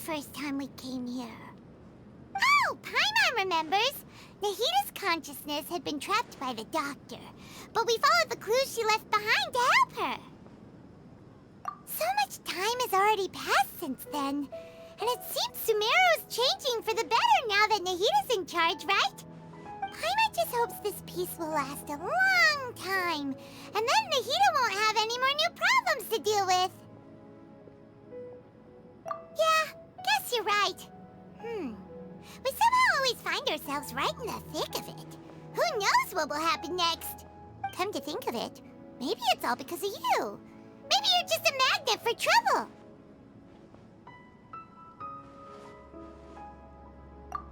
first time we came here. Oh, Paimon remembers! Nahita's consciousness had been trapped by the doctor, but we followed the clues she left behind to help her. So much time has already passed since then, and it seems Sumeru's changing for the better now that Nahita's in charge, right? Paimon just hopes this peace will last a long time, and then Nahita won't have any more new problems to deal with. Yeah, guess you're right. We somehow always find ourselves right in the thick of it. Who knows what will happen next? Come to think of it, maybe it's all because of you. Maybe you're just a magnet for trouble.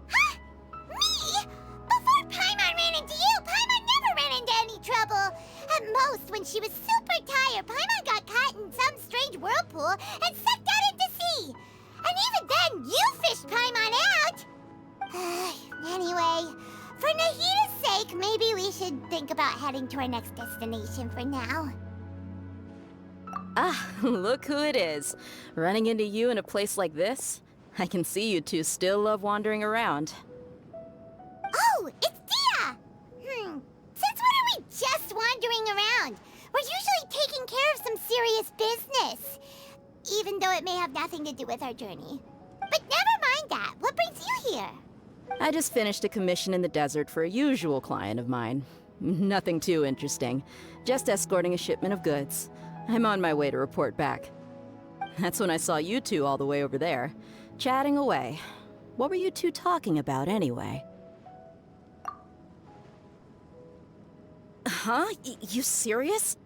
Huh? Me? Before Paimon ran into you, Paimon never ran into any trouble. At most, when she was super tired, Paimon got caught in some strange whirlpool and sucked out into sea. And even then, you fished Paimon out! Anyway, for Nahita's sake, maybe we should think about heading to our next destination for now. Ah, look who it is. Running into you in a place like this? I can see you two still love wandering around. Oh, it's Dia! Since when are we just wandering around? We're usually taking care of some serious business. Even though it may have nothing to do with our journey. But never mind that. What brings you here? I just finished a commission in the desert for a usual client of mine. Nothing too interesting. Just escorting a shipment of goods. I'm on my way to report back. That's when I saw you two all the way over there, chatting away. What were you two talking about anyway? Huh? You serious?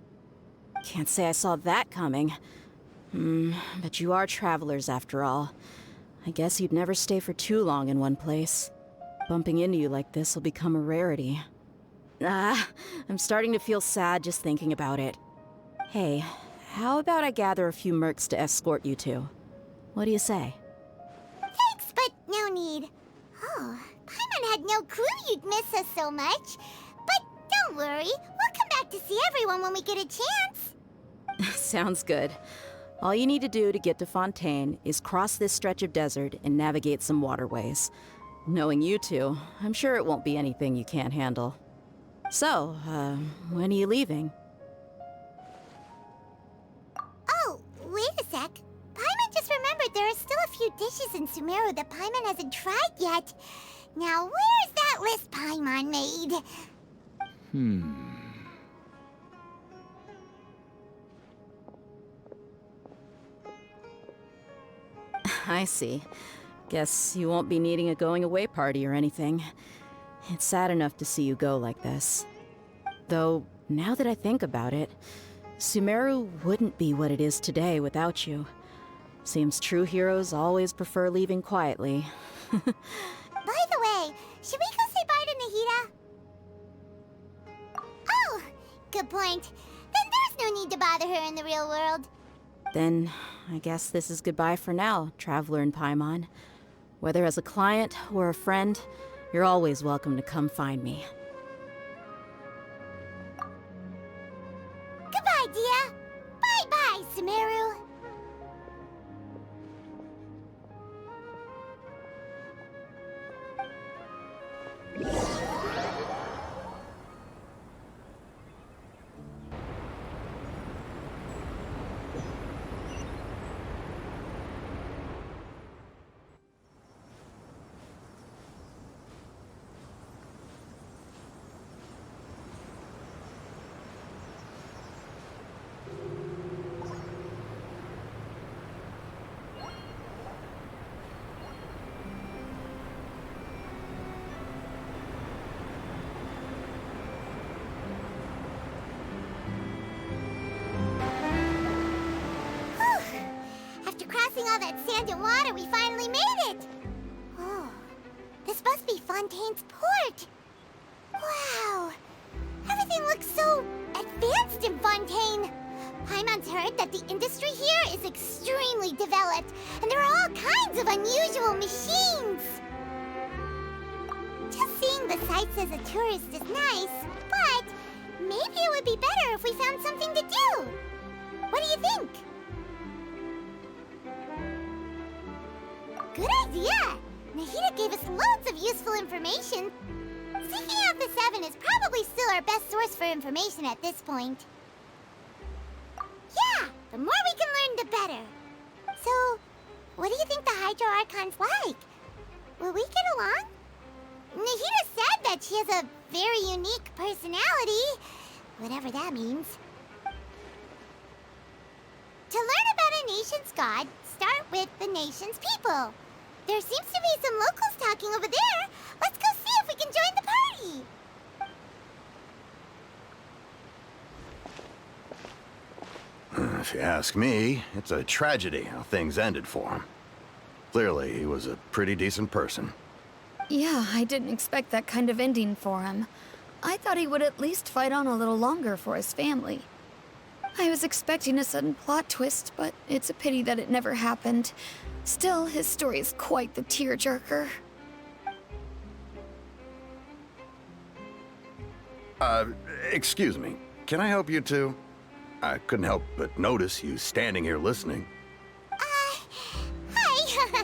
Can't say I saw that coming. But you are travelers after all. I guess you'd never stay for too long in one place. Bumping into you like this will become a rarity. I'm starting to feel sad just thinking about it. Hey, how about I gather a few mercs to escort you two? What do you say? Thanks, but no need. Oh, Paimon had no clue you'd miss us so much. But don't worry, we'll come back to see everyone when we get a chance. Sounds good. All you need to do to get to Fontaine is cross this stretch of desert and navigate some waterways. Knowing you two, I'm sure it won't be anything you can't handle. So, when are you leaving? Oh, wait a sec. Paimon just remembered there are still a few dishes in Sumeru that Paimon hasn't tried yet. Now, where's that list Paimon made? I see. Guess you won't be needing a going-away party or anything. It's sad enough to see you go like this. Though, now that I think about it, Sumeru wouldn't be what it is today without you. Seems true heroes always prefer leaving quietly. By the way, should we go say bye to Nahita? Oh, good point. Then there's no need to bother her in the real world. Then, I guess this is goodbye for now, Traveler in Paimon. Whether as a client or a friend, you're always welcome to come find me. Goodbye, Dia. Bye-bye, Sumeru. All that sand and water, we finally made it! Oh, this must be Fontaine's port! Wow! Everything looks so advanced in Fontaine! Paimon's heard that the industry here is extremely developed, and there are all kinds of unusual machines! Just seeing the sights as a tourist is nice, but maybe it would be better if we found something to do! What do you think? Nahida gave us loads of useful information. Seeking out the Seven is probably still our best source for information at this point. Yeah, the more we can learn, the better. So, what do you think the Hydro Archon's like? Will we get along? Nahida said that she has a very unique personality, whatever that means. To learn about a nation's god, start with the nation's people. There seems to be some locals talking over there. Let's go see if we can join the party. If you ask me, it's a tragedy how things ended for him. Clearly, he was a pretty decent person. Yeah, I didn't expect that kind of ending for him. I thought he would at least fight on a little longer for his family. I was expecting a sudden plot twist, but it's a pity that it never happened. Still, his story is quite the tearjerker. Excuse me. Can I help you two? I couldn't help but notice you standing here listening. Hi.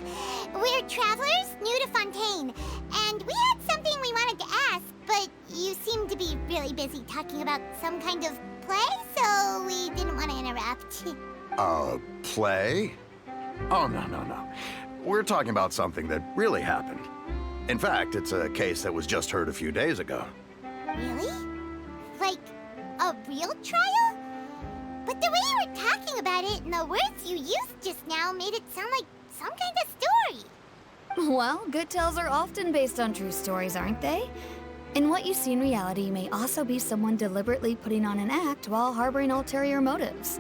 We're travelers new to Fontaine, and we had something we wanted to ask, but you seem to be really busy talking about some kind of play, so we didn't want to interrupt. Play? Oh, no. We're talking about something that really happened. In fact, it's a case that was just heard a few days ago. Really? Like, a real trial? But the way you were talking about it and the words you used just now made it sound like some kind of story. Well, good tales are often based on true stories, aren't they? And what you see in reality may also be someone deliberately putting on an act while harboring ulterior motives.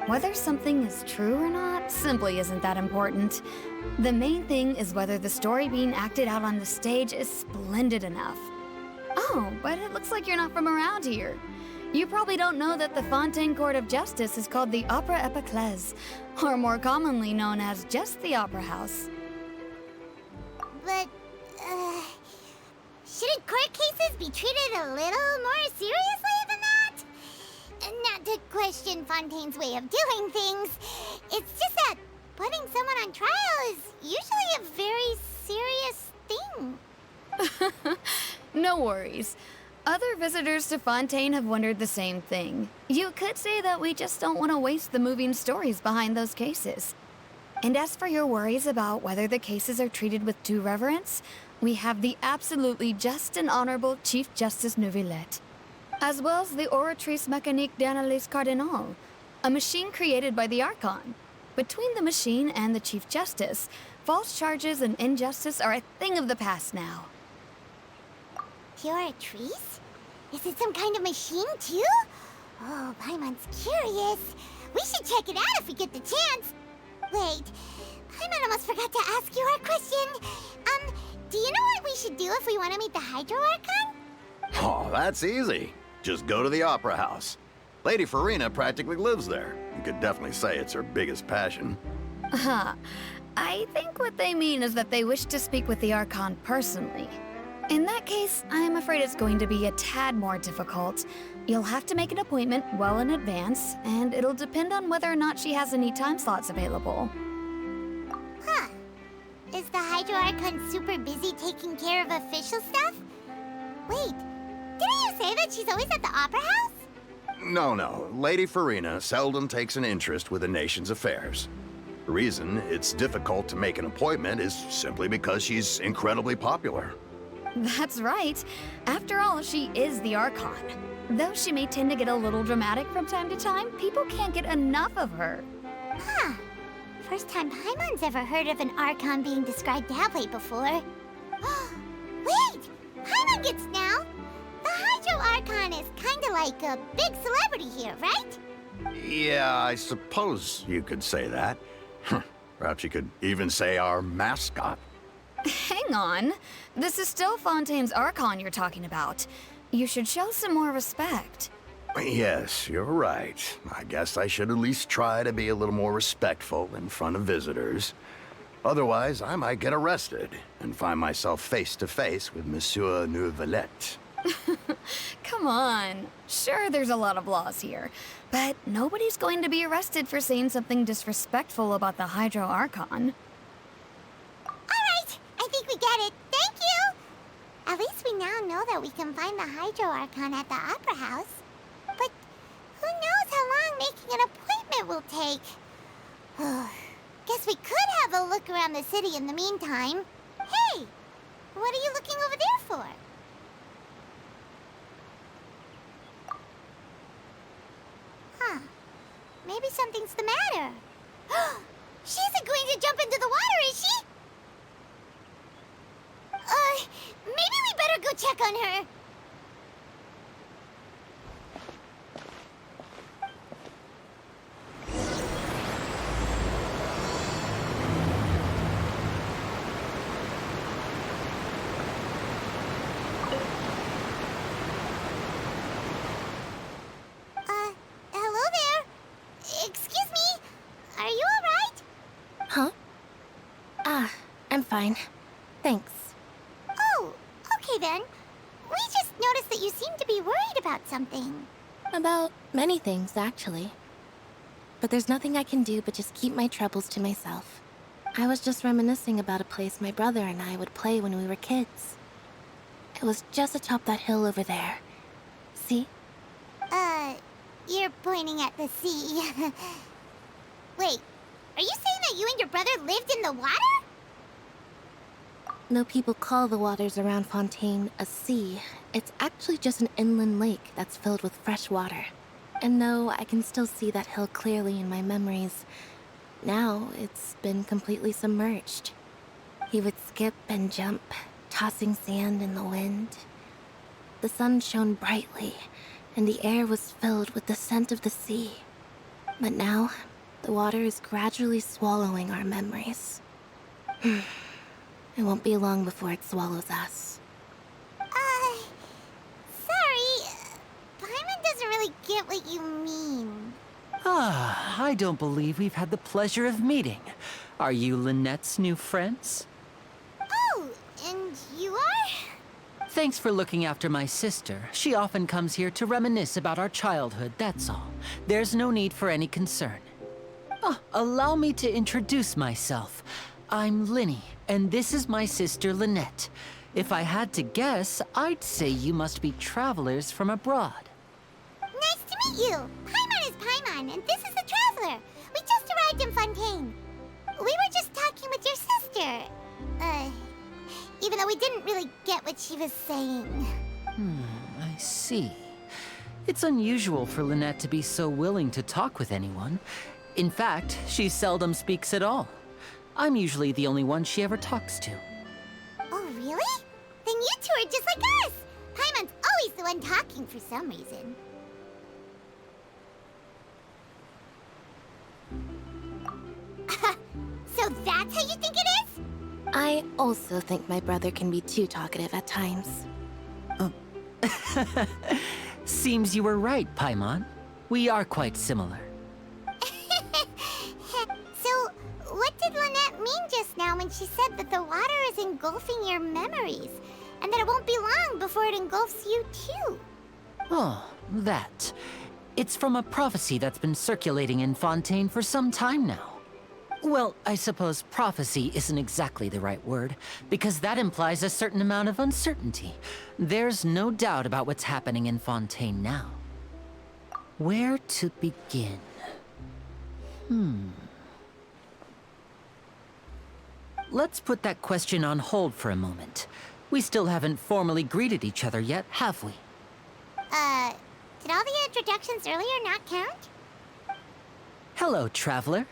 Whether something is true or not simply isn't that important. The main thing is whether the story being acted out on the stage is splendid enough. Oh, but it looks like you're not from around here. You probably don't know that the Fontaine Court of Justice is called the Opera Epiclese, or more commonly known as just the Opera House. But, shouldn't court cases be treated a little more seriously than that? Not to question Fontaine's way of doing things. It's just that putting someone on trial is usually a very serious thing. No worries. Other visitors to Fontaine have wondered the same thing. You could say that we just don't want to waste the moving stories behind those cases. And as for your worries about whether the cases are treated with due reverence, we have the absolutely just and honorable Chief Justice Neuvillette, as well as the Oratrice Mécanique d'Analyse Cardinal, a machine created by the Archon. Between the machine and the Chief Justice, false charges and injustice are a thing of the past now. Oratrice? Is it some kind of machine, too? Oh, Paimon's curious. We should check it out if we get the chance. Wait, Paimon almost forgot to ask you our question. Do you know what we should do if we want to meet the Hydro Archon? Oh, that's easy. Just go to the Opera House. Lady Farina practically lives there. You could definitely say it's her biggest passion. I think what they mean is that they wish to speak with the Archon personally. In that case, I'm afraid it's going to be a tad more difficult. You'll have to make an appointment well in advance, and it'll depend on whether or not she has any time slots available. Huh. Is the Hydro Archon super busy taking care of official stuff? Wait, didn't you say that she's always at the Opera House? No. Lady Farina seldom takes an interest with the nation's affairs. The reason it's difficult to make an appointment is simply because she's incredibly popular. That's right. After all, she is the Archon. Though she may tend to get a little dramatic from time to time, people can't get enough of her. Huh. First time Paimon's ever heard of an Archon being described that way before. Wait! Paimon gets now! The Hydro Archon is kinda like a big celebrity here, right? Yeah, I suppose you could say that. Perhaps you could even say our mascot. Hang on. This is still Fontaine's Archon you're talking about. You should show some more respect. Yes, you're right. I guess I should at least try to be a little more respectful in front of visitors. Otherwise, I might get arrested and find myself face to face with Monsieur Neuvillette. Come on. Sure, there's a lot of laws here, but nobody's going to be arrested for saying something disrespectful about the Hydro Archon. Alright, I think we can find the Hydro Archon at the Opera House. But who knows how long making an appointment will take? Guess we could have a look around the city in the meantime. Hey! What are you looking over there for? Huh. Maybe something's the matter. She isn't going to jump into the water, is she? Maybe we better go check on her. Hello there. Excuse me. Are you all right? Huh? I'm fine. Thanks. Oh, okay then. We just noticed that you seem to be worried about something. About many things, actually. But there's nothing I can do but just keep my troubles to myself. I was just reminiscing about a place my brother and I would play when we were kids. It was just atop that hill over there. See? You're pointing at the sea. Wait, are you saying that you and your brother lived in the water? No, people call the waters around Fontaine a sea. It's actually just an inland lake that's filled with fresh water. And no, I can still see that hill clearly in my memories. Now, it's been completely submerged. He would skip and jump, tossing sand in the wind. The sun shone brightly, and the air was filled with the scent of the sea. But now, the water is gradually swallowing our memories. It won't be long before it swallows us. Sorry. Paimon doesn't really get what you mean. I don't believe we've had the pleasure of meeting. Are you Lynette's new friends? Oh, and you are? Thanks for looking after my sister. She often comes here to reminisce about our childhood, that's all. There's no need for any concern. Allow me to introduce myself. I'm Linny, and this is my sister Lynette. If I had to guess, I'd say you must be travelers from abroad. Nice to meet you. Paimon is Paimon, and this is the Traveler. We just arrived in Fontaine. We were just talking with your sister. Even though we didn't really get what she was saying. I see. It's unusual for Lynette to be so willing to talk with anyone. In fact, she seldom speaks at all. I'm usually the only one she ever talks to. Oh, really? Then you two are just like us. Paimon's always the one talking for some reason. So that's how you think it is? I also think my brother can be too talkative at times. Seems you were right, Paimon. We are quite similar. So, what did Lynette mean just now when she said that the water is engulfing your memories, and that it won't be long before it engulfs you too? Oh, that. It's from a prophecy that's been circulating in Fontaine for some time now. Well, I suppose prophecy isn't exactly the right word, because that implies a certain amount of uncertainty. There's no doubt about what's happening in Fontaine now. Where to begin? Let's put that question on hold for a moment. We still haven't formally greeted each other yet, have we? Did all the introductions earlier not count? Hello, Traveler.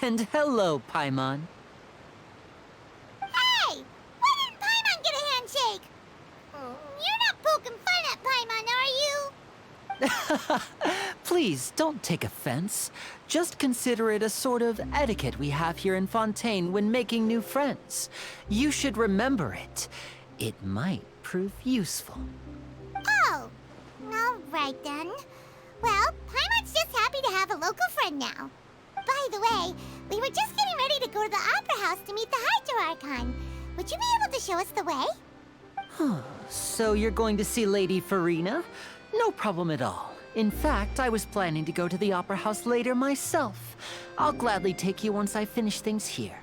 And hello, Paimon. Hey! Why didn't Paimon get a handshake? You're not poking fun at Paimon, are you? Please, don't take offense. Just consider it a sort of etiquette we have here in Fontaine when making new friends. You should remember it. It might prove useful. Oh, all right then. Well, Paimon's just happy to have a local friend now. By the way, we were just getting ready to go to the Opera House to meet the Hydro Archon. Would you be able to show us the way? So you're going to see Lady Farina? No problem at all. In fact, I was planning to go to the Opera House later myself. I'll gladly take you once I finish things here.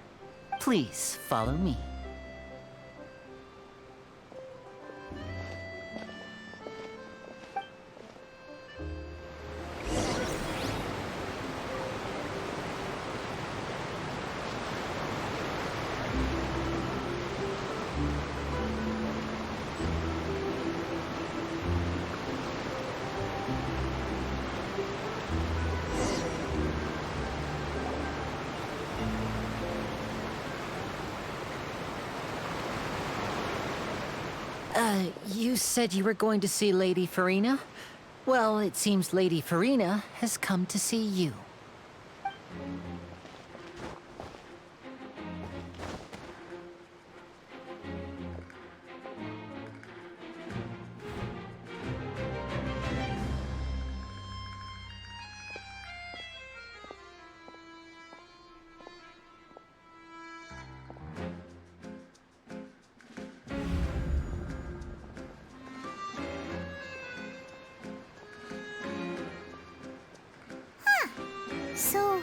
Please follow me. You said you were going to see Lady Farina? Well, it seems Lady Farina has come to see you. So,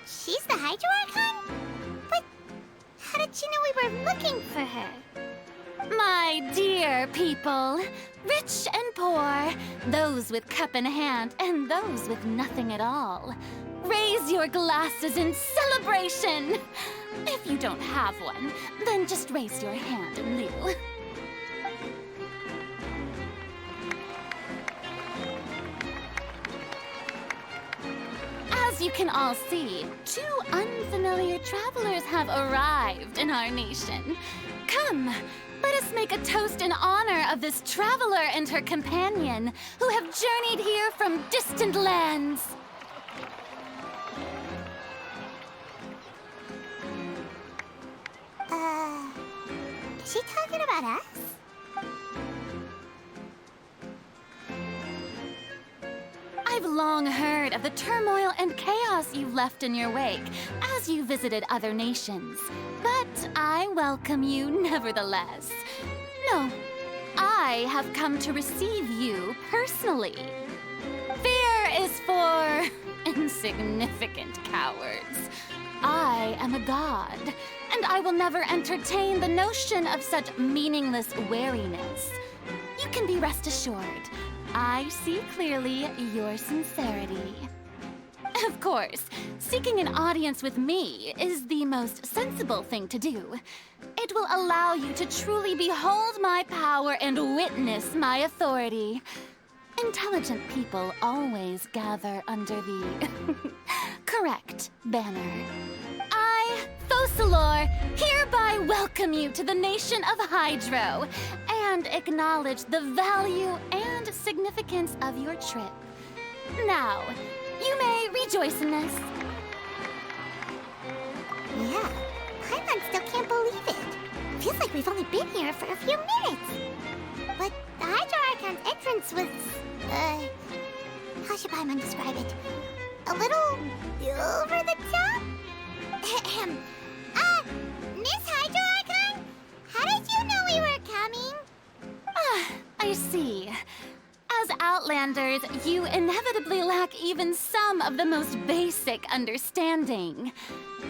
she's the Hydro Archon? But how did she know we were looking for her? My dear people, rich and poor, those with cup in hand and those with nothing at all, raise your glasses in celebration! If you don't have one, then just raise your hand in lieu. As you can all see, two unfamiliar travelers have arrived in our nation. Come, let us make a toast in honor of this traveler and her companion who have journeyed here from distant lands. Is she talking about us? I've long heard of the turmoil and chaos you've left in your wake as you visited other nations. But I welcome you nevertheless. No, I have come to receive you personally. Fear is for insignificant cowards. I am a god, and I will never entertain the notion of such meaningless wariness. You can be rest assured. I see clearly your sincerity. Of course, seeking an audience with me is the most sensible thing to do. It will allow you to truly behold my power and witness my authority. Intelligent people always gather under the correct banner. I, Focalor, hereby welcome you to the nation of Hydro and acknowledge the value and significance of your trip. Now, you may rejoice in this. Yeah, Paimon still can't believe it. Feels like we've only been here for a few minutes. But the Hydro Archon's entrance was, how should Paimon describe it? A little over the top? Miss Hydro Archon? How did you know we were coming? I see. As Outlanders, you inevitably lack even some of the most basic understanding.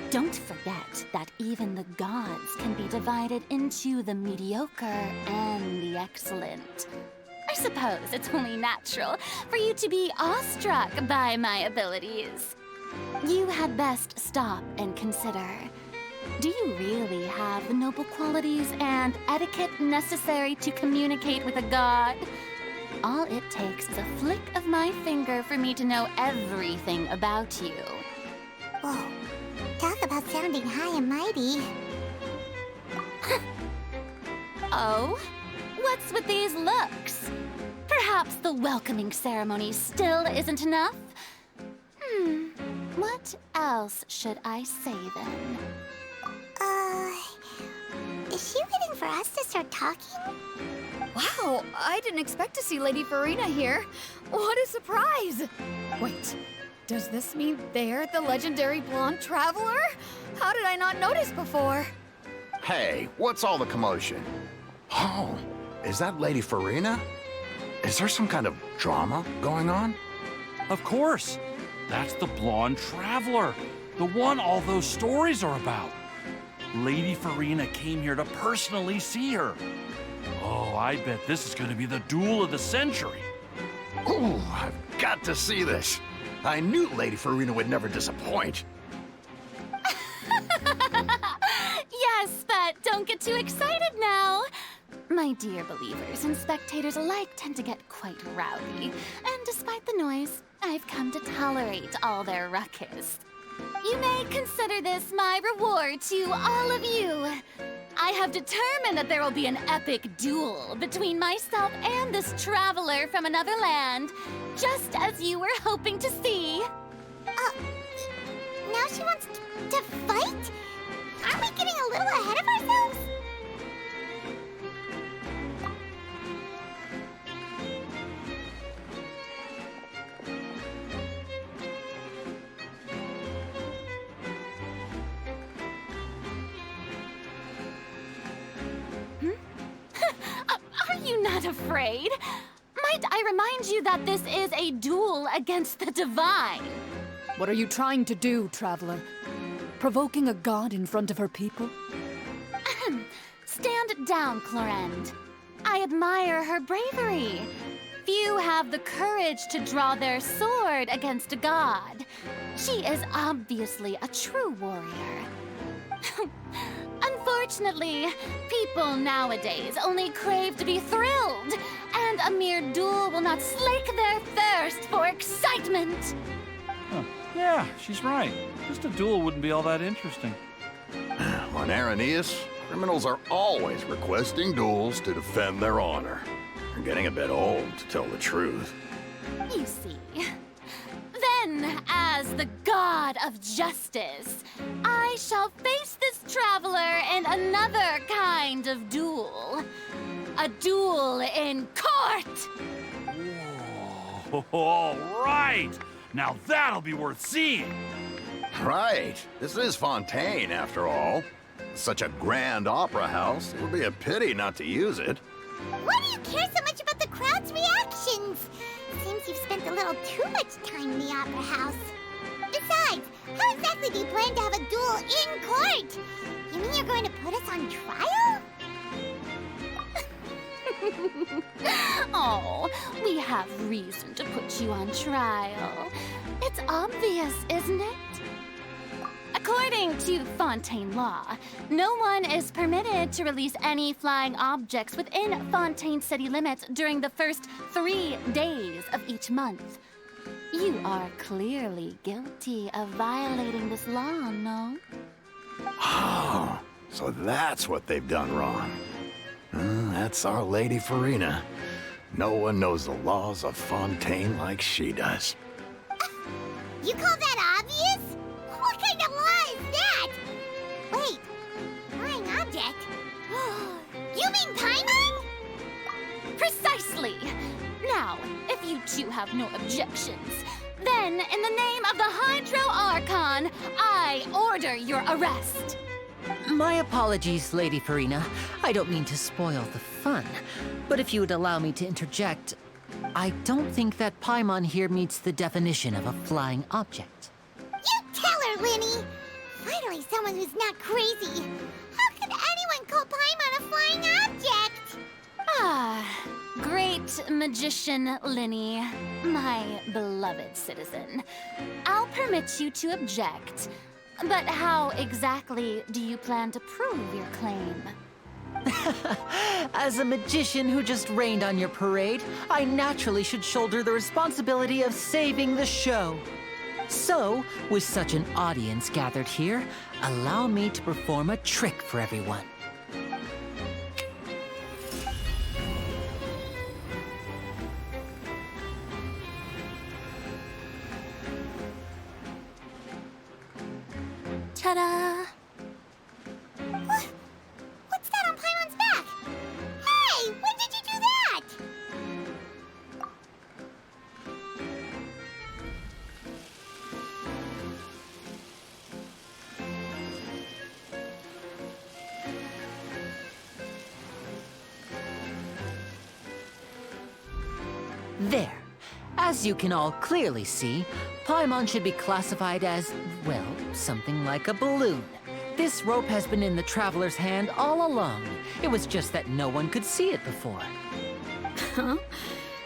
Don't forget that even the gods can be divided into the mediocre and the excellent. I suppose it's only natural for you to be awestruck by my abilities. You had best stop and consider. Do you really have the noble qualities and etiquette necessary to communicate with a god? All it takes is a flick of my finger for me to know everything about you. Whoa, talk about sounding high and mighty. Oh? What's with these looks? Perhaps the welcoming ceremony still isn't enough? What else should I say then? Is she waiting for us to start talking? Wow, I didn't expect to see Lady Farina here. What a surprise! Wait, does this mean they're the legendary blonde traveler? How did I not notice before? Hey, what's all the commotion? Oh, is that Lady Farina? Is there some kind of drama going on? Of course. That's the blonde traveler. The one all those stories are about. Lady Farina came here to personally see her. Oh, I bet this is going to be the duel of the century. Ooh, I've got to see this. I knew Lady Farina would never disappoint. Yes, but don't get too excited now. My dear believers and spectators alike tend to get quite rowdy, and despite the noise, I've come to tolerate all their ruckus. You may consider this my reward to all of you. I have determined that there will be an epic duel between myself and this traveler from another land, just as you were hoping to see. Now she wants to fight? Aren't we getting a little ahead of ourselves? Are you not afraid? Might I remind you that this is a duel against the divine? What are you trying to do, traveler? Provoking a god in front of her people? Stand down, Clorend. I admire her bravery. Few have the courage to draw their sword against a god. She is obviously a true warrior. Unfortunately, people nowadays only crave to be thrilled, and a mere duel will not slake their thirst for excitement. Huh. Yeah, she's right. Just a duel wouldn't be all that interesting. On Arrhenius, criminals are always requesting duels to defend their honor. They're getting a bit old, to tell the truth. You see. Then, as the god of justice, I shall face this traveler in another kind of duel. A duel in court! Whoa, all right! Now that'll be worth seeing! Right. This is Fontaine, after all. Such a grand opera house, it would be a pity not to use it. Why do you care so much about the crowd's reactions? Seems you've spent a little too much time in the opera house. Besides, how exactly do you plan to have a duel in court? You mean you're going to put us on trial? Oh, we have reason to put you on trial. It's obvious, isn't it? According to Fontaine law, no one is permitted to release any flying objects within Fontaine city limits during the first 3 days of each month. You are clearly guilty of violating this law, no? Oh, so that's what they've done wrong. That's our Lady Farina. No one knows the laws of Fontaine like she does. You call that obvious? What kind of law is that? Wait, flying object? You mean Paimon? Precisely! Now, if you two have no objections, then in the name of the Hydro Archon, I order your arrest. My apologies, Lady Farina. I don't mean to spoil the fun. But if you would allow me to interject, I don't think that Paimon here meets the definition of a flying object. You tell her, Linny! Finally someone who's not crazy. How could anyone call Paimon a flying object? Ah, great magician Linny, my beloved citizen. I'll permit you to object. But how exactly do you plan to prove your claim? As a magician who just rained on your parade, I naturally should shoulder the responsibility of saving the show. So, with such an audience gathered here, allow me to perform a trick for everyone. Ta-da! What's that on Paimon's back? Hey, when did you do that? There. As you can all clearly see, Paimon should be classified as, well, something like a balloon. This rope has been in the Traveler's hand all along. It was just that no one could see it before. Huh?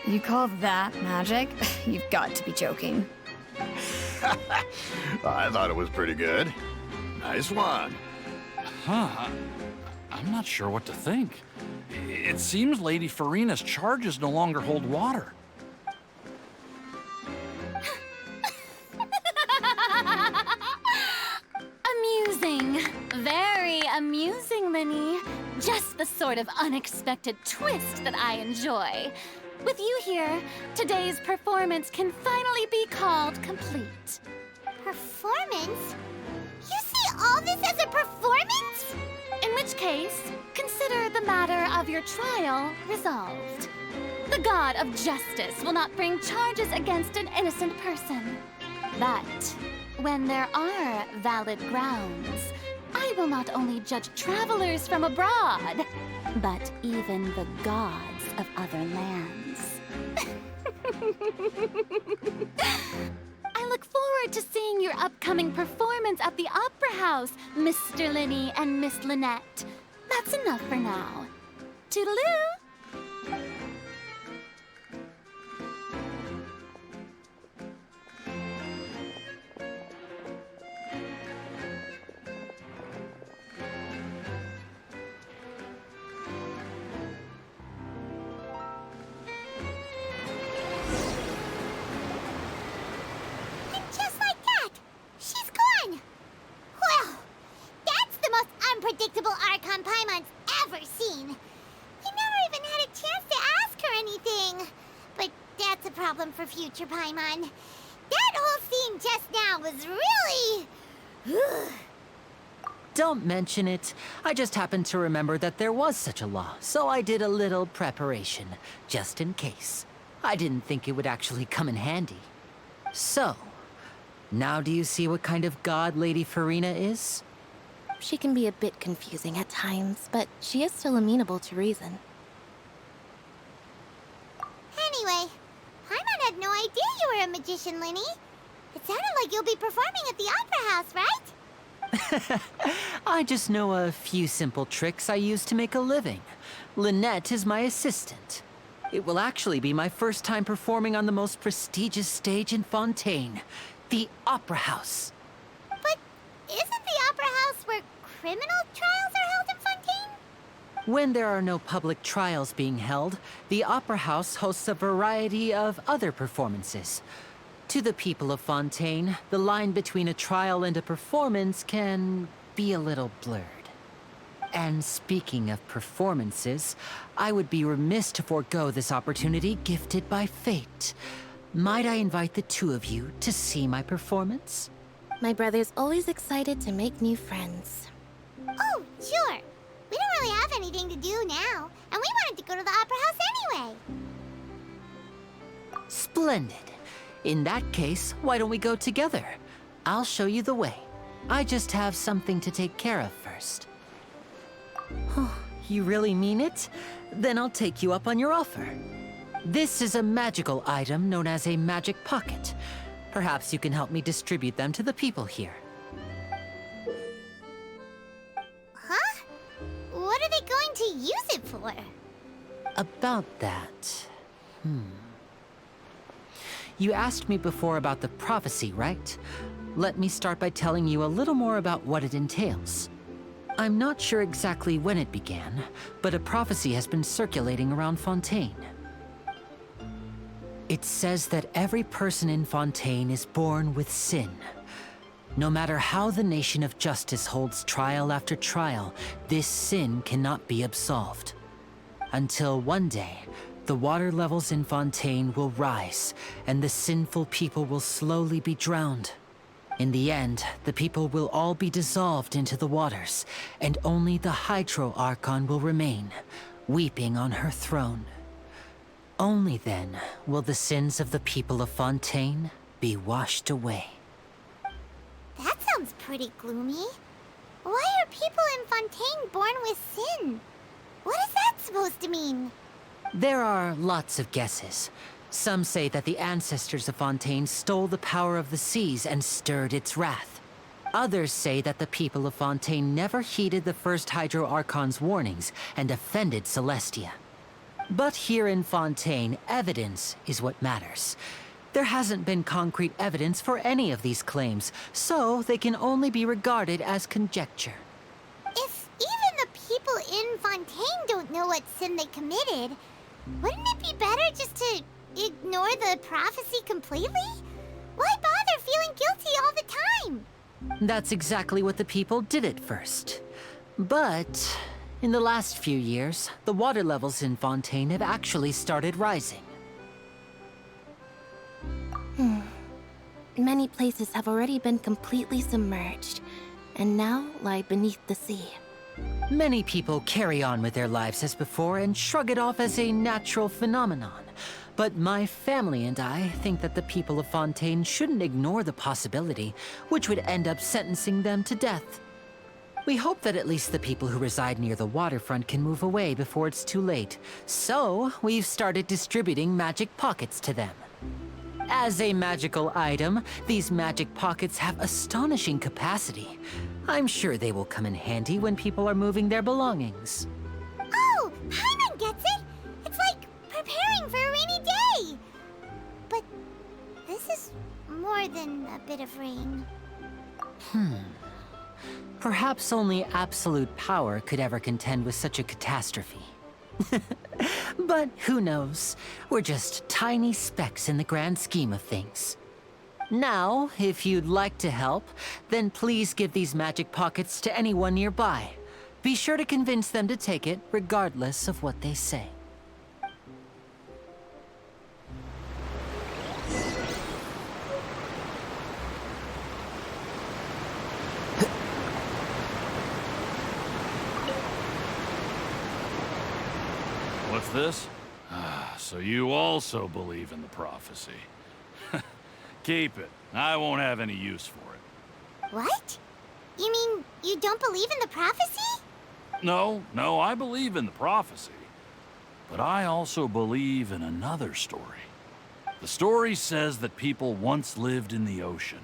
You call that magic? You've got to be joking. I thought it was pretty good. Nice one. Huh. I'm not sure what to think. It seems Lady Farina's charges no longer hold water. Amusing. Very amusing, Linny. Just the sort of unexpected twist that I enjoy. With you here, today's performance can finally be called complete. Performance? You see all this as a performance? In which case, consider the matter of your trial resolved. The god of justice will not bring charges against an innocent person. But when there are valid grounds, I will not only judge travelers from abroad, but even the gods of other lands. I look forward to seeing your upcoming performance at the Opera House, Mr. Linny and Miss Lynette. That's enough for now. Toodaloo! Just like that, she's gone. Well, that's the most unpredictable Archon Paimon's ever seen. He never even had a chance to ask her anything. But that's a problem for future Paimon. That whole scene just now was really... Don't mention it. I just happened to remember that there was such a law, so I did a little preparation, just in case. I didn't think it would actually come in handy. So, now do you see what kind of god Lady Farina is? She can be a bit confusing at times, but she is still amenable to reason. Anyway, Paimon had no idea you were a magician, Linny. It sounded like you'll be performing at the Opera House, right? I just know a few simple tricks I use to make a living. Lynette is my assistant. It will actually be my first time performing on the most prestigious stage in Fontaine, the Opera House. But isn't the Opera House where criminal trials are held in Fontaine? When there are no public trials being held, the Opera House hosts a variety of other performances. To the people of Fontaine, the line between a trial and a performance can be a little blurred. And speaking of performances, I would be remiss to forego this opportunity gifted by fate. Might I invite the two of you to see my performance? My brother's always excited to make new friends. Oh, sure. We don't really have anything to do now, and we wanted to go to the Opera House anyway. Splendid. In that case, why don't we go together? I'll show you the way. I just have something to take care of first. You really mean it? Then I'll take you up on your offer. This is a magical item known as a magic pocket. Perhaps you can help me distribute them to the people here. Huh? What are they going to use it for? About that... You asked me before about the prophecy, right? Let me start by telling you a little more about what it entails. I'm not sure exactly when it began, but a prophecy has been circulating around Fontaine. It says that every person in Fontaine is born with sin. No matter how the nation of justice holds trial after trial, this sin cannot be absolved. Until one day, the water levels in Fontaine will rise, and the sinful people will slowly be drowned. In the end, the people will all be dissolved into the waters, and only the Hydro Archon will remain, weeping on her throne. Only then will the sins of the people of Fontaine be washed away. That sounds pretty gloomy. Why are people in Fontaine born with sin? What is that supposed to mean? There are lots of guesses. Some say that the ancestors of Fontaine stole the power of the seas and stirred its wrath. Others say that the people of Fontaine never heeded the first Hydro Archon's warnings and offended Celestia. But here in Fontaine, evidence is what matters. There hasn't been concrete evidence for any of these claims, so they can only be regarded as conjecture. If even the people in Fontaine don't know what sin they committed, wouldn't it be better just to ignore the prophecy completely? Why bother feeling guilty all the time? That's exactly what the people did at first. But in the last few years, the water levels in Fontaine have actually started rising. Many places have already been completely submerged, and now lie beneath the sea. Many people carry on with their lives as before and shrug it off as a natural phenomenon. But my family and I think that the people of Fontaine shouldn't ignore the possibility, which would end up sentencing them to death. We hope that at least the people who reside near the waterfront can move away before it's too late. So, we've started distributing magic pockets to them. As a magical item, these magic pockets have astonishing capacity. I'm sure they will come in handy when people are moving their belongings. Oh, Paimon gets it! It's like preparing for a rainy day! But this is more than a bit of rain. Perhaps only absolute power could ever contend with such a catastrophe. But who knows? We're just tiny specks in the grand scheme of things. Now, if you'd like to help, then please give these magic pockets to anyone nearby. Be sure to convince them to take it, regardless of what they say. What's this? So you also believe in the prophecy. Keep it. I won't have any use for it. What? You mean you don't believe in the prophecy? No, I believe in the prophecy. But I also believe in another story. The story says that people once lived in the ocean.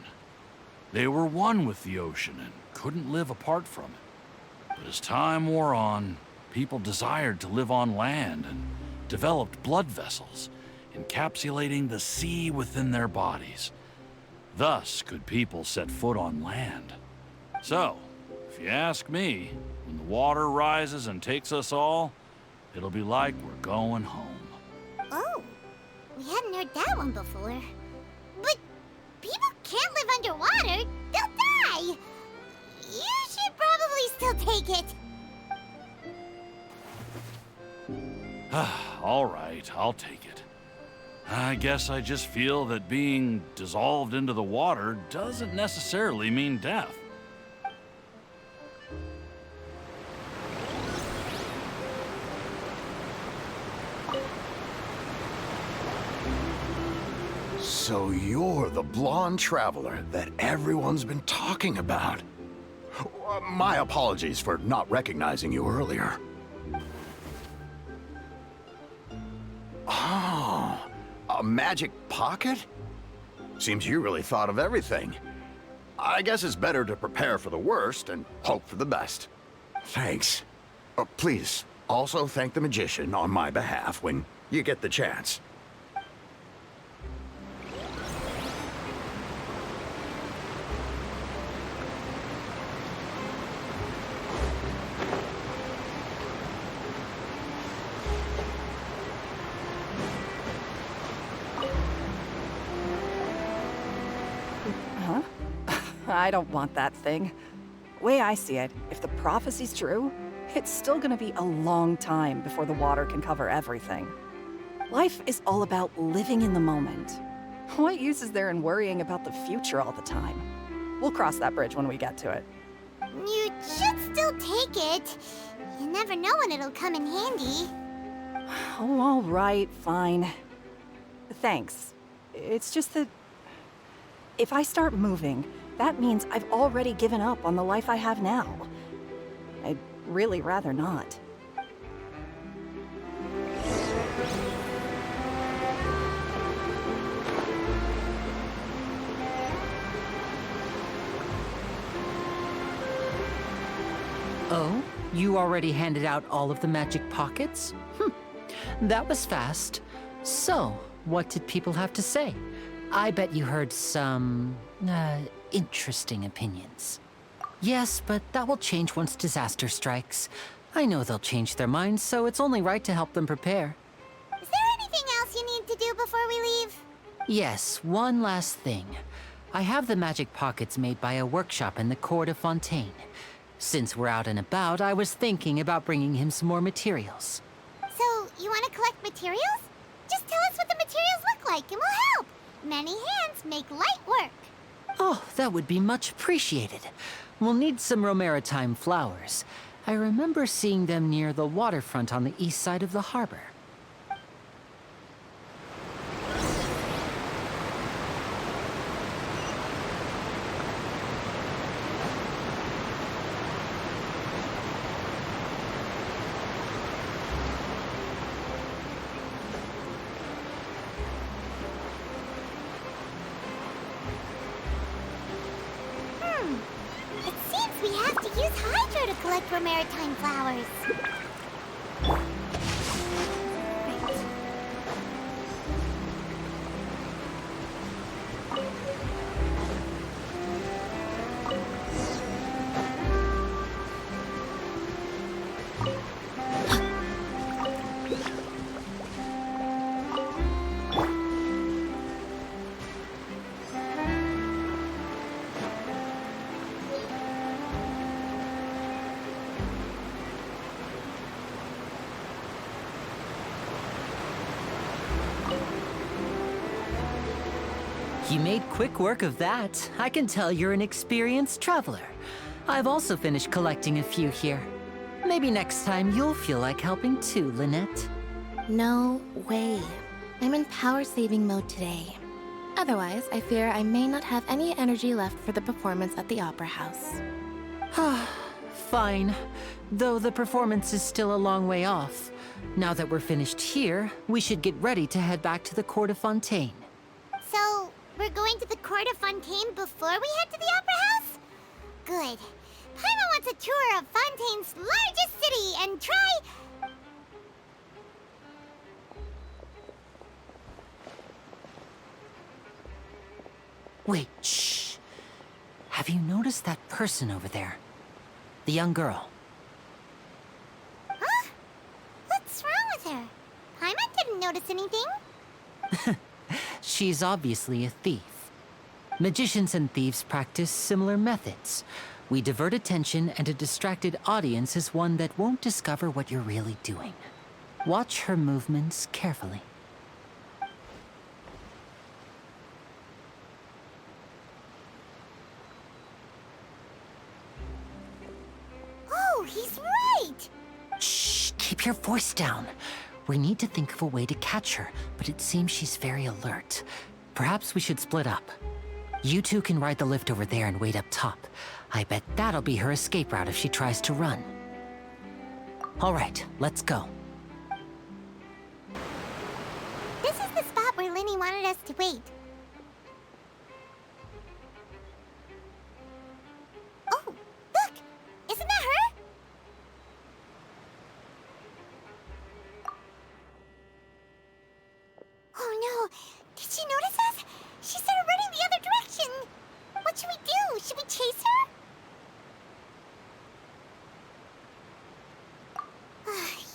They were one with the ocean and couldn't live apart from it. But as time wore on, people desired to live on land and developed blood vessels, encapsulating the sea within their bodies. Thus could people set foot on land. So, if you ask me, when the water rises and takes us all, it'll be like we're going home. Oh, we hadn't heard that one before. But people can't live underwater. They'll die. You should probably still take it. All right, I'll take it. I guess I just feel that being dissolved into the water doesn't necessarily mean death. So you're the blonde traveler that everyone's been talking about. My apologies for not recognizing you earlier. Oh, a magic pocket? Seems you really thought of everything. I guess it's better to prepare for the worst and hope for the best. Thanks. Please, also thank the magician on my behalf when you get the chance. I don't want that thing. Way I see it, if the prophecy's true, it's still gonna be a long time before the water can cover everything. Life is all about living in the moment. What use is there in worrying about the future all the time? We'll cross that bridge when we get to it. You should still take it. You never know when it'll come in handy. Oh, all right, fine. Thanks. It's just that if I start moving, that means I've already given up on the life I have now. I'd really rather not. Oh? You already handed out all of the magic pockets? That was fast. So, what did people have to say? I bet you heard some, interesting opinions. Yes, but that will change once disaster strikes. I know they'll change their minds, so it's only right to help them prepare. Is there anything else you need to do before we leave? Yes, one last thing. I have the magic pockets made by a workshop in the court of Fontaine. Since we're out and about, I was thinking about bringing him some more materials. So, you want to collect materials? Just tell us what the materials look like and we'll help. Many hands make light work. Oh, that would be much appreciated. We'll need some romaritime flowers. I remember seeing them near the waterfront on the east side of the harbor. It seems we have to use Hydro to collect romaritime flowers. You made quick work of that. I can tell you're an experienced traveler. I've also finished collecting a few here. Maybe next time you'll feel like helping too, Lynette. No way. I'm in power-saving mode today. Otherwise, I fear I may not have any energy left for the performance at the Opera House. Fine. Though the performance is still a long way off. Now that we're finished here, we should get ready to head back to the Court of Fontaine. So, we're going to the Court of Fontaine before we head to the Opera House? Good. Paimon wants a tour of Fontaine's largest city and try... Wait, shh. Have you noticed that person over there? The young girl. Huh? What's wrong with her? Paimon didn't notice anything. She's obviously a thief. Magicians and thieves practice similar methods. We divert attention, and a distracted audience is one that won't discover what you're really doing. Watch her movements carefully. Oh, he's right! Shh! Keep your voice down. We need to think of a way to catch her, but it seems she's very alert. Perhaps we should split up. You two can ride the lift over there and wait up top. I bet that'll be her escape route if she tries to run. All right, let's go. This is the spot where Linny wanted us to wait. Oh, look! Isn't that her? Oh no! Did she notice us? She started running the other direction! What should we do? Should we chase her?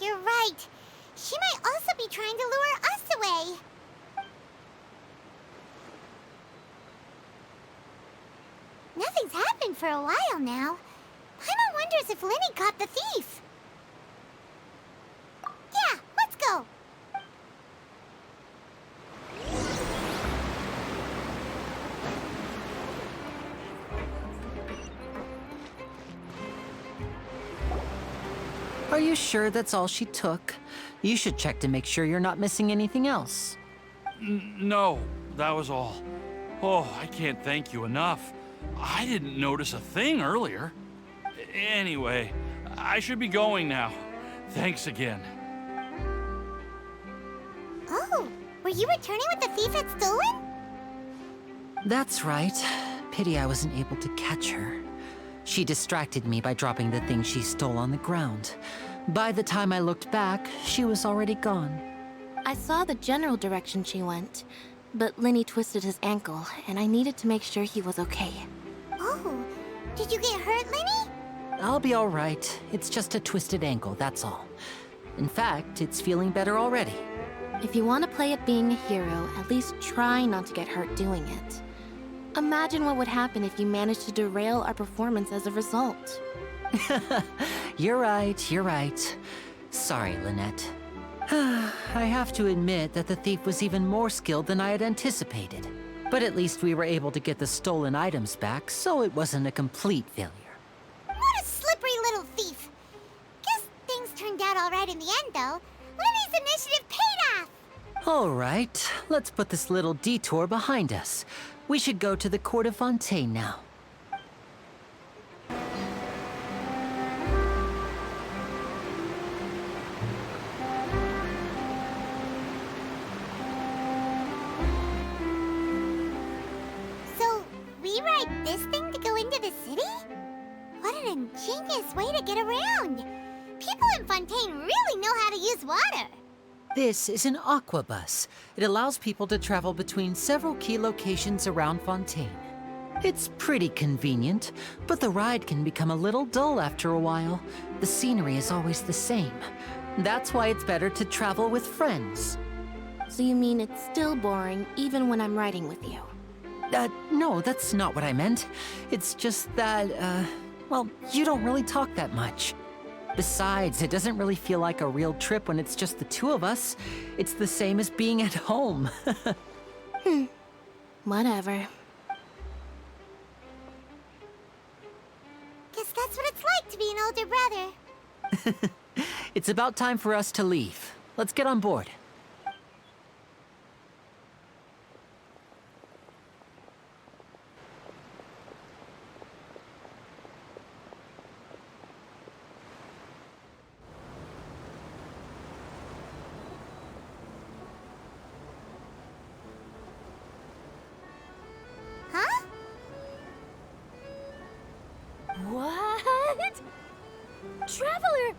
You're right. She might also be trying to lure us away. Nothing's happened for a while now. Paimon wonders if Linny caught the thief. Yeah, let's go. Are you sure that's all she took? You should check to make sure you're not missing anything else. No, that was all. Oh, I can't thank you enough. I didn't notice a thing earlier. Anyway, I should be going now. Thanks again. Oh, were you returning what the thief had stolen? That's right. Pity I wasn't able to catch her. She distracted me by dropping the thing she stole on the ground. By the time I looked back, she was already gone. I saw the general direction she went, but Lenny twisted his ankle, and I needed to make sure he was okay. Oh, did you get hurt, Lenny? I'll be all right. It's just a twisted ankle, that's all. In fact, it's feeling better already. If you want to play at being a hero, at least try not to get hurt doing it. Imagine what would happen if you managed to derail our performance as a result. You're right. Sorry, Lynette. I have to admit that the thief was even more skilled than I had anticipated. But at least we were able to get the stolen items back, so it wasn't a complete failure. What a slippery little thief. Guess things turned out all right in the end, though. Lenny's initiative paid off! All right, let's put this little detour behind us. We should go to the court of Fontaine now. So, we ride this thing to go into the city? What an ingenious way to get around! People in Fontaine really know how to use water! This is an aquabus. It allows people to travel between several key locations around Fontaine. It's pretty convenient, but the ride can become a little dull after a while. The scenery is always the same. That's why it's better to travel with friends. So you mean it's still boring even when I'm riding with you? No, that's not what I meant. It's just that, well, you don't really talk that much. Besides, it doesn't really feel like a real trip when it's just the two of us. It's the same as being at home. Whatever. Guess that's what it's like to be an older brother. It's about time for us to leave. Let's get on board. Huh? What? Traveler!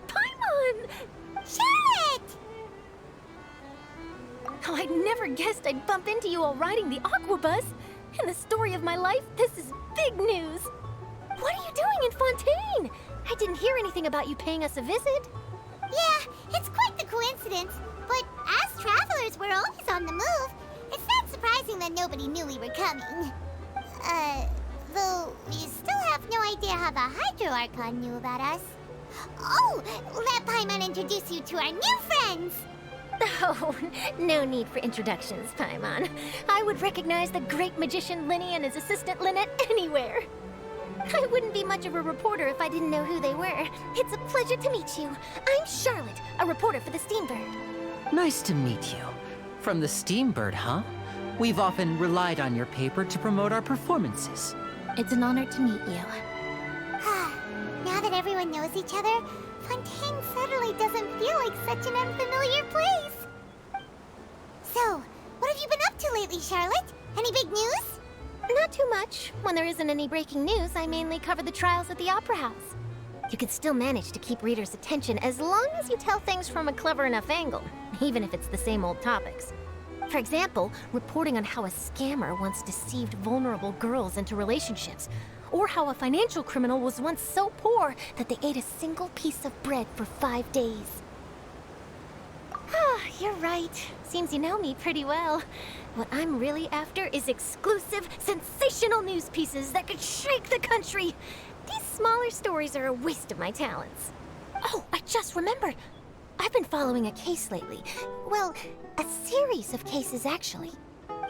Paimon! Charlotte! Oh, I never guessed I'd bump into you while riding the aquabus. In the story of my life, this is big news. What are you doing in Fontaine? I didn't hear anything about you paying us a visit. Yeah, it's quite the coincidence. But as travelers, we're always on the move. It's not surprising that nobody knew we were coming. Though we still have no idea how the Hydro Archon knew about us. Oh, let Paimon introduce you to our new friends! Oh, no need for introductions, Paimon. I would recognize the great magician Lenny and his assistant Lynette anywhere. I wouldn't be much of a reporter if I didn't know who they were. It's a pleasure to meet you. I'm Charlotte, a reporter for the Steambird. Nice to meet you. From the Steambird, huh? We've often relied on your paper to promote our performances. It's an honor to meet you. Now that everyone knows each other, Fontaine suddenly doesn't feel like such an unfamiliar place. So, what have you been up to lately, Charlotte? Any big news? Not too much. When there isn't any breaking news, I mainly cover the trials at the Opera House. You can still manage to keep readers' attention as long as you tell things from a clever enough angle, even if it's the same old topics. For example, reporting on how a scammer once deceived vulnerable girls into relationships, or how a financial criminal was once so poor that they ate a single piece of bread for 5 days. Ah, you're right. Seems you know me pretty well. What I'm really after is exclusive, sensational news pieces that could shake the country. These smaller stories are a waste of my talents. Oh, I just remembered. I've been following a case lately. Well, a series of cases, actually.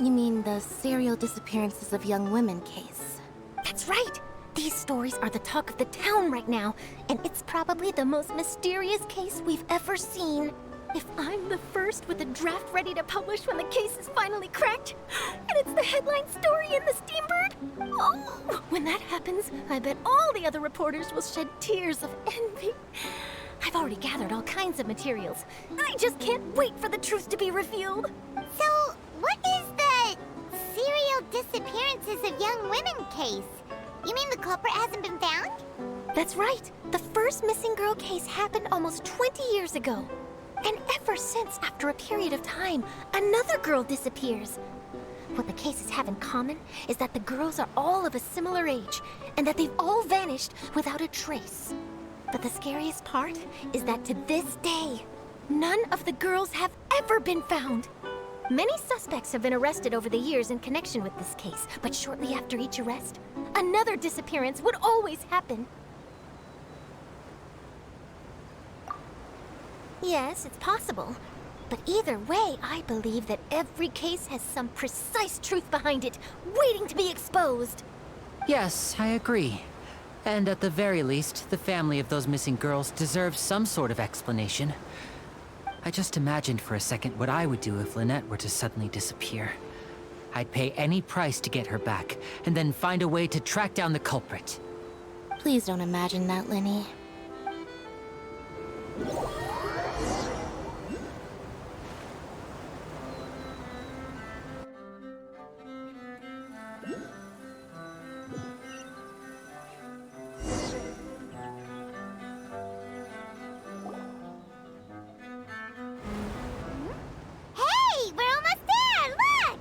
You mean the serial disappearances of young women case? That's right! These stories are the talk of the town right now, and it's probably the most mysterious case we've ever seen. If I'm the first with a draft ready to publish when the case is finally cracked, and it's the headline story in the Steambird, oh, when that happens, I bet all the other reporters will shed tears of envy. I've already gathered all kinds of materials. I just can't wait for the truth to be revealed. So, what is the serial disappearances of young women case? You mean the culprit hasn't been found? That's right. The first missing girl case happened almost 20 years ago. And ever since, after a period of time, another girl disappears. What the cases have in common is that the girls are all of a similar age, and that they've all vanished without a trace. But the scariest part is that to this day, none of the girls have ever been found. Many suspects have been arrested over the years in connection with this case, but shortly after each arrest, another disappearance would always happen. Yes, it's possible. But either way, I believe that every case has some precise truth behind it, waiting to be exposed. Yes, I agree. And at the very least, the family of those missing girls deserves some sort of explanation. I just imagined for a second what I would do if Lynette were to suddenly disappear. I'd pay any price to get her back, and then find a way to track down the culprit. Please don't imagine that, Linny. Hey, we're almost there! Look!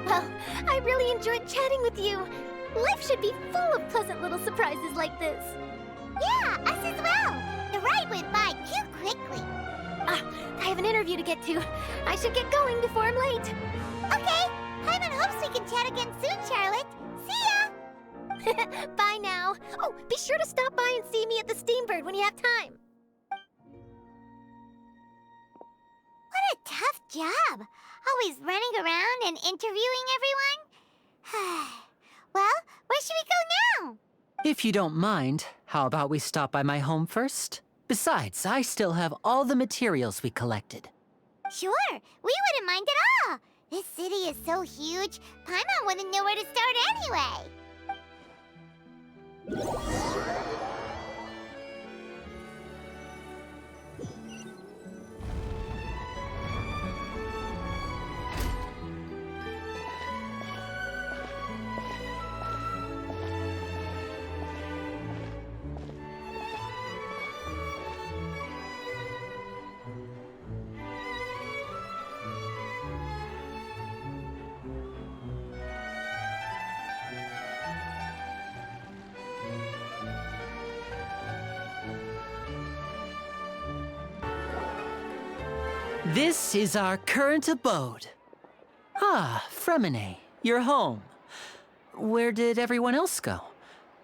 Well, I really enjoyed chatting with you. Life should be full of pleasant little surprises like this. Yeah, us as well. The ride went by too quickly. Ah, I have an interview to get to. I should get going before I'm late. Okay, Paimon hopes we can chat again soon, Charlotte. See ya! Bye now. Oh, be sure to stop by and see me at the Steambird when you have time. What a tough job. Always running around and interviewing everyone. Well, where should we go now? If you don't mind, how about we stop by my home first? Besides, I still have all the materials we collected. Sure, we wouldn't mind at all. This city is so huge, Paimon wouldn't know where to start anyway. This is our current abode. Ah, Fremine, you're home. Where did everyone else go?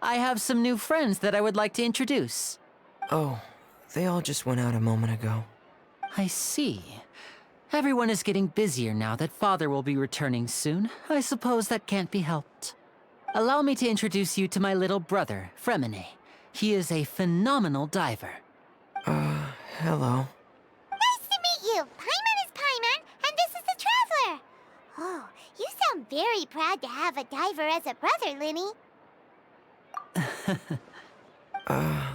I have some new friends that I would like to introduce. Oh, they all just went out a moment ago. I see. Everyone is getting busier now that Father will be returning soon. I suppose that can't be helped. Allow me to introduce you to my little brother, Fremine. He is a phenomenal diver. Hello. Nice to meet you. Paimon is Paimon, and this is the Traveler. Oh, you sound very proud to have a diver as a brother, Linny.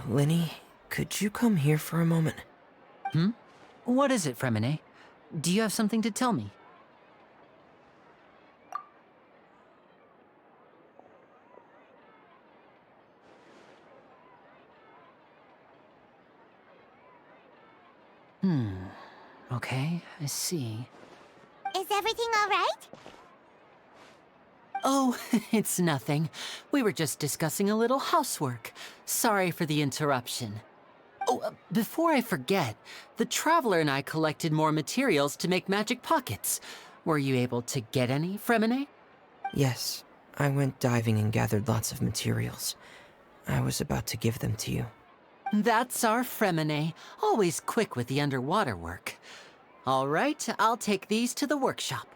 Linny, could you come here for a moment? What is it, Fremine? Do you have something to tell me? Okay, I see. Is everything all right? Oh, it's nothing. We were just discussing a little housework. Sorry for the interruption. Oh, before I forget, the Traveler and I collected more materials to make magic pockets. Were you able to get any, Fremine? Yes, I went diving and gathered lots of materials. I was about to give them to you. That's our Fremine, always quick with the underwater work. All right, I'll take these to the workshop.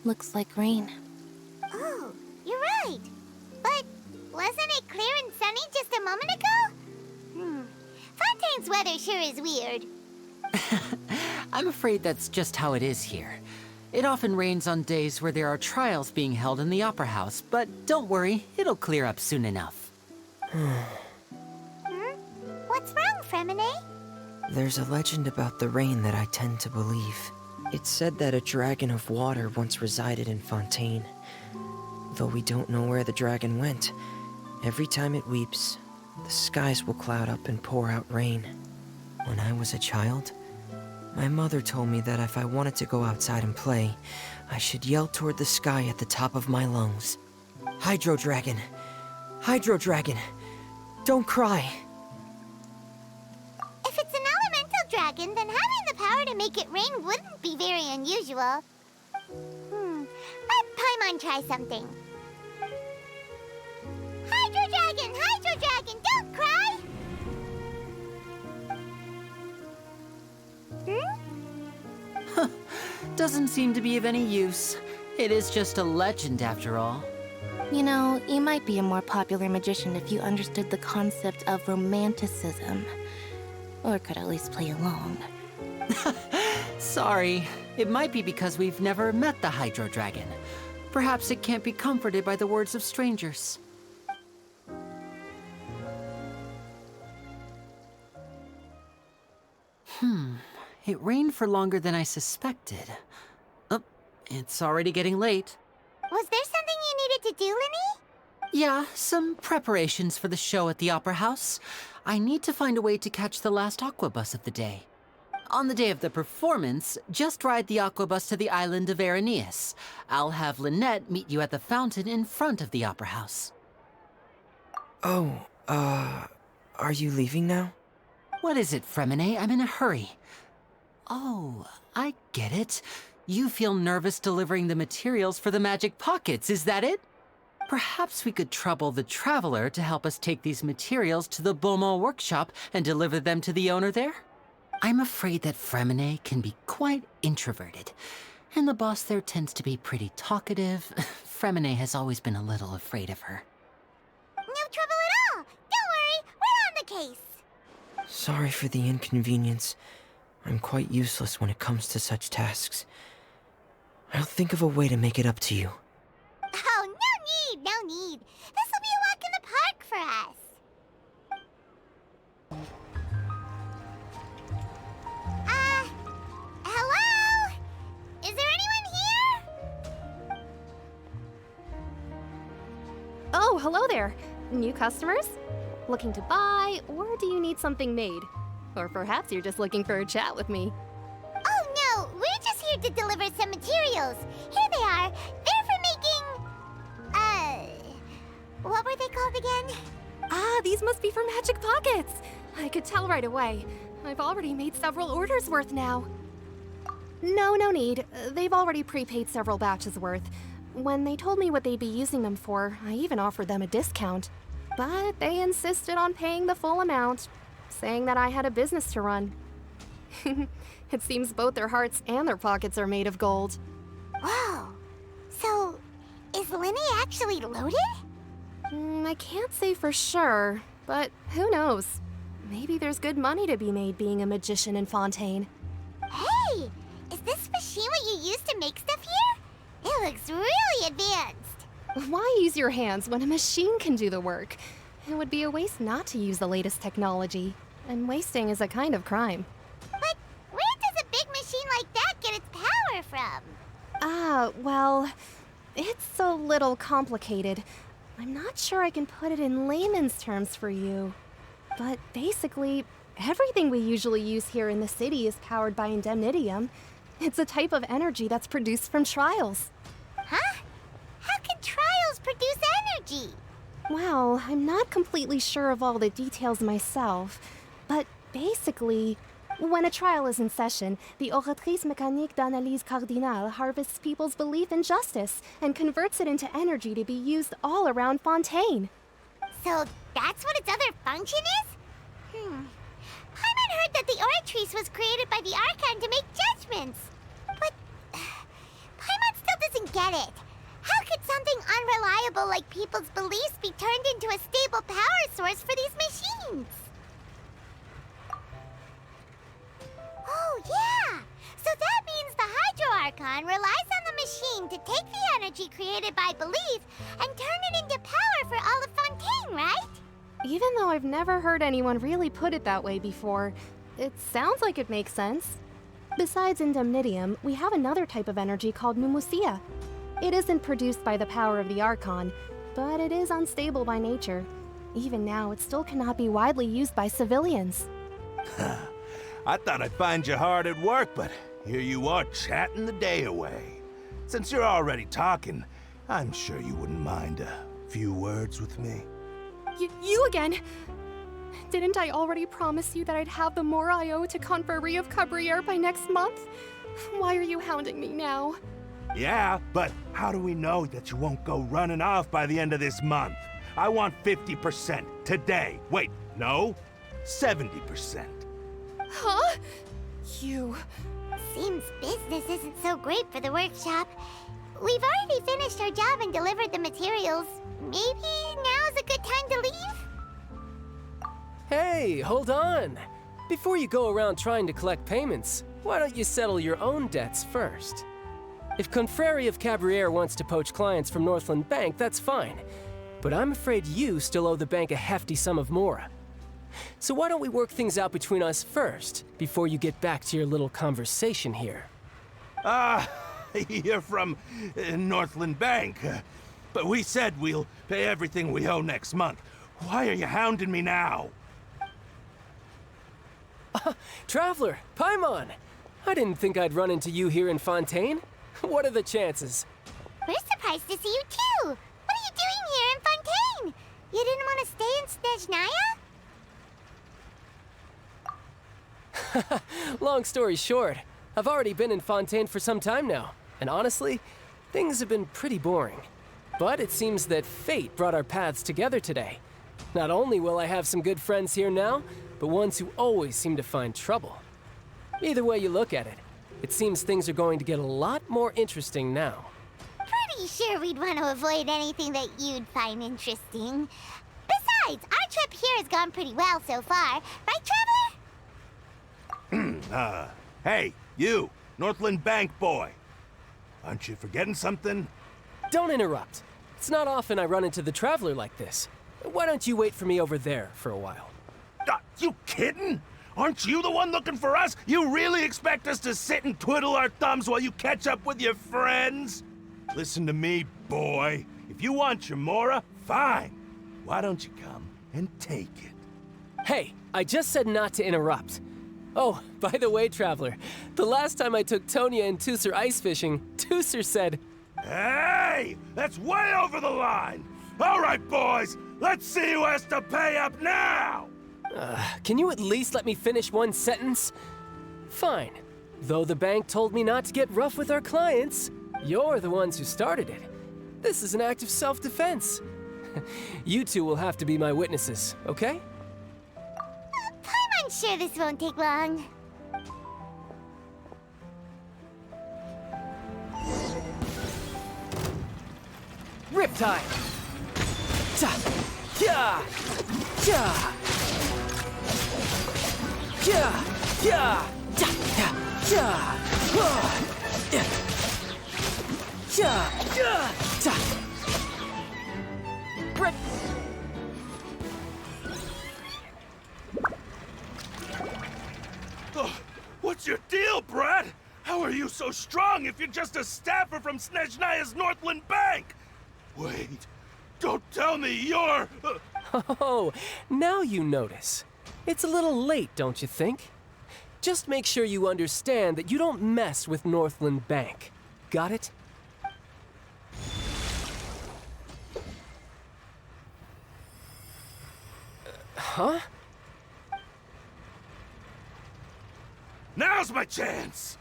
Looks like rain. Oh, you're right. But wasn't it clear and sunny just a moment ago? Fontaine's weather sure is weird. I'm afraid that's just how it is here. It often rains on days where there are trials being held in the Opera House, but don't worry, it'll clear up soon enough. What's wrong, Fremine? There's a legend about the rain that I tend to believe. It's said that a dragon of water once resided in Fontaine. Though we don't know where the dragon went, every time it weeps, the skies will cloud up and pour out rain. When I was a child, my mother told me that if I wanted to go outside and play, I should yell toward the sky at the top of my lungs. Hydro Dragon! Hydro Dragon! Don't cry! If it's an elemental dragon, then having the power to make it rain wouldn't be very unusual. Let Paimon try something. Hydro Dragon, don't cry! Doesn't seem to be of any use. It is just a legend after all. You know, you might be a more popular magician if you understood the concept of romanticism. Or could at least play along. Sorry. It might be because we've never met the Hydro Dragon. Perhaps it can't be comforted by the words of strangers. It rained for longer than I suspected. Oh, it's already getting late. Was there something you needed to do, Linny? Yeah, some preparations for the show at the Opera House. I need to find a way to catch the last aqua bus of the day. On the day of the performance, just ride the aqua bus to the island of Araneus. I'll have Lynette meet you at the fountain in front of the Opera House. Oh, are you leaving now? What is it, Fremine? I'm in a hurry. Oh, I get it. You feel nervous delivering the materials for the magic pockets, is that it? Perhaps we could trouble the Traveler to help us take these materials to the Beaumont workshop and deliver them to the owner there? I'm afraid that Fremine can be quite introverted, and the boss there tends to be pretty talkative. Fremine has always been a little afraid of her. No trouble at all! Don't worry, we're on the case! Sorry for the inconvenience. I'm quite useless when it comes to such tasks. I'll think of a way to make it up to you. Oh, no need. This will be a walk in the park for us. Hello? Is there anyone here? Oh, hello there. New customers? Looking to buy, or do you need something made? Or perhaps you're just looking for a chat with me. Oh no, we're just here to deliver some materials. Here they are. They're for making... what were they called again? Ah, these must be for magic pockets. I could tell right away. I've already made several orders worth now. No need. They've already prepaid several batches worth. When they told me what they'd be using them for, I even offered them a discount. But they insisted on paying the full amount, saying that I had a business to run. It seems both their hearts and their pockets are made of gold. Whoa. So, is Linny actually loaded? I can't say for sure, but who knows? Maybe there's good money to be made being a magician in Fontaine. Hey! Is this machine what you use to make stuff here? It looks really advanced. Why use your hands when a machine can do the work? It would be a waste not to use the latest technology, and wasting is a kind of crime. But where does a big machine like that get its power from? Well, it's a little complicated. I'm not sure I can put it in layman's terms for you. But basically, everything we usually use here in the city is powered by indemnitium. It's a type of energy that's produced from trials. Huh? How can trials produce energy? Well, I'm not completely sure of all the details myself, but basically, when a trial is in session, the Oratrice Mécanique d'Analyse Cardinale harvests people's belief in justice and converts it into energy to be used all around Fontaine. So that's what its other function is? Paimon heard that the Oratrice was created by the Archon to make judgments. But Paimon still doesn't get it. How could something unreliable like people's beliefs be turned into a stable power source for these machines? Oh, yeah! So that means the Hydro Archon relies on the machine to take the energy created by belief and turn it into power for all of Fontaine, right? Even though I've never heard anyone really put it that way before, it sounds like it makes sense. Besides indemnitium, we have another type of energy called pneumosia. It isn't produced by the power of the Archon, but it is unstable by nature. Even now, it still cannot be widely used by civilians. I thought I'd find you hard at work, but here you are chatting the day away. Since you're already talking, I'm sure you wouldn't mind a few words with me. You again? Didn't I already promise you that I'd have the more I owe to Confrérie of Cabriere by next month? Why are you hounding me now? Yeah, but how do we know that you won't go running off by the end of this month? I want 50% today. Wait, no, 70%. Huh? You... Seems business isn't so great for the workshop. We've already finished our job and delivered the materials. Maybe now's a good time to leave? Hey, hold on. Before you go around trying to collect payments, why don't you settle your own debts first? If Confrérie of Cabriere wants to poach clients from Northland Bank, that's fine. But I'm afraid you still owe the bank a hefty sum of mora. So why don't we work things out between us first, before you get back to your little conversation here? You're from Northland Bank. But we said we'll pay everything we owe next month. Why are you hounding me now? Traveler, Paimon! I didn't think I'd run into you here in Fontaine. What are the chances? We're surprised to see you too! What are you doing here in Fontaine? You didn't want to stay in Snezhnaya? Long story short, I've already been in Fontaine for some time now, and honestly, things have been pretty boring. But it seems that fate brought our paths together today. Not only will I have some good friends here now, but ones who always seem to find trouble. Either way you look at it, it seems things are going to get a lot more interesting now. Pretty sure we'd want to avoid anything that you'd find interesting. Besides, our trip here has gone pretty well so far, right, Traveler? Hey, you, Northland Bank boy. Aren't you forgetting something? Don't interrupt. It's not often I run into the Traveler like this. Why don't you wait for me over there for a while? You kidding? Aren't you the one looking for us? You really expect us to sit and twiddle our thumbs while you catch up with your friends? Listen to me, boy. If you want your mora, fine. Why don't you come and take it? Hey, I just said not to interrupt. Oh, by the way, Traveler, the last time I took Tonya and Tusser ice fishing, Tusser said... Hey! That's way over the line! All right, boys, let's see who has to pay up now! Can you at least let me finish one sentence? Fine. Though the bank told me not to get rough with our clients, you're the ones who started it. This is an act of self-defense. You two will have to be my witnesses, okay? I'm sure this won't take long. Riptide! Ta! Yeah! Yeah! Yeah! Yeah! Yeah! Yeah! Yeah! Yeah! Yeah! Yeah! Rip! What's your deal, Brad? How are you so strong if you're just a staffer from Snezhnaya's Northland Bank? Wait, Don't tell me you're... Oh, now you notice. It's a little late, don't you think? Just make sure you understand that you don't mess with Northland Bank. Got it? Huh? Now's my chance!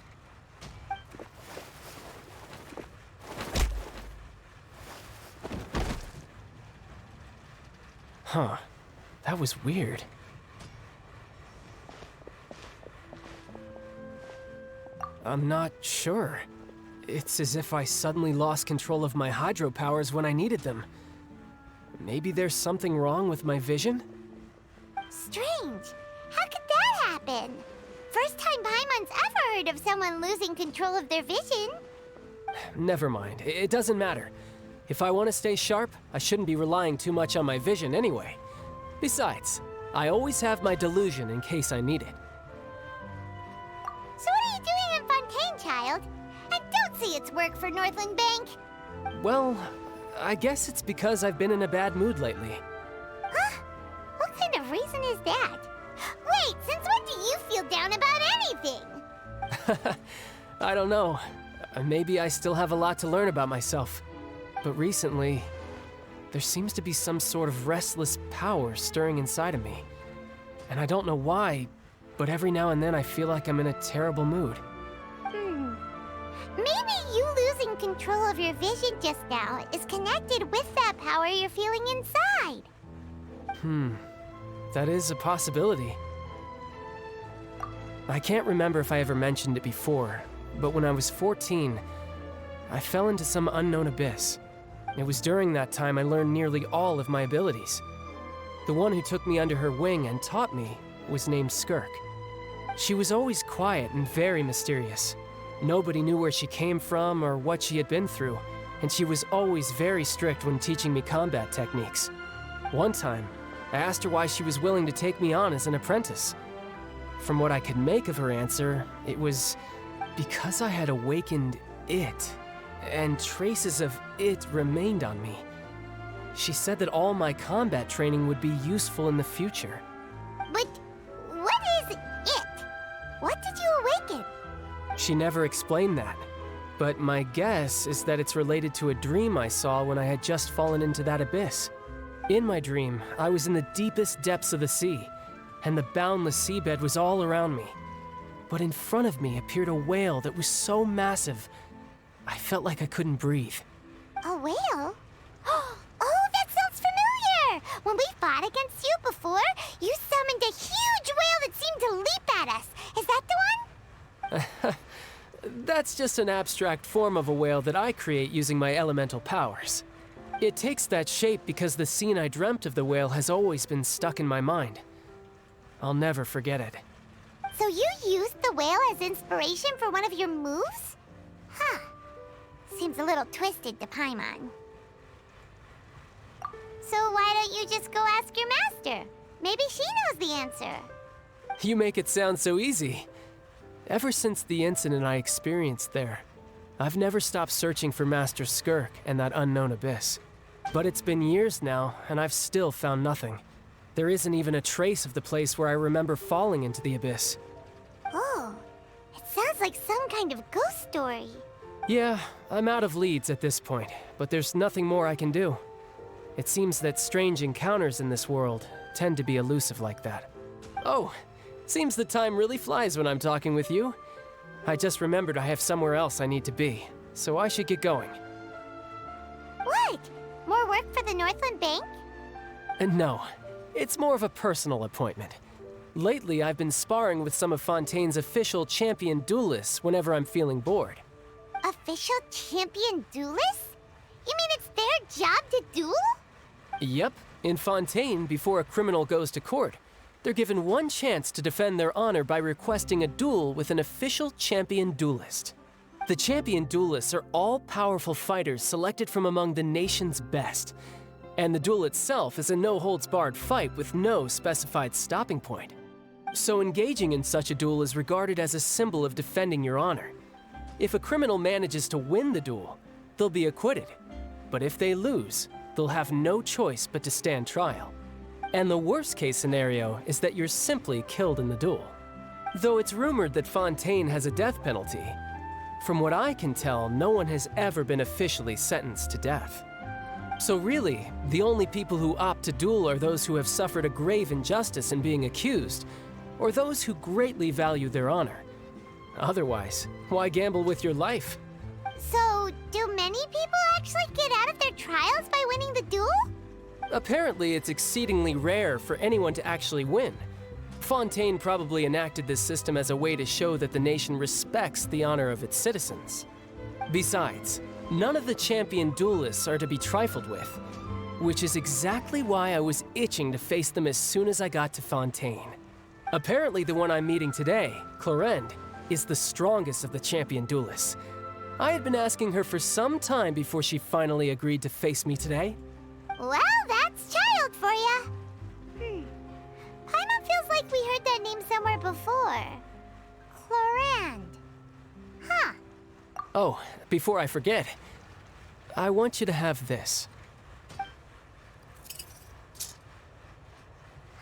Huh. That was weird. I'm not sure. It's as if I suddenly lost control of my hydro powers when I needed them. Maybe there's something wrong with my vision? Strange. How could that happen? First time Paimon's ever heard of someone losing control of their vision. Never mind. It doesn't matter. If I want to stay sharp, I shouldn't be relying too much on my vision anyway. Besides, I always have my delusion in case I need it. So what are you doing in Fontaine, child? I don't see its work for Northland Bank. Well, I guess it's because I've been in a bad mood lately. Huh? What kind of reason is that? Wait, since when do you feel down about anything? I don't know. Maybe I still have a lot to learn about myself. But recently, there seems to be some sort of restless power stirring inside of me. And I don't know why, but every now and then I feel like I'm in a terrible mood. Maybe you losing control of your vision just now is connected with that power you're feeling inside. That is a possibility. I can't remember if I ever mentioned it before, but when I was 14, I fell into some unknown abyss. It was during that time I learned nearly all of my abilities. The one who took me under her wing and taught me was named Skirk. She was always quiet and very mysterious. Nobody knew where she came from or what she had been through, and she was always very strict when teaching me combat techniques. One time, I asked her why she was willing to take me on as an apprentice. From what I could make of her answer, it was because I had awakened it, and traces of it remained on me. She said that all my combat training would be useful in the future. But what is it? What did you awaken? She never explained that, but my guess is that it's related to a dream I saw when I had just fallen into that abyss. In my dream, I was in the deepest depths of the sea, and the boundless seabed was all around me. But in front of me appeared a whale that was so massive, I felt like I couldn't breathe. A whale? Oh, that sounds familiar! When we fought against you before, you summoned a huge whale that seemed to leap at us. Is that the one? That's just an abstract form of a whale that I create using my elemental powers. It takes that shape because the scene I dreamt of the whale has always been stuck in my mind. I'll never forget it. So you used the whale as inspiration for one of your moves? Huh. Seems a little twisted to Paimon. So why don't you just go ask your master? Maybe she knows the answer. You make it sound so easy. Ever since the incident I experienced there, I've never stopped searching for Master Skirk and that unknown abyss. But it's been years now, and I've still found nothing. There isn't even a trace of the place where I remember falling into the abyss. Oh, it sounds like some kind of ghost story. Yeah, I'm out of leads at this point, but there's nothing more I can do. It seems that strange encounters in this world tend to be elusive like that. Oh, seems the time really flies when I'm talking with you. I just remembered I have somewhere else I need to be, so I should get going. What? More work for the Northland Bank? No, it's more of a personal appointment. Lately, I've been sparring with some of Fontaine's official champion duelists whenever I'm feeling bored. Official champion duelists? You mean it's their job to duel? Yep, in Fontaine, before a criminal goes to court, they're given one chance to defend their honor by requesting a duel with an official champion duelist. The champion duelists are all powerful fighters selected from among the nation's best, and the duel itself is a no-holds-barred fight with no specified stopping point. So engaging in such a duel is regarded as a symbol of defending your honor. If a criminal manages to win the duel, they'll be acquitted. But if they lose, they'll have no choice but to stand trial. And the worst case scenario is that you're simply killed in the duel. Though it's rumored that Fontaine has a death penalty, from what I can tell, no one has ever been officially sentenced to death. So really, the only people who opt to duel are those who have suffered a grave injustice in being accused, or those who greatly value their honor. Otherwise, why gamble with your life? So, do many people actually get out of their trials by winning the duel? Apparently, it's exceedingly rare for anyone to actually win. Fontaine probably enacted this system as a way to show that the nation respects the honor of its citizens. Besides, none of the champion duelists are to be trifled with, which is exactly why I was itching to face them as soon as I got to Fontaine. Apparently, the one I'm meeting today, Clorinde, is the strongest of the champion duelists. I had been asking her for some time before she finally agreed to face me today. Well, that's child for ya. Paimon feels like we heard that name somewhere before. Clorinde. Huh. Oh, before I forget, I want you to have this.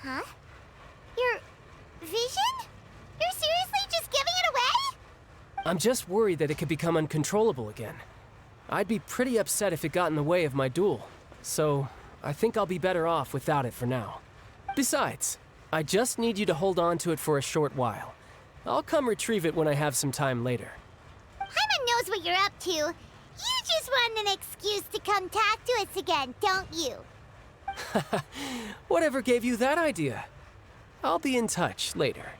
Huh? Your vision? You're seriously just giving it away? I'm just worried that it could become uncontrollable again. I'd be pretty upset if it got in the way of my duel, so I think I'll be better off without it for now. Besides, I just need you to hold on to it for a short while. I'll come retrieve it when I have some time later. Paimon knows what you're up to. You just want an excuse to come talk to us again, don't you? Whatever gave you that idea? I'll be in touch later.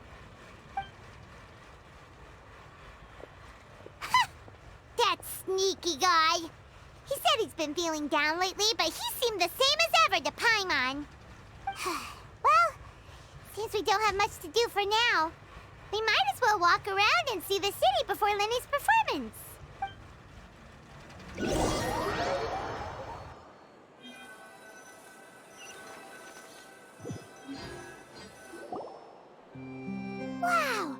That sneaky guy. He said he's been feeling down lately, but he seemed the same as ever to Paimon. Well, since we don't have much to do for now, we might as well walk around and see the city before Lenny's performance. Wow!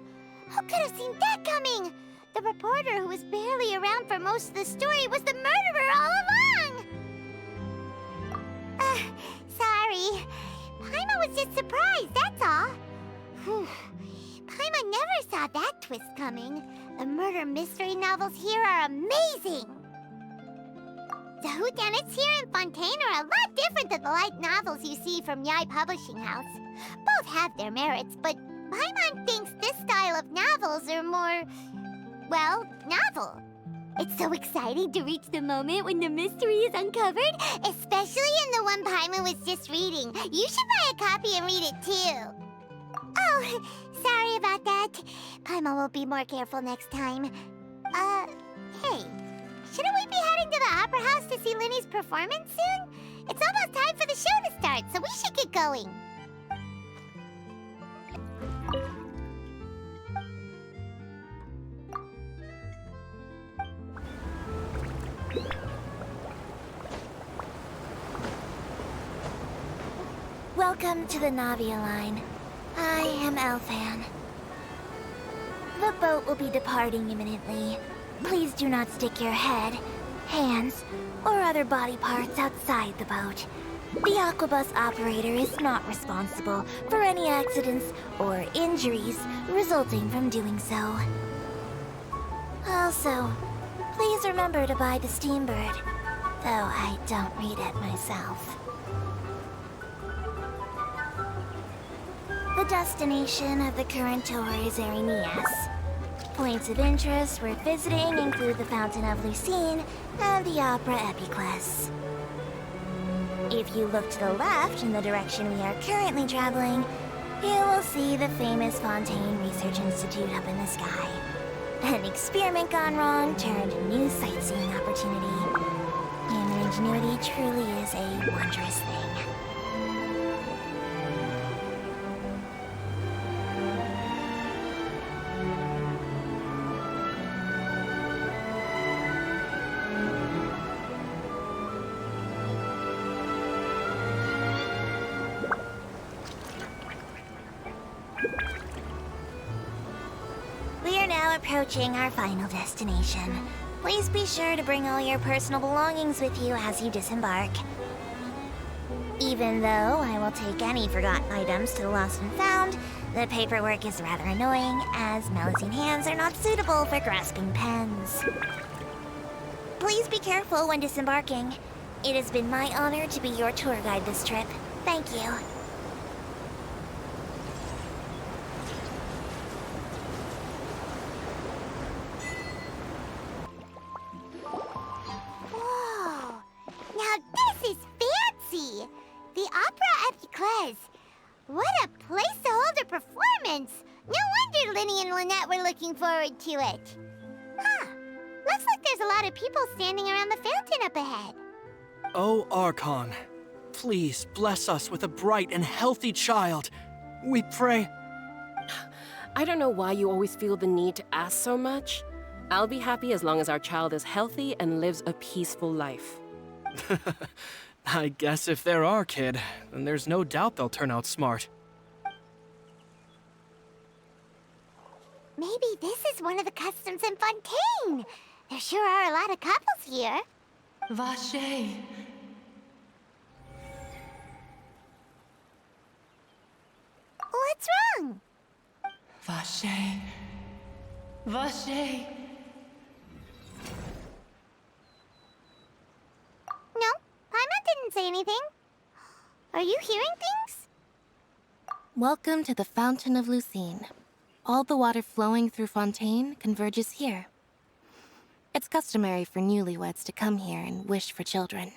Who could have seen that coming? The reporter who was barely around for most of the story was the murderer all along! Sorry. Paimon was just surprised, that's all. Whew. Paimon never saw that twist coming. The murder mystery novels here are amazing! The whodunits here in Fontaine are a lot different than the light novels you see from Yai Publishing House. Both have their merits, but Paimon thinks this style of novels are more, well, novel. It's so exciting to reach the moment when the mystery is uncovered, especially in the one Paimon was just reading. You should buy a copy and read it too. Oh, sorry about that. Paimon will be more careful next time. Hey, shouldn't we be heading to the Opera House to see Lenny's performance soon? It's almost time for the show to start, so we should get going. Welcome to the Navia line. I am Elfan. The boat will be departing imminently. Please do not stick your head, hands, or other body parts outside the boat. The Aquabus operator is not responsible for any accidents or injuries resulting from doing so. Also, please remember to buy the Steambird, though I don't read it myself. The destination of the current tour is Arenias. Points of interest worth visiting include the Fountain of Lucine and the Opera Epiclese. If you look to the left in the direction we are currently traveling, you will see the famous Fontaine Research Institute up in the sky. An experiment gone wrong turned a new sightseeing opportunity. Human ingenuity truly is a wondrous thing. We are now approaching our final destination. Please be sure to bring all your personal belongings with you as you disembark. Even though I will take any forgotten items to the lost and found, the paperwork is rather annoying, as Melusine hands are not suitable for grasping pens. Please be careful when disembarking. It has been my honor to be your tour guide this trip. Thank you. Whoa! Now this is fancy! The Opera Epiclese. What a place to hold a performance! No wonder Linny and Lynette were looking forward to it. Huh. Looks like there's a lot of people standing around the fountain up ahead. Oh, Archon, please bless us with a bright and healthy child. We pray. I don't know why you always feel the need to ask so much. I'll be happy as long as our child is healthy and lives a peaceful life. I guess if they're our kid, then there's no doubt they'll turn out smart. Maybe this is one of the customs in Fontaine. There sure are a lot of couples here. Vache. What's wrong? Vache. Vache. No, Paimon didn't say anything. Are you hearing things? Welcome to the Fountain of Lucine. All the water flowing through Fontaine converges here. It's customary for newlyweds to come here and wish for children.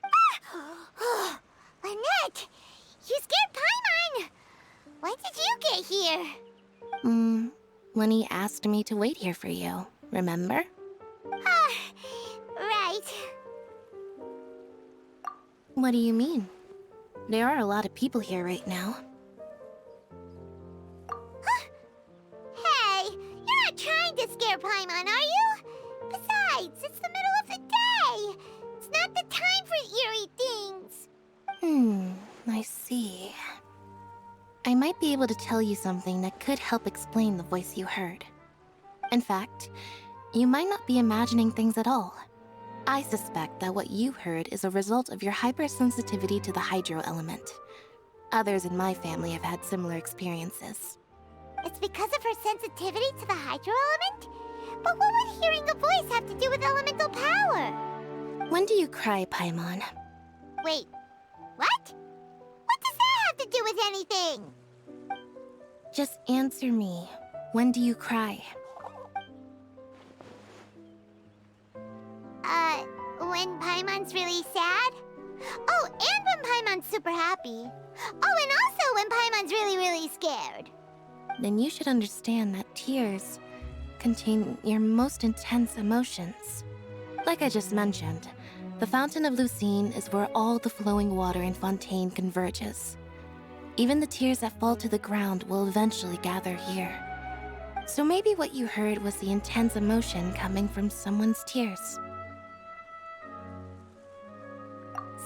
Ah! Lynette! You scared Paimon! When did you get here? Lenny asked me to wait here for you, remember? Ah, right. What do you mean? There are a lot of people here right now. Hey, you're not trying to scare Paimon, are you? Besides, it's the middle of the day. It's not the time for eerie things. I see. I might be able to tell you something that could help explain the voice you heard. In fact, you might not be imagining things at all. I suspect that what you heard is a result of your hypersensitivity to the hydro element. Others in my family have had similar experiences. It's because of her sensitivity to the hydro element? But what would hearing a voice have to do with elemental power? When do you cry, Paimon? Wait, what? What does that have to do with anything? Just answer me. When do you cry? When Paimon's really sad? Oh, and when Paimon's super happy. Oh, and also when Paimon's really, really scared. Then you should understand that tears contain your most intense emotions. Like I just mentioned, the Fountain of Lucine is where all the flowing water in Fontaine converges. Even the tears that fall to the ground will eventually gather here. So maybe what you heard was the intense emotion coming from someone's tears.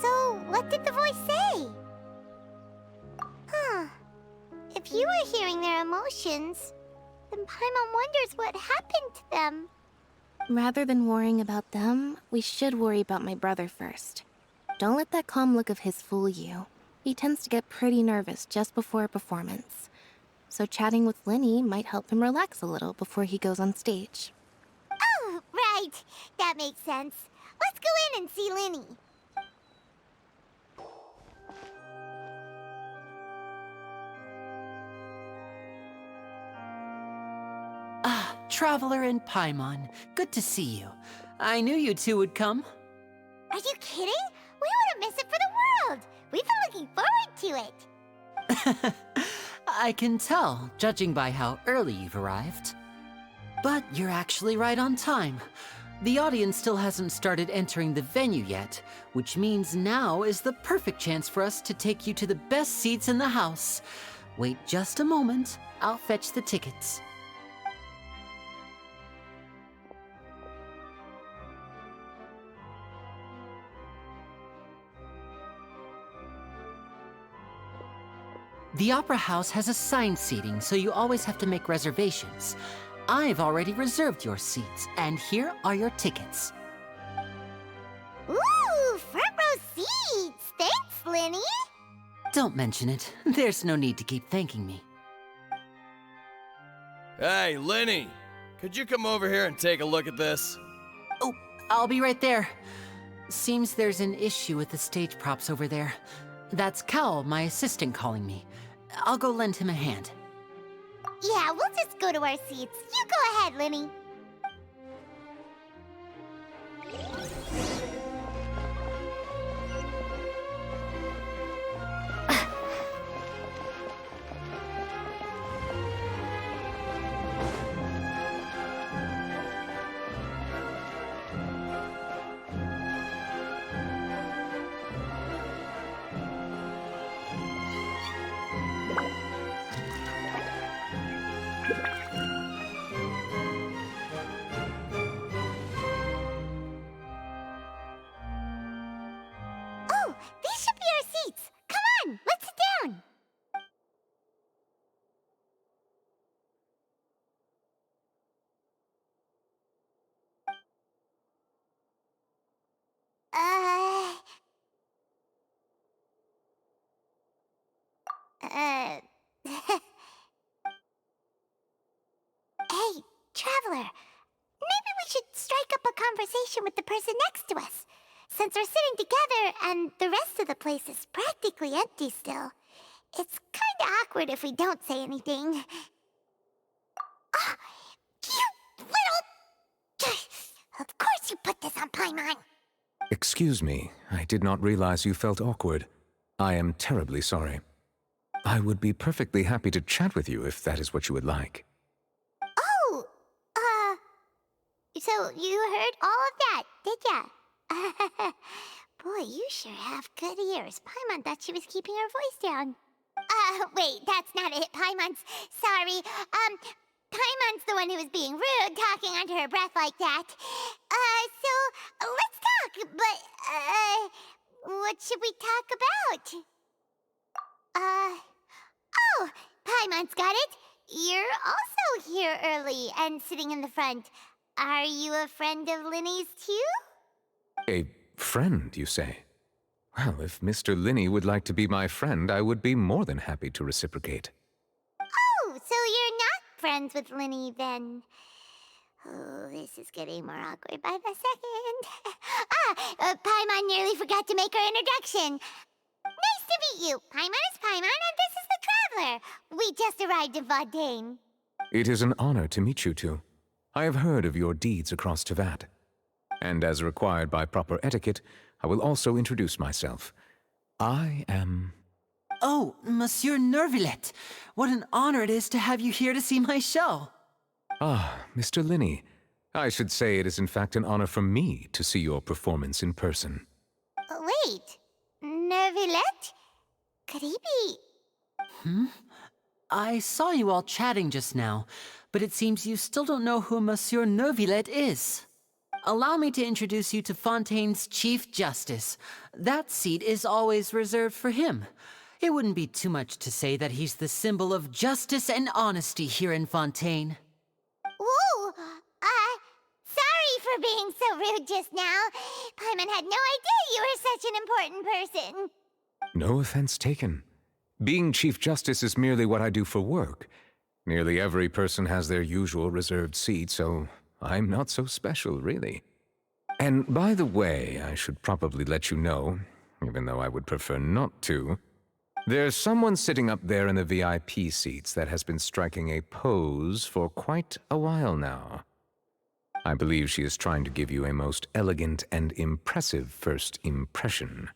So, what did the voice say? If you were hearing their emotions, then Paimon wonders what happened to them. Rather than worrying about them, we should worry about my brother first. Don't let that calm look of his fool you. He tends to get pretty nervous just before a performance. So chatting with Linny might help him relax a little before he goes on stage. Oh, right. That makes sense. Let's go in and see Linny. Traveler and Paimon, good to see you. I knew you two would come. Are you kidding? We wouldn't miss it for the world. We've been looking forward to it. I can tell, judging by how early you've arrived. But you're actually right on time. The audience still hasn't started entering the venue yet, which means now is the perfect chance for us to take you to the best seats in the house. Wait just a moment, I'll fetch the tickets. The Opera House has assigned seating, so you always have to make reservations. I've already reserved your seats, and here are your tickets. Ooh, front row seats! Thanks, Linny? Don't mention it. There's no need to keep thanking me. Hey, Linny! Could you come over here and take a look at this? Oh, I'll be right there. Seems there's an issue with the stage props over there. That's Cal, my assistant, calling me. I'll go lend him a hand. Yeah, we'll just go to our seats. You go ahead, Linny. Oh, these should be our seats. Come on, let's sit down. Uh... Hey, Traveler. Maybe we should strike up a conversation with the person next to us. Since we're sitting together and the rest of the place is practically empty still, it's kinda awkward if we don't say anything. Ah, you little... Of course you put this on Paimon. Excuse me, I did not realize you felt awkward. I am terribly sorry. I would be perfectly happy to chat with you if that is what you would like. Oh, so you heard all of that, did ya? Boy, you sure have good ears. Paimon thought she was keeping her voice down. Wait, that's not it, Paimon's. Sorry. Paimon's the one who was being rude, talking under her breath like that. So, let's talk, but, what should we talk about? Oh, Paimon's got it. You're also here early and sitting in the front. Are you a friend of Linny's too? A friend, you say? Well, if Mr. Linny would like to be my friend, I would be more than happy to reciprocate. Oh, so you're not friends with Linny then? Oh, this is getting more awkward by the second. Paimon nearly forgot to make her introduction. Nice to meet you. Paimon is Paimon, and this is the Traveler. We just arrived in Fontaine. It is an honor to meet you two. I have heard of your deeds across Tevat. And as required by proper etiquette, I will also introduce myself. I am... Oh, Monsieur Noirceur. What an honor it is to have you here to see my show. Ah, Mr. Linny. I should say it is in fact an honor for me to see your performance in person. Wait, Noirceur? Could he be... I saw you all chatting just now, but it seems you still don't know who Monsieur Noirceur is. Allow me to introduce you to Fontaine's Chief Justice. That seat is always reserved for him. It wouldn't be too much to say that he's the symbol of justice and honesty here in Fontaine. Whoa! Sorry for being so rude just now. Paimon had no idea you were such an important person. No offense taken. Being Chief Justice is merely what I do for work. Nearly every person has their usual reserved seat, so I'm not so special, really. And by the way, I should probably let you know, even though I would prefer not to, there's someone sitting up there in the VIP seats that has been striking a pose for quite a while now. I believe she is trying to give you a most elegant and impressive first impression.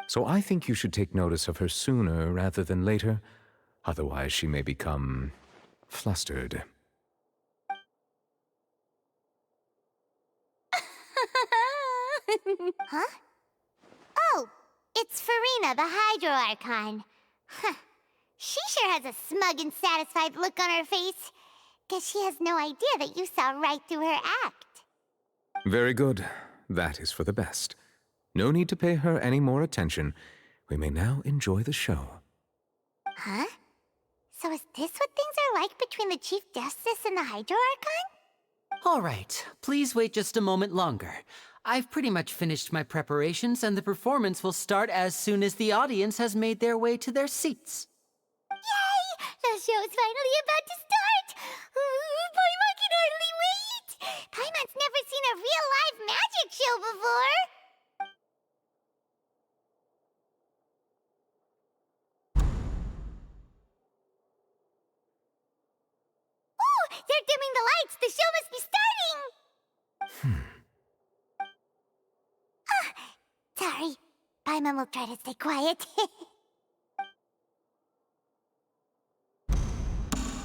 So I think you should take notice of her sooner rather than later, otherwise she may become flustered. Huh? Oh, it's Farina, the Hydro Archon. Huh. She sure has a smug and satisfied look on her face. Guess she has no idea that you saw right through her act. Very good. That is for the best. No need to pay her any more attention. We may now enjoy the show. Huh? So is this what things are like between the Chief Justice and the Hydro Archon? All right, please wait just a moment longer. I've pretty much finished my preparations, and the performance will start as soon as the audience has made their way to their seats. Yay! The show's finally about to start! Paimon can hardly wait! Paimon's never seen a real live magic show before! Oh! They're dimming the lights! The show must be starting! Sorry. Paimon will try to stay quiet.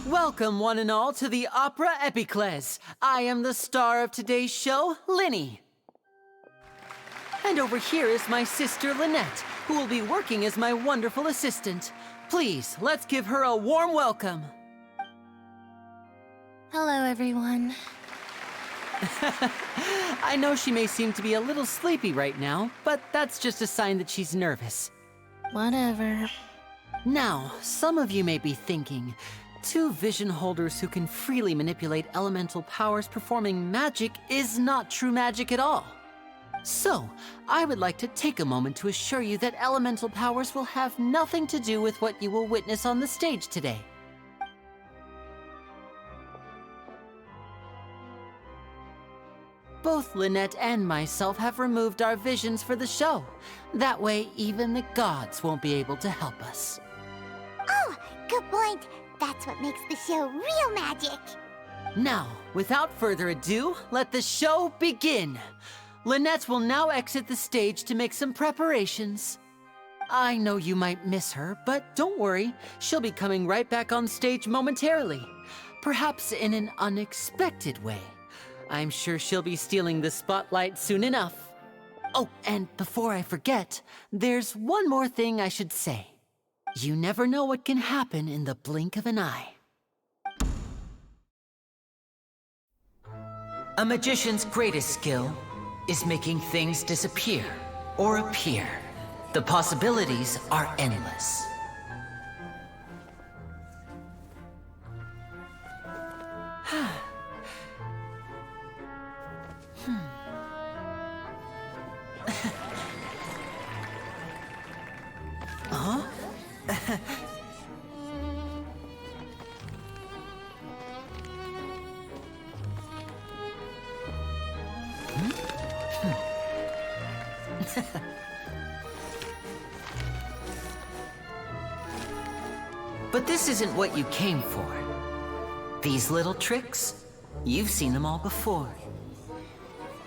Welcome, one and all, to the Opera Epiclese. I am the star of today's show, Linny. And over here is my sister, Lynette, who will be working as my wonderful assistant. Please, let's give her a warm welcome. Hello, everyone. I know she may seem to be a little sleepy right now, but that's just a sign that she's nervous. Whatever. Now, some of you may be thinking, two vision holders who can freely manipulate elemental powers performing magic is not true magic at all. So, I would like to take a moment to assure you that elemental powers will have nothing to do with what you will witness on the stage today. Both Lynette and myself have removed our visions for the show. That way, even the gods won't be able to help us. Oh, good point. That's what makes the show real magic. Now, without further ado, let the show begin. Lynette will now exit the stage to make some preparations. I know you might miss her, but don't worry. She'll be coming right back on stage momentarily. Perhaps in an unexpected way. I'm sure she'll be stealing the spotlight soon enough. Oh, and before I forget, there's one more thing I should say. You never know what can happen in the blink of an eye. A magician's greatest skill is making things disappear or appear. The possibilities are endless. Huh? But this isn't what you came for. These little tricks, you've seen them all before.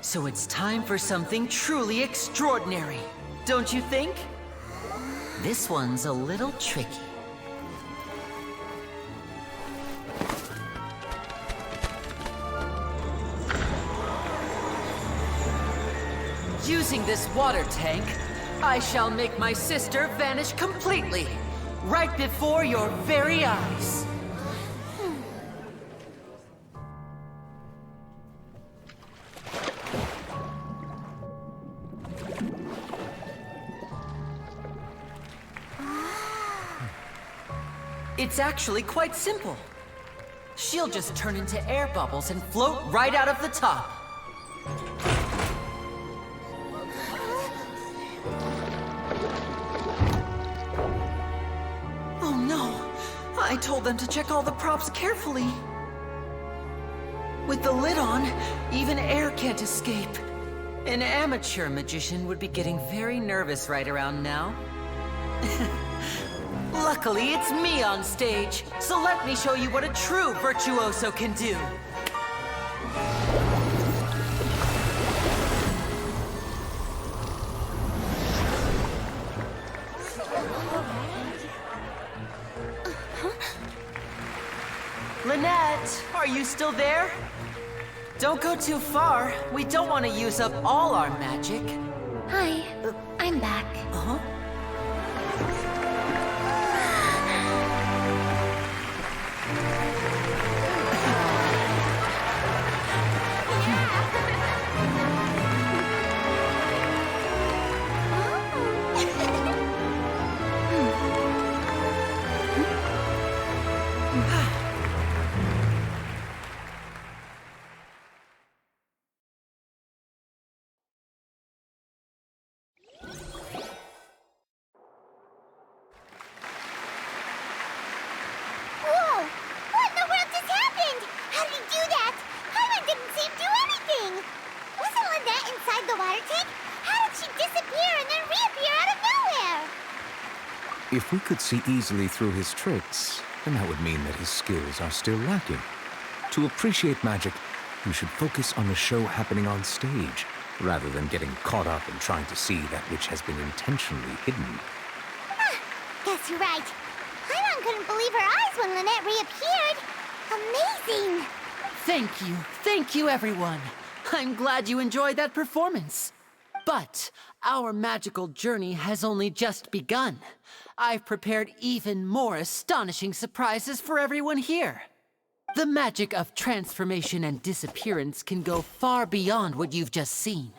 So it's time for something truly extraordinary, don't you think? This one's a little tricky. Using this water tank, I shall make my sister vanish completely, right before your very eyes. It's actually quite simple. She'll just turn into air bubbles and float right out of the top. Oh no! I told them to check all the props carefully. With the lid on, even air can't escape. An amateur magician would be getting very nervous right around now. Luckily, it's me on stage, so let me show you what a true virtuoso can do. Lynette, are you still there? Don't go too far. We don't want to use up all our magic. Hi, I'm back. Uh-huh. If we could see easily through his tricks, then that would mean that his skills are still lacking. To appreciate magic, you should focus on the show happening on stage, rather than getting caught up in trying to see that which has been intentionally hidden. Guess you're right. Paimon couldn't believe her eyes when Lynette reappeared. Amazing! Thank you everyone. I'm glad you enjoyed that performance. But our magical journey has only just begun. I've prepared even more astonishing surprises for everyone here. The magic of transformation and disappearance can go far beyond what you've just seen.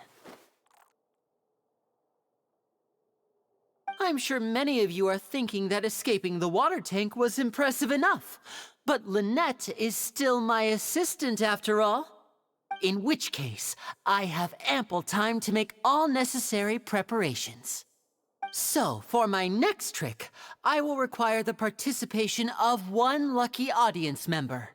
I'm sure many of you are thinking that escaping the water tank was impressive enough. But Lynette is still my assistant after all. In which case, I have ample time to make all necessary preparations. So, for my next trick, I will require the participation of one lucky audience member.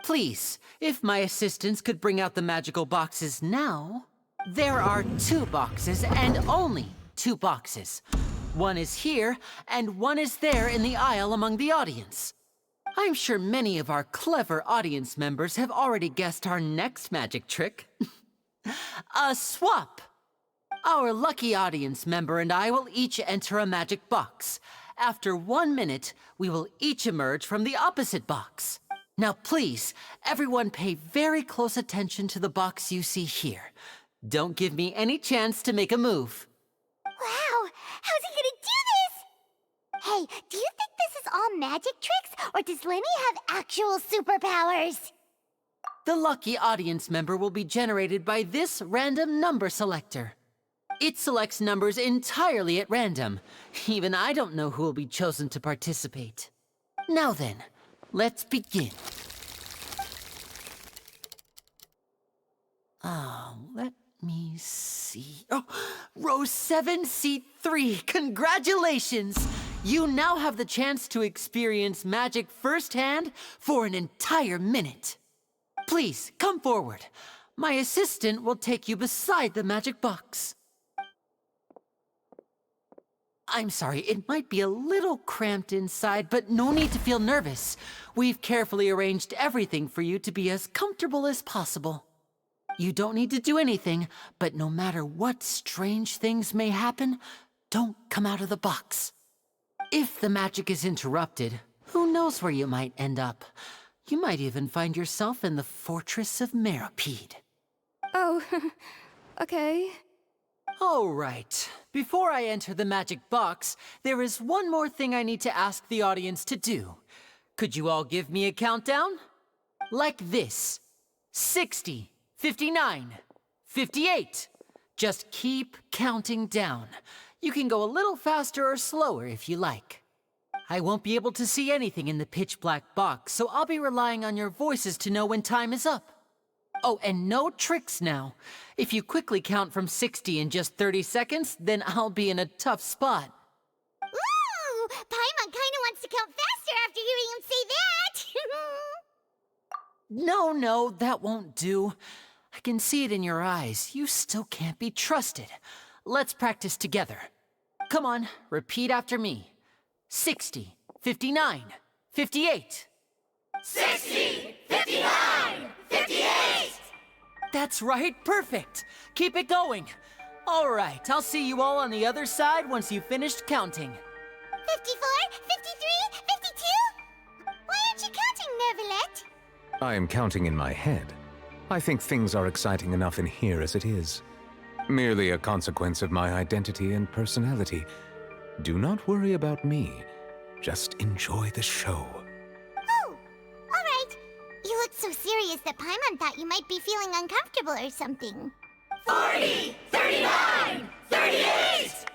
Please, if my assistants could bring out the magical boxes now. There are 2 boxes and only 2 boxes. One is here, and one is there in the aisle among the audience. I'm sure many of our clever audience members have already guessed our next magic trick. A swap! Our lucky audience member and I will each enter a magic box. After 1 minute, we will each emerge from the opposite box. Now please, everyone pay very close attention to the box you see here. Don't give me any chance to make a move. Wow! How's he gonna do this? Hey, do you think this is all magic tricks, or does Lenny have actual superpowers? The lucky audience member will be generated by this random number selector. It selects numbers entirely at random. Even I don't know who will be chosen to participate. Now then, let's begin. Let me see. Oh, row 7, seat 3. Congratulations! You now have the chance to experience magic firsthand for an entire minute. Please, come forward. My assistant will take you beside the magic box. I'm sorry, it might be a little cramped inside, but no need to feel nervous. We've carefully arranged everything for you to be as comfortable as possible. You don't need to do anything, but no matter what strange things may happen, don't come out of the box. If the magic is interrupted, who knows where you might end up? You might even find yourself in the Fortress of Meropide. Oh, okay. All right. Before I enter the magic box, there is one more thing I need to ask the audience to do. Could you all give me a countdown? Like this. 60, 59, 58. Just keep counting down. You can go a little faster or slower if you like. I won't be able to see anything in the pitch-black box, so I'll be relying on your voices to know when time is up. Oh, and no tricks now. If you quickly count from 60 in just 30 seconds, then I'll be in a tough spot. Ooh! Paimon kinda wants to count faster after hearing him say that! No, that won't do. I can see it in your eyes. You still can't be trusted. Let's practice together. Come on, repeat after me. 60, 59, 58. 60, 59, 58! That's right, perfect. Keep it going. All right, I'll see you all on the other side once you've finished counting. 54, 53, 52? Why aren't you counting, Nervalette? I am counting in my head. I think things are exciting enough in here as it is. Merely a consequence of my identity and personality. Do not worry about me. Just enjoy the show. Oh, all right. You looked so serious that Paimon thought you might be feeling uncomfortable or something. 40, 39, 38!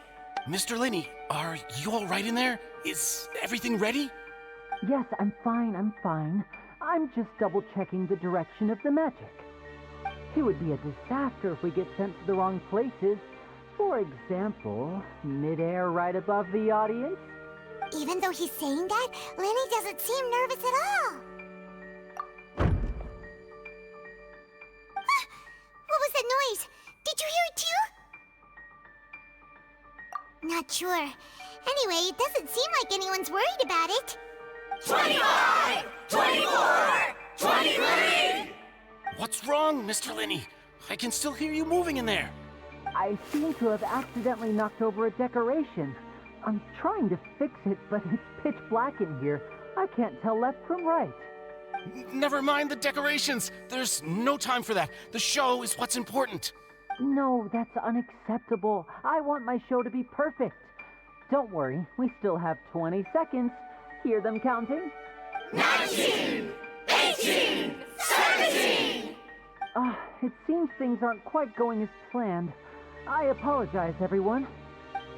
Mr. Linney, are you all right in there? Is everything ready? Yes, I'm fine. I'm just double-checking the direction of the magic. It would be a disaster if we get sent to the wrong places. For example, midair right above the audience. Even though he's saying that, Lenny doesn't seem nervous at all. What was that noise? Did you hear it too? Not sure. Anyway, it doesn't seem like anyone's worried about it. 25! 24! 23! What's wrong, Mr. Linney? I can still hear you moving in there. I seem to have accidentally knocked over a decoration. I'm trying to fix it, but it's pitch black in here. I can't tell left from right. Never mind the decorations. There's no time for that. The show is what's important. No, that's unacceptable. I want my show to be perfect. Don't worry, we still have 20 seconds. Hear them counting? 19! 18! 17! It seems things aren't quite going as planned. I apologize, everyone.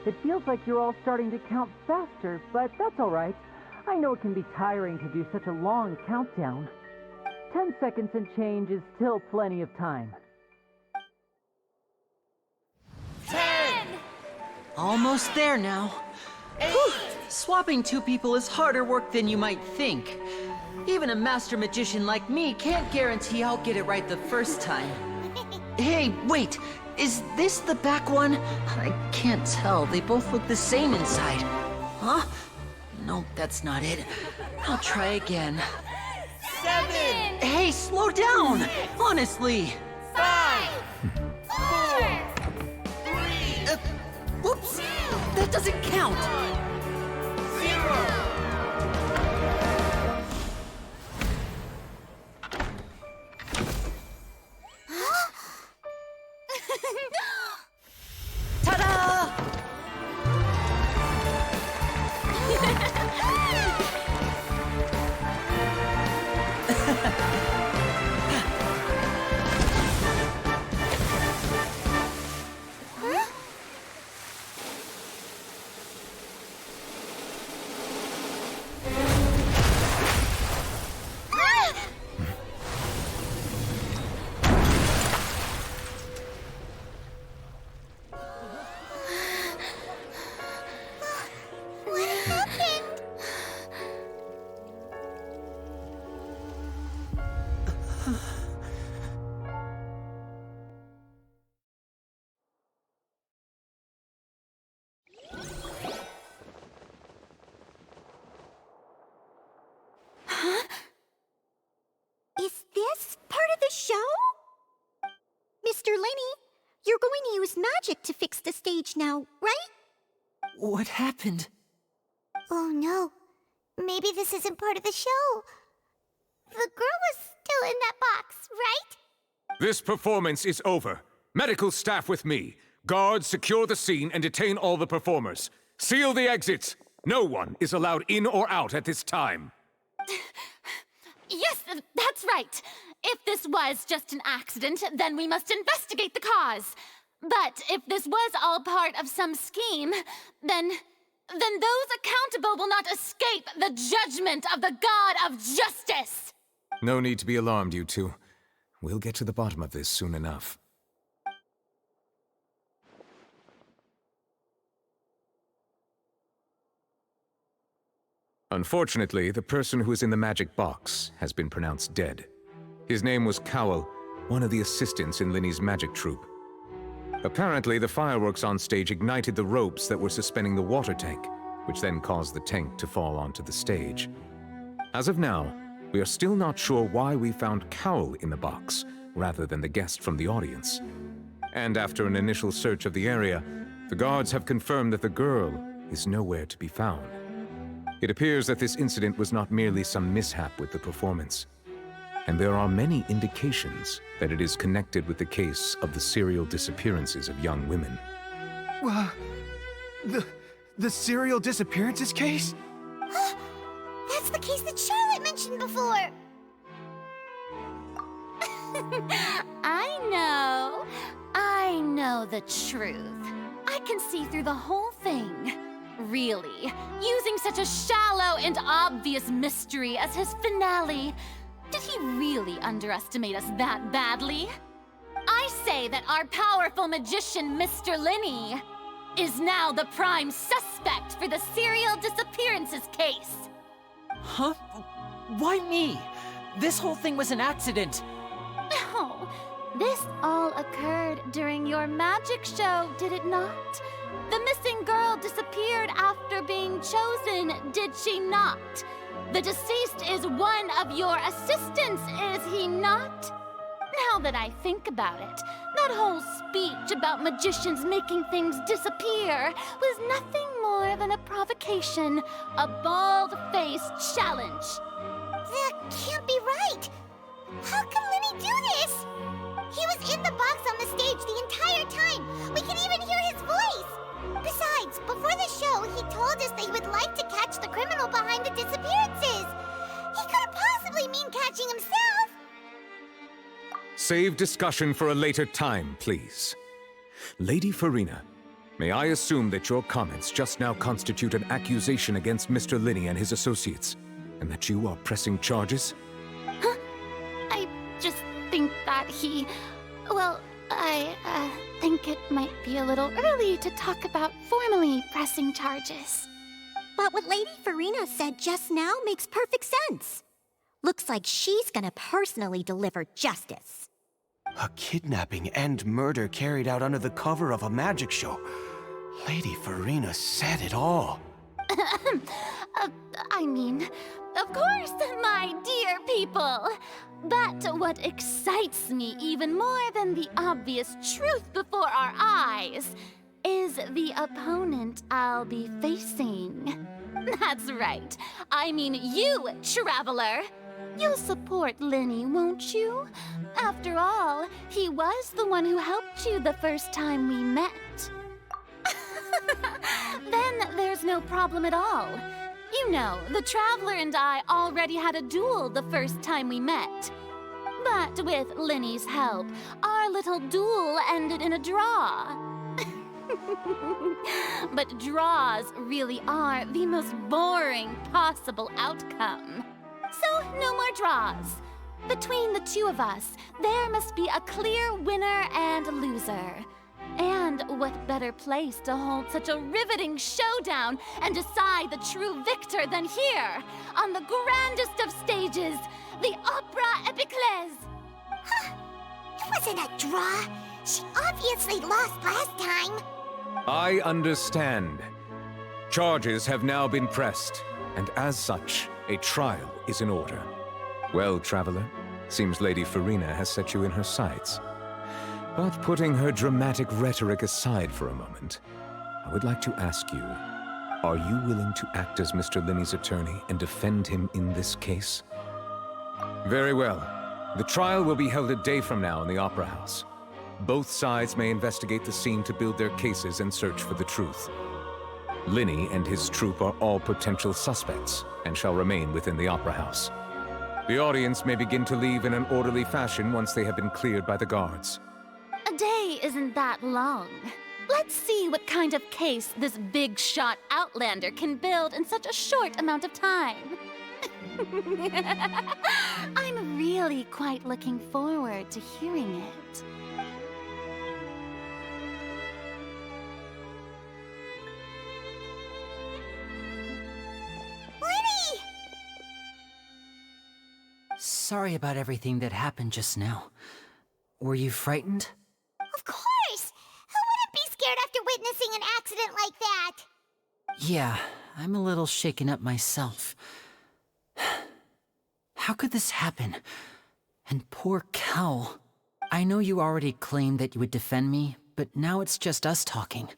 It feels like you're all starting to count faster, but that's all right. I know it can be tiring to do such a long countdown. 10 seconds and change is still plenty of time. 10! Almost there now. 8! Whew. Swapping two people is harder work than you might think. Even a master magician like me can't guarantee I'll get it right the first time. Hey, wait! Is this the back one? I can't tell. They both look the same inside. Huh? No, that's not it. I'll try again. 7! Hey, slow down! Honestly! 5! 4! 3! Whoops! That doesn't count! 0! Ta-da! Is this part of the show? Mr. Linney, you're going to use magic to fix the stage now, right? What happened? Oh no. Maybe this isn't part of the show. The girl was still in that box, right? This performance is over. Medical staff with me. Guards, secure the scene and detain all the performers. Seal the exits. No one is allowed in or out at this time. Yes, that's right. If this was just an accident, then we must investigate the cause. But if this was all part of some scheme, then those accountable will not escape the judgment of the God of Justice! No need to be alarmed, you two. We'll get to the bottom of this soon enough. Unfortunately, the person who is in the magic box has been pronounced dead. His name was Cowell, one of the assistants in Linney's magic troupe. Apparently, the fireworks on stage ignited the ropes that were suspending the water tank, which then caused the tank to fall onto the stage. As of now, we are still not sure why we found Cowell in the box, rather than the guest from the audience. And after an initial search of the area, the guards have confirmed that the girl is nowhere to be found. It appears that this incident was not merely some mishap with the performance, and there are many indications that it is connected with the case of the serial disappearances of young women. The serial disappearances case? That's the case that Charlotte mentioned before! I know the truth. I can see through the whole thing. Really, using such a shallow and obvious mystery as his finale, did he really underestimate us that badly? I say that our powerful magician, Mr. Linney, is now the prime suspect for the serial disappearances case. Huh? Why me? This whole thing was an accident. No, this all occurred during your magic show, did it not? The missing girl disappeared after being chosen, did she not? The deceased is one of your assistants, is he not? Now that I think about it, that whole speech about magicians making things disappear was nothing more than a provocation, a bald-faced challenge. That can't be right. How can Lenny do this? He was in the box on the stage the entire time. We can even hear his voice. Besides, before the show, he told us that he would like to catch the criminal behind the disappearances. He couldn't possibly mean catching himself. Save discussion for a later time, please. Lady Farina, may I assume that your comments just now constitute an accusation against Mr. Linney and his associates, and that you are pressing charges? Huh? I just think that he... Well, I think it might be a little early to talk about formally pressing charges. But what Lady Farina said just now makes perfect sense. Looks like she's gonna personally deliver justice. A kidnapping and murder carried out under the cover of a magic show. Lady Farina said it all. I mean, of course, my dear people. But what excites me even more than the obvious truth before our eyes is the opponent I'll be facing. That's right. I mean you, Traveler. You'll support Lenny, won't you? After all, he was the one who helped you the first time we met. Then there's no problem at all. You know, the Traveler and I already had a duel the first time we met. But with Lenny's help, our little duel ended in a draw. But draws really are the most boring possible outcome. So, no more draws. Between the two of us, there must be a clear winner and loser. And what better place to hold such a riveting showdown and decide the true victor than here, on the grandest of stages, the Opera Epiclese. Huh. It wasn't a draw. She obviously lost last time. I understand. Charges have now been pressed, and as such, a trial is in order. Well, Traveler, seems Lady Farina has set you in her sights. But putting her dramatic rhetoric aside for a moment, I would like to ask you, are you willing to act as Mr. Linney's attorney and defend him in this case? Very well. The trial will be held a day from now in the Opera House. Both sides may investigate the scene to build their cases and search for the truth. Linney and his troupe are all potential suspects and shall remain within the Opera House. The audience may begin to leave in an orderly fashion once they have been cleared by the guards. A day isn't that long. Let's see what kind of case this big-shot outlander can build in such a short amount of time. I'm really quite looking forward to hearing it. Lenny! Sorry about everything that happened just now. Were you frightened? Of course! Who wouldn't be scared after witnessing an accident like that? Yeah, I'm a little shaken up myself. How could this happen? And poor Cal. I know you already claimed that you would defend me, but now it's just us talking.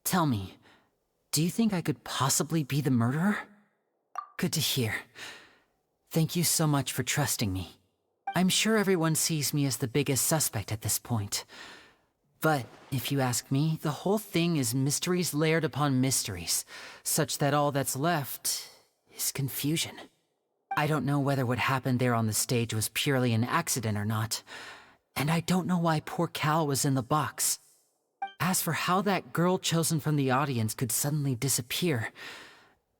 Tell me, do you think I could possibly be the murderer? Good to hear. Thank you so much for trusting me. I'm sure everyone sees me as the biggest suspect at this point. But if you ask me, the whole thing is mysteries layered upon mysteries, such that all that's left is confusion. I don't know whether what happened there on the stage was purely an accident or not, and I don't know why poor Cal was in the box. As for how that girl chosen from the audience could suddenly disappear,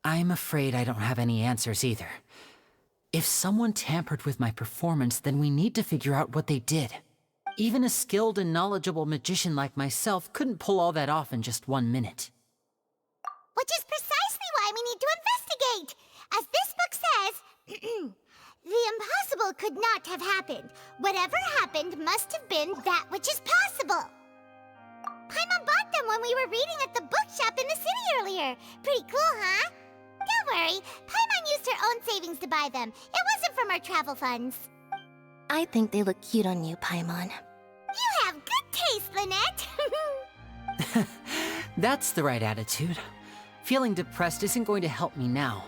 I'm afraid I don't have any answers either. If someone tampered with my performance, then we need to figure out what they did. Even a skilled and knowledgeable magician like myself couldn't pull all that off in just 1 minute. Which is precisely why we need to investigate. As this book says, the impossible could not have happened. Whatever happened must have been that which is possible. Paimon Banda them when we were reading at the bookshop in the city earlier. Pretty cool, huh? Don't worry, Paimon used her own savings to buy them. It wasn't from our travel funds. I think they look cute on you, Paimon. You have good taste, Lynette. That's the right attitude. Feeling depressed isn't going to help me now.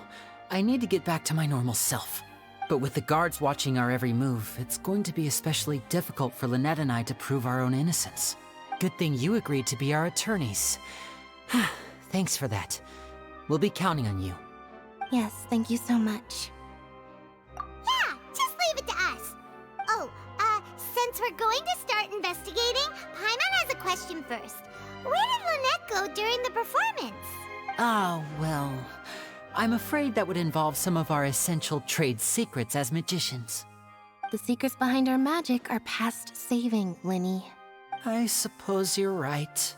I need to get back to my normal self. But with the guards watching our every move, it's going to be especially difficult for Lynette and I to prove our own innocence. Good thing you agreed to be our attorneys. Thanks for that. We'll be counting on you. Yes, thank you so much. Yeah, just leave it to us. Oh, since we're going to start investigating, Paimon has a question first. Where did Lynette go during the performance? Ah, well, I'm afraid that would involve some of our essential trade secrets as magicians. The secrets behind our magic are past saving, Linny. I suppose you're right.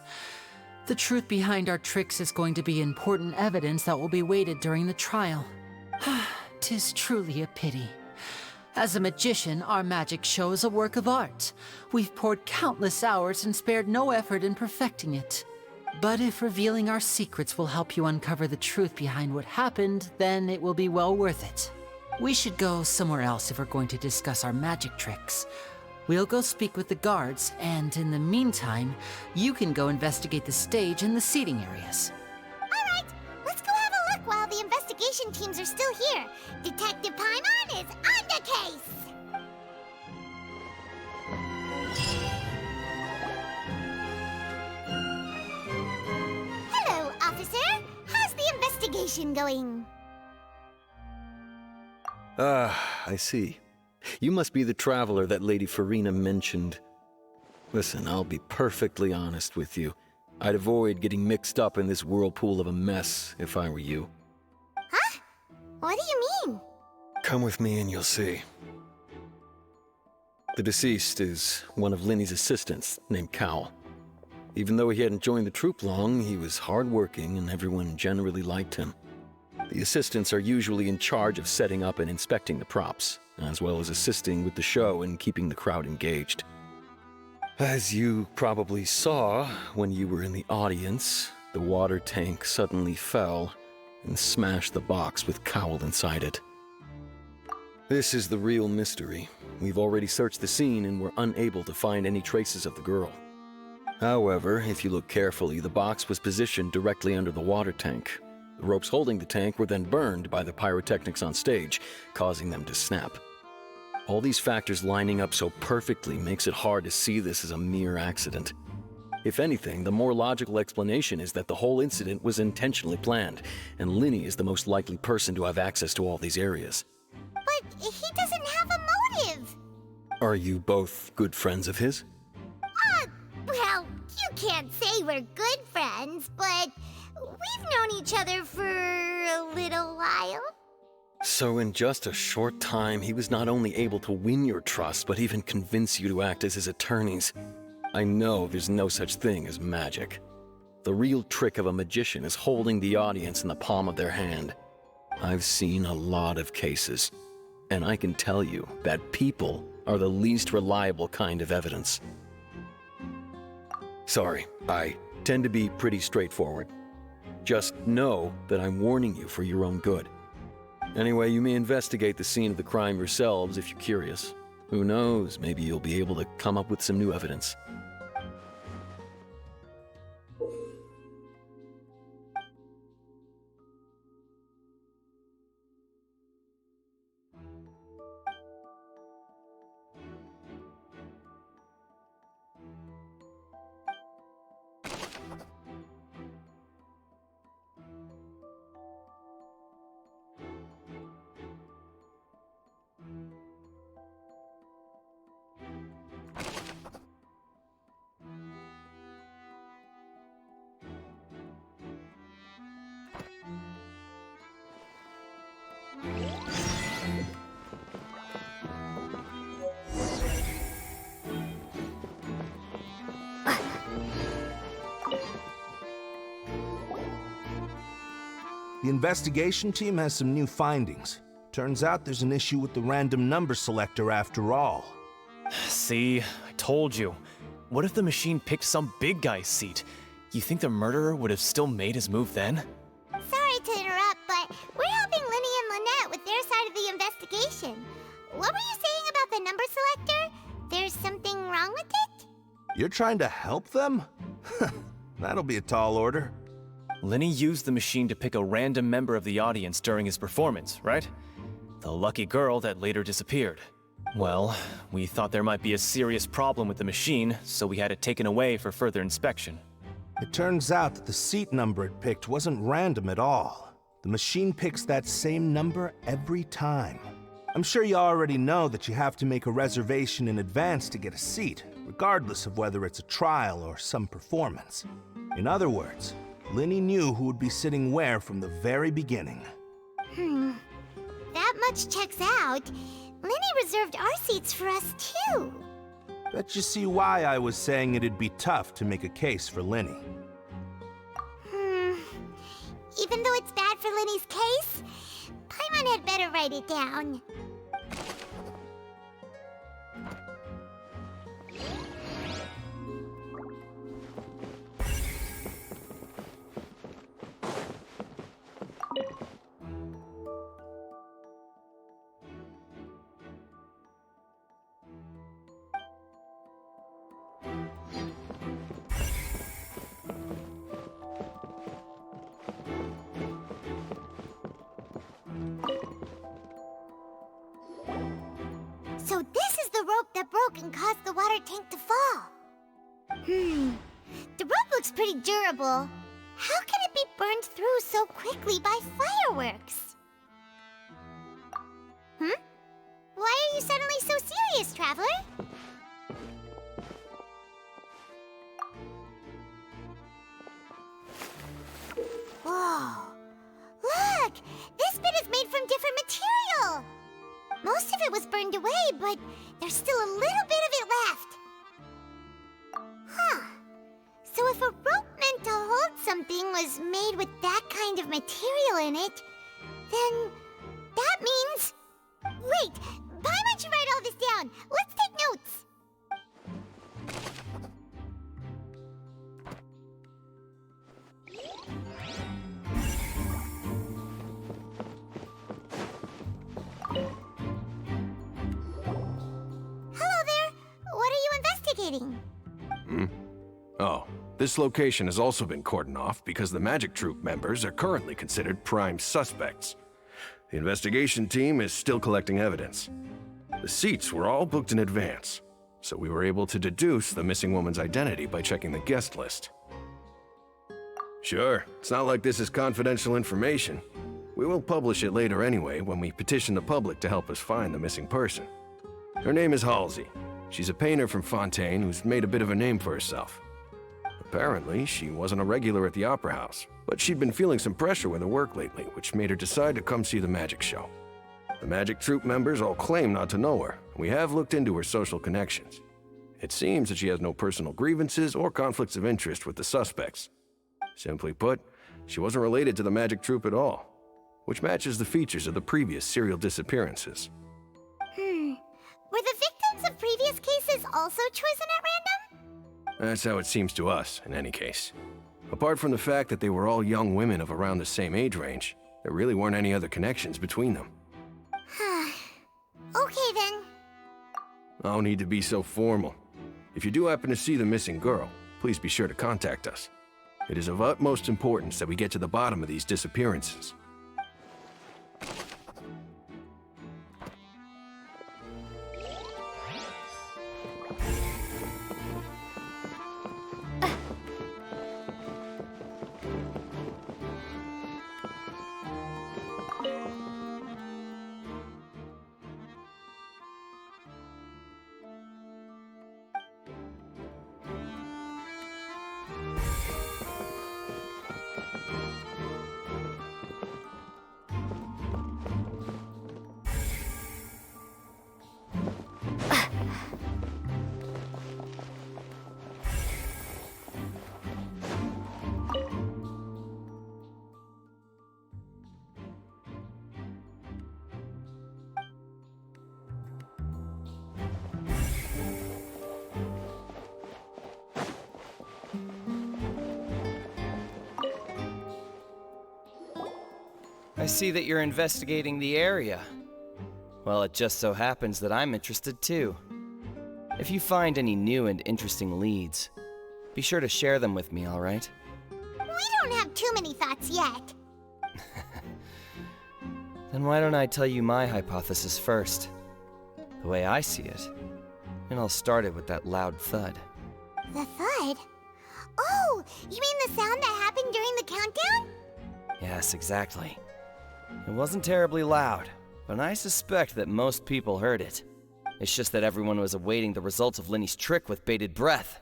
The truth behind our tricks is going to be important evidence that will be weighted during the trial. 'Tis truly a pity. As a magician, our magic show is a work of art. We've poured countless hours and spared no effort in perfecting it. But if revealing our secrets will help you uncover the truth behind what happened, then it will be well worth it. We should go somewhere else if we're going to discuss our magic tricks. We'll go speak with the guards, and in the meantime, you can go investigate the stage and the seating areas. Alright, let's go have a look while the investigation teams are still here. Detective Paimon is on the case! Hello, officer. How's the investigation going? I see. You must be the traveler that Lady Farina mentioned. Listen, I'll be perfectly honest with you. I'd avoid getting mixed up in this whirlpool of a mess if I were you. Huh? What do you mean? Come with me and you'll see. The deceased is one of Linny's assistants named Cal. Even though he hadn't joined the troupe long, he was hardworking and everyone generally liked him. The assistants are usually in charge of setting up and inspecting the props, as well as assisting with the show and keeping the crowd engaged. As you probably saw when you were in the audience, the water tank suddenly fell and smashed the box with Cowl inside it. This is the real mystery. We've already searched the scene and were unable to find any traces of the girl. However, if you look carefully, the box was positioned directly under the water tank. The ropes holding the tank were then burned by the pyrotechnics on stage, causing them to snap. All these factors lining up so perfectly makes it hard to see this as a mere accident. If anything, the more logical explanation is that the whole incident was intentionally planned, and Linny is the most likely person to have access to all these areas. But he doesn't have a motive! Are you both good friends of his? Well, you can't say we're good friends, but we've known each other for a little while. So in just a short time, he was not only able to win your trust, but even convince you to act as his attorneys. I know there's no such thing as magic. The real trick of a magician is holding the audience in the palm of their hand. I've seen a lot of cases, and I can tell you that people are the least reliable kind of evidence. Sorry, I tend to be pretty straightforward. Just know that I'm warning you for your own good. Anyway, you may investigate the scene of the crime yourselves if you're curious. Who knows, maybe you'll be able to come up with some new evidence. The investigation team has some new findings. Turns out there's an issue with the random number selector after all. See, I told you. What if the machine picked some big guy's seat? You think the murderer would have still made his move then? Sorry to interrupt, but we're helping Linny and Lynette with their side of the investigation. What were you saying about the number selector? There's something wrong with it? You're trying to help them? That'll be a tall order. Linny used the machine to pick a random member of the audience during his performance, right? The lucky girl that later disappeared. Well, we thought there might be a serious problem with the machine, so we had it taken away for further inspection. It turns out that the seat number it picked wasn't random at all. The machine picks that same number every time. I'm sure you already know that you have to make a reservation in advance to get a seat, regardless of whether it's a trial or some performance. In other words, Linny knew who would be sitting where from the very beginning. That much checks out. Linny reserved our seats for us, too. Bet you see why I was saying it'd be tough to make a case for Linny. Even though it's bad for Linny's case, Paimon had better write it down. So this is the rope that broke and caused the water tank to fall. The rope looks pretty durable. How can it be burned through so quickly by fireworks? Why are you suddenly so serious, Traveler? Whoa! Look! This bit is made from different material! Most of it was burned away, but there's still a little bit of it left. So if a rope meant to hold something was made with that kind of material in it, then that means... Wait! Paimon should write all this down! Let's take notes! Hello there! What are you investigating? Oh, this location has also been cordoned off because the Magic Troupe members are currently considered prime suspects. The investigation team is still collecting evidence. The seats were all booked in advance, so we were able to deduce the missing woman's identity by checking the guest list. Sure, it's not like this is confidential information. We will publish it later anyway when we petition the public to help us find the missing person. Her name is Halsey. She's a painter from Fontaine who's made a bit of a name for herself. Apparently, she wasn't a regular at the Opera House, but she'd been feeling some pressure with her work lately, which made her decide to come see the magic show. The Magic Troupe members all claim not to know her, and we have looked into her social connections. It seems that she has no personal grievances or conflicts of interest with the suspects. Simply put, she wasn't related to the Magic Troupe at all, which matches the features of the previous serial disappearances. Were the victims of previous cases also chosen at random? That's how it seems to us, in any case. Apart from the fact that they were all young women of around the same age range, there really weren't any other connections between them. Okay then. No need to be so formal. If you do happen to see the missing girl, please be sure to contact us. It is of utmost importance that we get to the bottom of these disappearances. see that you're investigating the area. Well, it just so happens that I'm interested too. If you find any new and interesting leads, be sure to share them with me, all right? We don't have too many thoughts yet. Then why don't I tell you my hypothesis first? The way I see it. It all started with that loud thud. The thud? Oh, you mean the sound that happened during the countdown? Yes, exactly. It wasn't terribly loud, but I suspect that most people heard it. It's just that everyone was awaiting the results of Linny's trick with bated breath,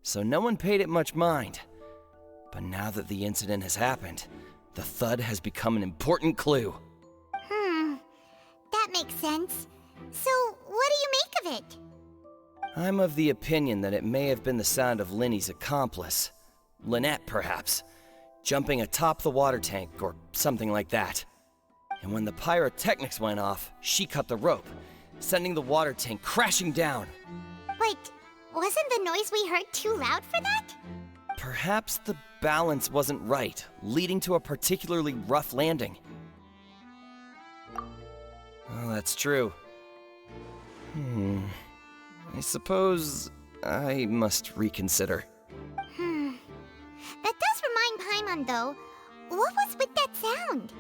so no one paid it much mind. But now that the incident has happened, the thud has become an important clue. That makes sense. So, what do you make of it? I'm of the opinion that it may have been the sound of Linny's accomplice, Lynette perhaps, jumping atop the water tank or something like that. And when the pyrotechnics went off, she cut the rope, sending the water tank crashing down. But wasn't the noise we heard too loud for that? Perhaps the balance wasn't right, leading to a particularly rough landing. Well, that's true. I suppose I must reconsider. That does remind Paimon, though. What was with that sound?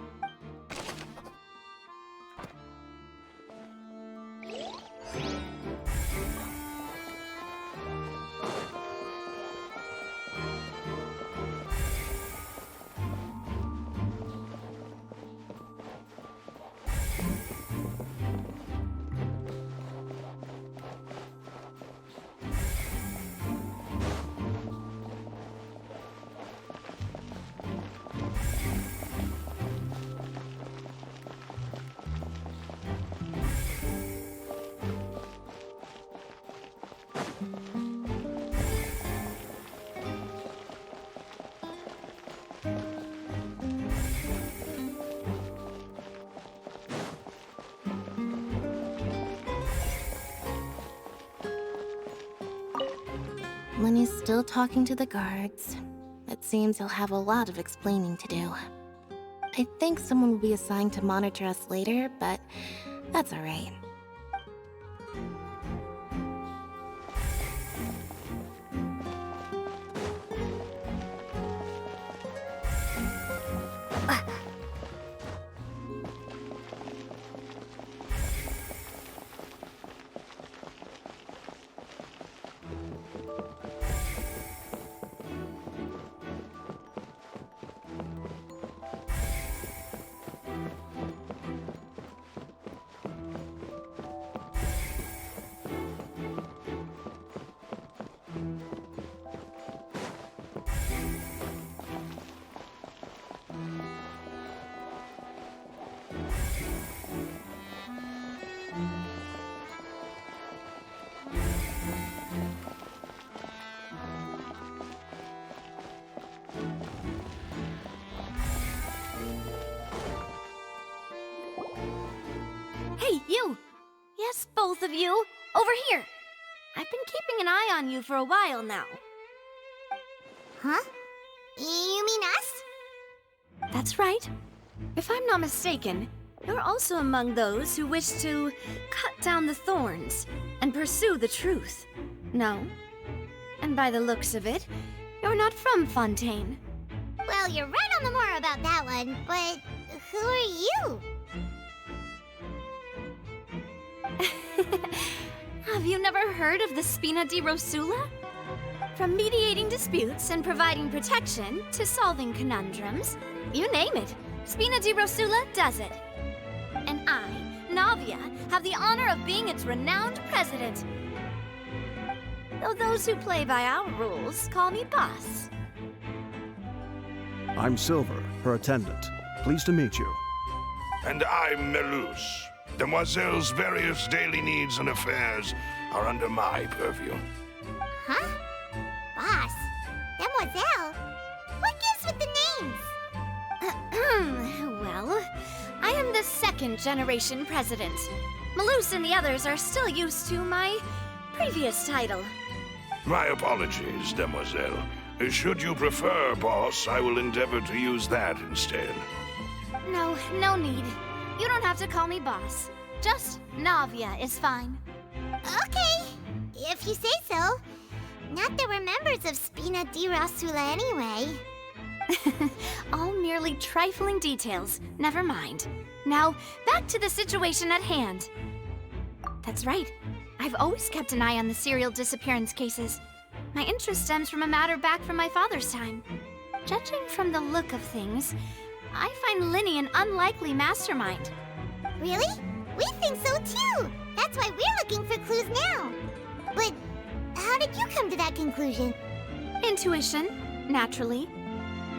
Linny's still talking to the guards. It seems he'll have a lot of explaining to do. I think someone will be assigned to monitor us later, but that's alright. Hey, you! Yes, both of you! Over here! I've been keeping an eye on you for a while now. Huh? You mean us? That's right. If I'm not mistaken, you're also among those who wish to cut down the thorns and pursue the truth. No? And by the looks of it, you're not from Fontaine. Well, you're right on the more about that one, but who are you? Have you never heard of the Spina di Rosula? From mediating disputes and providing protection to solving conundrums, you name it, Spina di Rosula does it. And I, Navia, have the honor of being its renowned president. Though those who play by our rules call me boss. I'm Silver, her attendant. Pleased to meet you. And I'm Melus. Demoiselle's various daily needs and affairs are under my purview. Huh? Boss? Demoiselle? What gives with the names? Well, I am the second generation president. Melus and the others are still used to my previous title. My apologies, Demoiselle. Should you prefer, boss, I will endeavor to use that instead. No need. You don't have to call me boss. Just Navia is fine. Okay, if you say so. Not that we're members of Spina di Rasula anyway. All merely trifling details. Never mind. Now, back to the situation at hand. That's right. I've always kept an eye on the serial disappearance cases. My interest stems from a matter back from my father's time. Judging from the look of things, I find Linny an unlikely mastermind. Really? We think so too! That's why we're looking for clues now. But how did you come to that conclusion? Intuition, naturally.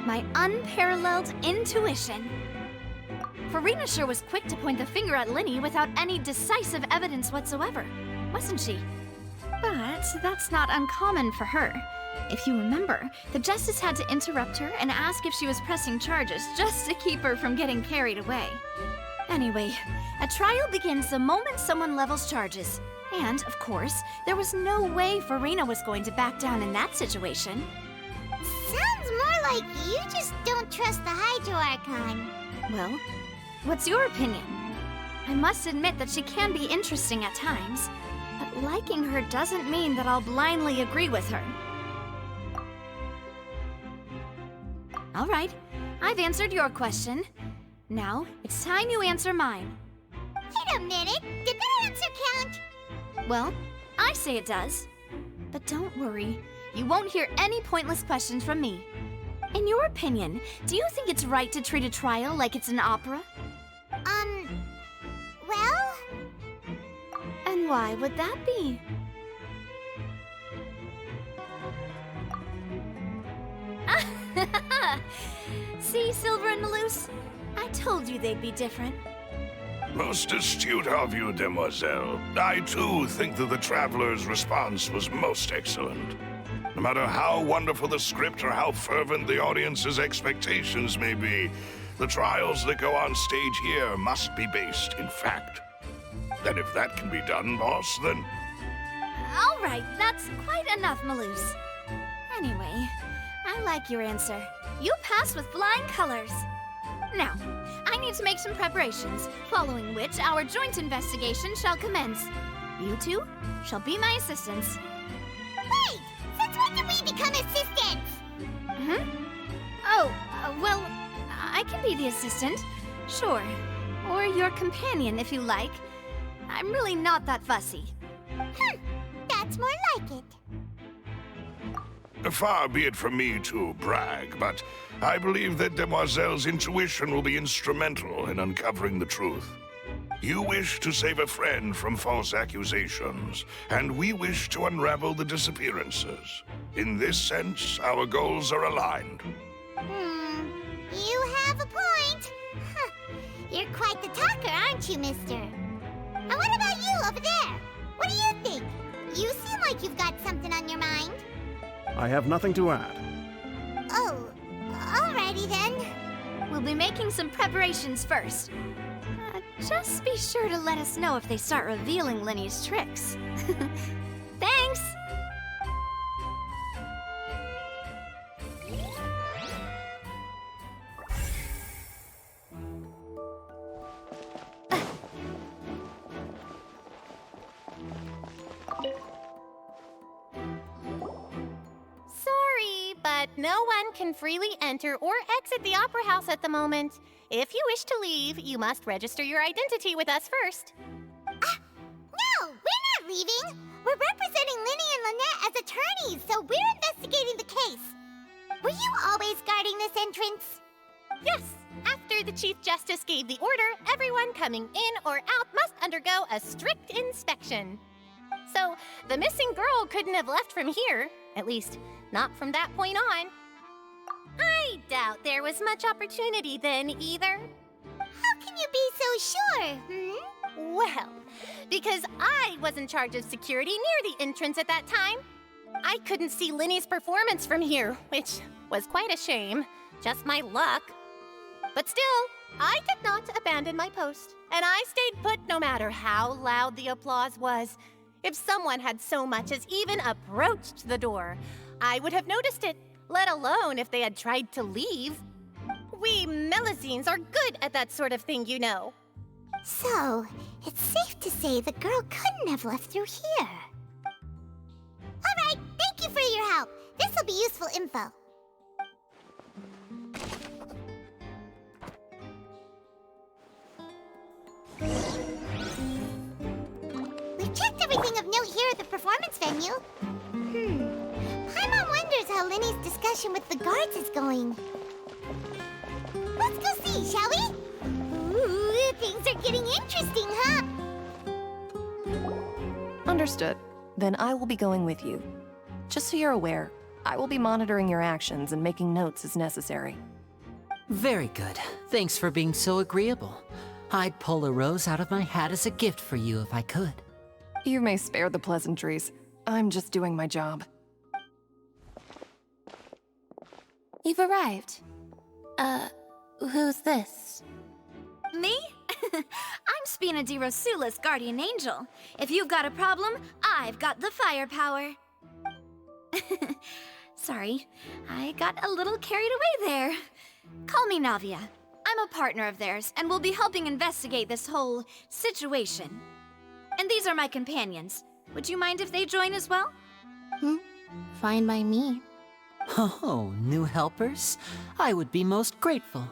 My unparalleled intuition. Farina sure was quick to point the finger at Linny without any decisive evidence whatsoever, wasn't she? But that's not uncommon for her. If you remember, the Justice had to interrupt her and ask if she was pressing charges just to keep her from getting carried away. Anyway, a trial begins the moment someone levels charges. And, of course, there was no way Farina was going to back down in that situation. Sounds more like you just don't trust the Hydro Archon. Well, what's your opinion? I must admit that she can be interesting at times, but liking her doesn't mean that I'll blindly agree with her. All right, I've answered your question. Now, it's time you answer mine. Wait a minute, did that answer count? Well, I say it does. But don't worry, you won't hear any pointless questions from me. In your opinion, do you think it's right to treat a trial like it's an opera? Well... And why would that be? See, Silver and Maloose? I told you they'd be different. Most astute of you, demoiselle. I too think that the Traveler's response was most excellent. No matter how wonderful the script or how fervent the audience's expectations may be, the trials that go on stage here must be based in fact. And if that can be done, boss, then... All right, that's quite enough, Maloose. Anyway, I like your answer. You pass with flying colors. Now, I need to make some preparations, following which our joint investigation shall commence. You two shall be my assistants. Wait! Since when did we become assistants? Oh, well, I can be the assistant, sure. Or your companion, if you like. I'm really not that fussy. That's more like it. Far be it from me to brag, but I believe that Demoiselle's intuition will be instrumental in uncovering the truth. You wish to save a friend from false accusations, and we wish to unravel the disappearances. In this sense, our goals are aligned. You have a point. You're quite the talker, aren't you, mister? And what about you over there? What do you think? You seem like you've got something on your mind. I have nothing to add. Oh, alrighty then. We'll be making some preparations first. Just be sure to let us know if they start revealing Linny's tricks. Thanks! Sorry, but no one can freely enter or exit the Opera House at the moment. If you wish to leave, you must register your identity with us first. No, we're not leaving. We're representing Linny and Lynette as attorneys, so we're investigating the case. Were you always guarding this entrance? Yes. After the Chief Justice gave the order, everyone coming in or out must undergo a strict inspection. So, the missing girl couldn't have left from here. At least, not from that point on. I doubt there was much opportunity then, either. How can you be so sure, Well, because I was in charge of security near the entrance at that time. I couldn't see Linny's performance from here, which was quite a shame. Just my luck. But still, I did not abandon my post, and I stayed put no matter how loud the applause was. If someone had so much as even approached the door, I would have noticed it, let alone if they had tried to leave. We Melusines are good at that sort of thing, you know. So, it's safe to say the girl couldn't have left through here. Alright, thank you for your help. This'll be useful info. We've checked everything of note here at the performance venue. Paimon wonders how Linny's discussion with the guards is going. Let's go see, shall we? Ooh, things are getting interesting, huh? Understood. Then I will be going with you. Just so you're aware, I will be monitoring your actions and making notes as necessary. Very good. Thanks for being so agreeable. I'd pull a rose out of my hat as a gift for you if I could. You may spare the pleasantries. I'm just doing my job. You've arrived. Who's this? Me? I'm Spina di Rosula's guardian angel. If you've got a problem, I've got the firepower. Sorry, I got a little carried away there. Call me Navia. I'm a partner of theirs, and will be helping investigate this whole situation. And these are my companions. Would you mind if they join as well? Fine by me. Oh, new helpers? I would be most grateful.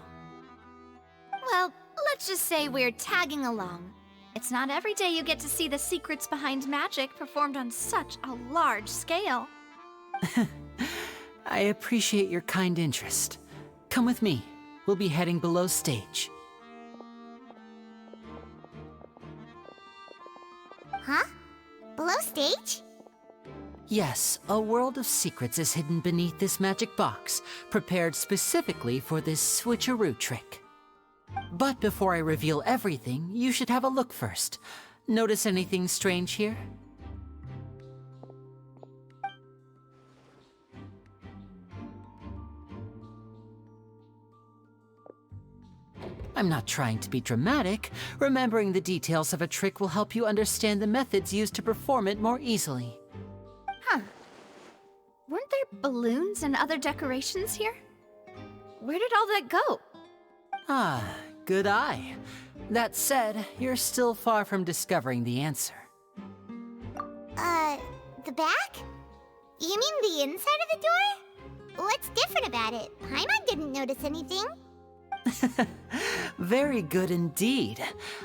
Well, let's just say we're tagging along. It's not every day you get to see the secrets behind magic performed on such a large scale. I appreciate your kind interest. Come with me. We'll be heading below stage. Huh? Below stage? Yes, a world of secrets is hidden beneath this magic box, prepared specifically for this switcheroo trick. But before I reveal everything, you should have a look first. Notice anything strange here? I'm not trying to be dramatic. Remembering the details of a trick will help you understand the methods used to perform it more easily. Huh. Weren't there balloons and other decorations here? Where did all that go? Ah, good eye. That said, you're still far from discovering the answer. The back? You mean the inside of the door? What's different about it? Paimon didn't notice anything. Very good indeed.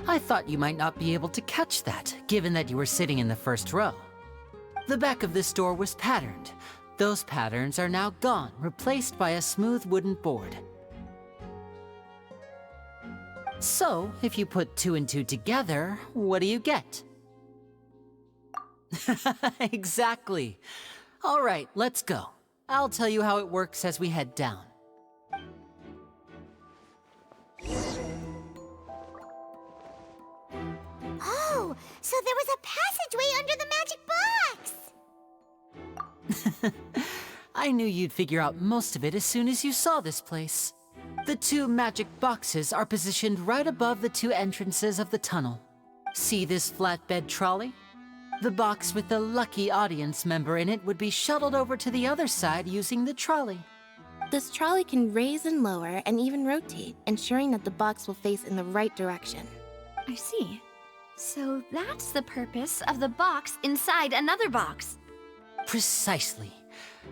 I thought you might not be able to catch that, given that you were sitting in the first row. The back of this door was patterned. Those patterns are now gone, replaced by a smooth wooden board. So, if you put 2 and 2 together, what do you get? Exactly. All right, let's go. I'll tell you how it works as we head down. Oh, so there was a passageway under the magic box! I knew you'd figure out most of it as soon as you saw this place. The 2 magic boxes are positioned right above the 2 entrances of the tunnel. See this flatbed trolley? The box with the lucky audience member in it would be shuttled over to the other side using the trolley. This trolley can raise and lower and even rotate, ensuring that the box will face in the right direction. I see. So that's the purpose of the box inside another box. Precisely.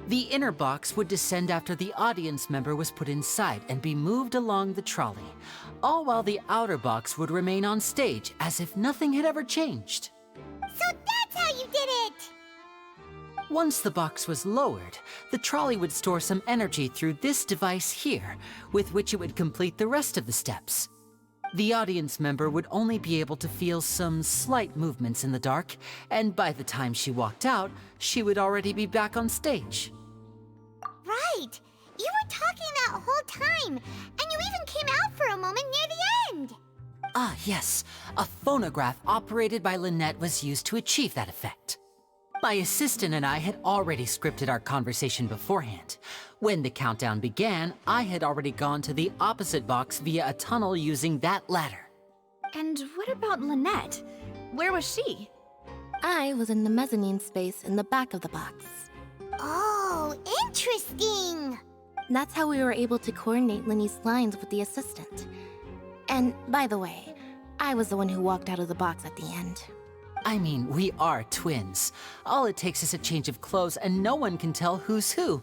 The inner box would descend after the audience member was put inside and be moved along the trolley, all while the outer box would remain on stage as if nothing had ever changed. So that's how you did it! Once the box was lowered, the trolley would store some energy through this device here, with which it would complete the rest of the steps. The audience member would only be able to feel some slight movements in the dark, and by the time she walked out, she would already be back on stage. Right! You were talking that whole time, and you even came out for a moment near the end! Ah, yes. A phonograph operated by Lynette was used to achieve that effect. My assistant and I had already scripted our conversation beforehand. When the countdown began, I had already gone to the opposite box via a tunnel using that ladder. And what about Lynette? Where was she? I was in the mezzanine space in the back of the box. Oh, interesting! That's how we were able to coordinate Linny's lines with the assistant. And by the way, I was the one who walked out of the box at the end. I mean, we are twins. All it takes is a change of clothes and no one can tell who's who.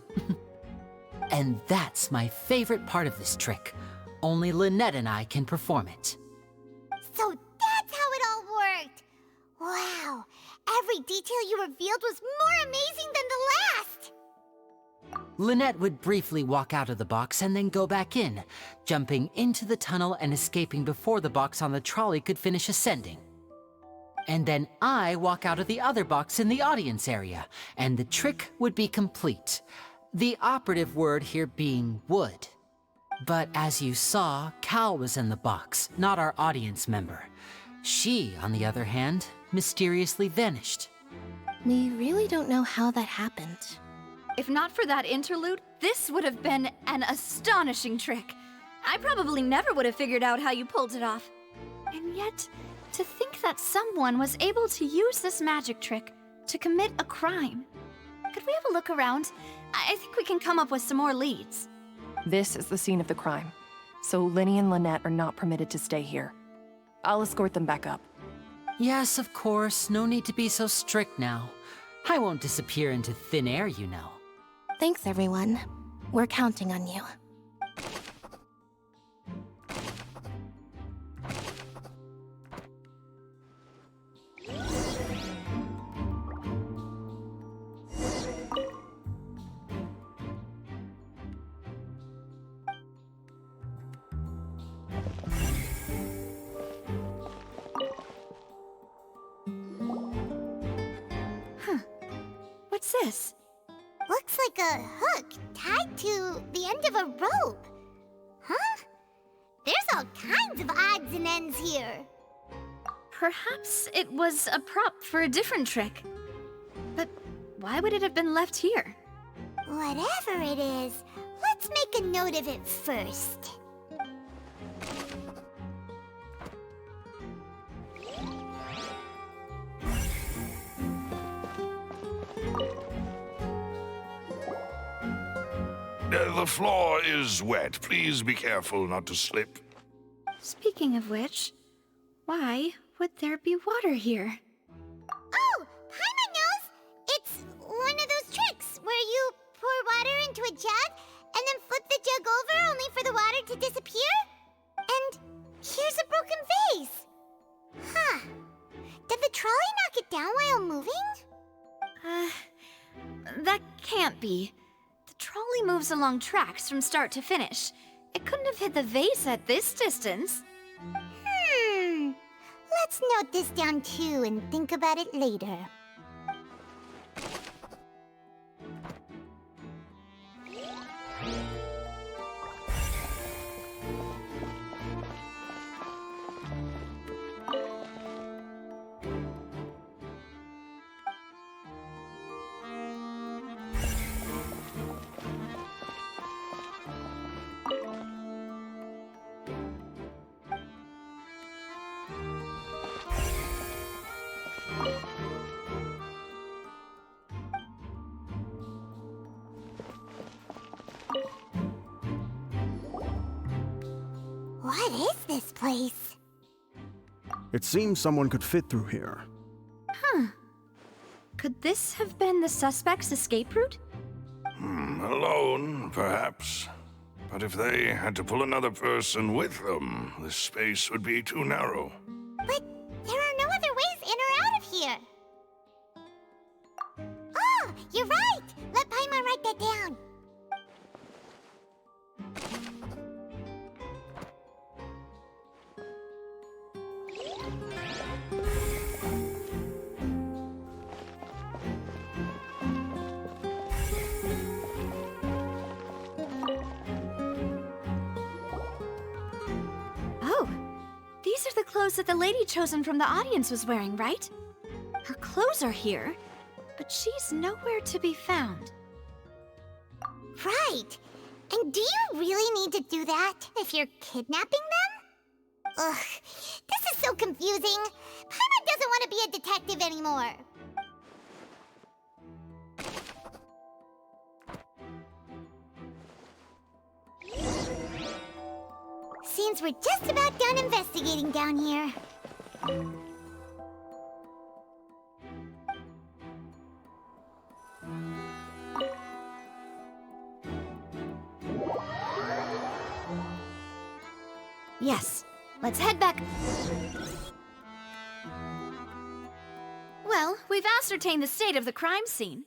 And that's my favorite part of this trick. Only Lynette and I can perform it. So that's how it all worked! Wow, every detail you revealed was more amazing than the last! Lynette would briefly walk out of the box and then go back in, jumping into the tunnel and escaping before the box on the trolley could finish ascending. And then I walk out of the other box in the audience area, and the trick would be complete. The operative word here being would. But as you saw, Cal was in the box, not our audience member. She, on the other hand, mysteriously vanished. We really don't know how that happened. If not for that interlude, this would have been an astonishing trick. I probably never would have figured out how you pulled it off. And yet, to think that someone was able to use this magic trick to commit a crime. Could we have a look around? I think we can come up with some more leads. This is the scene of the crime, so Linny and Lynette are not permitted to stay here. I'll escort them back up. Yes, of course. No need to be so strict now. I won't disappear into thin air, you know. Thanks, everyone. We're counting on you. What's this? Looks like a hook tied to the end of a rope. Huh? There's all kinds of odds and ends here. Perhaps it was a prop for a different trick. But why would it have been left here? Whatever it is, let's make a note of it first. The floor is wet. Please be careful not to slip. Speaking of which, why would there be water here? Oh, Paimon knows! It's one of those tricks where you pour water into a jug and then flip the jug over only for the water to disappear? And here's a broken vase. Huh. Did the trolley knock it down while moving? That can't be. The trolley moves along tracks from start to finish. It couldn't have hit the vase at this distance. Let's note this down too and think about it later. What is this place? It seems someone could fit through here. Huh. Could this have been the suspect's escape route? Alone, perhaps. But if they had to pull another person with them, the space would be too narrow. But there are no other ways in or out of here. Oh, you're right! Let Paimon write that down. Oh, these are the clothes that the lady chosen from the audience was wearing, right? Her clothes are here, but she's nowhere to be found. Right. And do you really need to do that if you're kidnapping them? Ugh, this is so confusing. Paimon doesn't want to be a detective anymore. Seems we're just about done investigating down here. Yes, let's head back. Well, we've ascertained the state of the crime scene.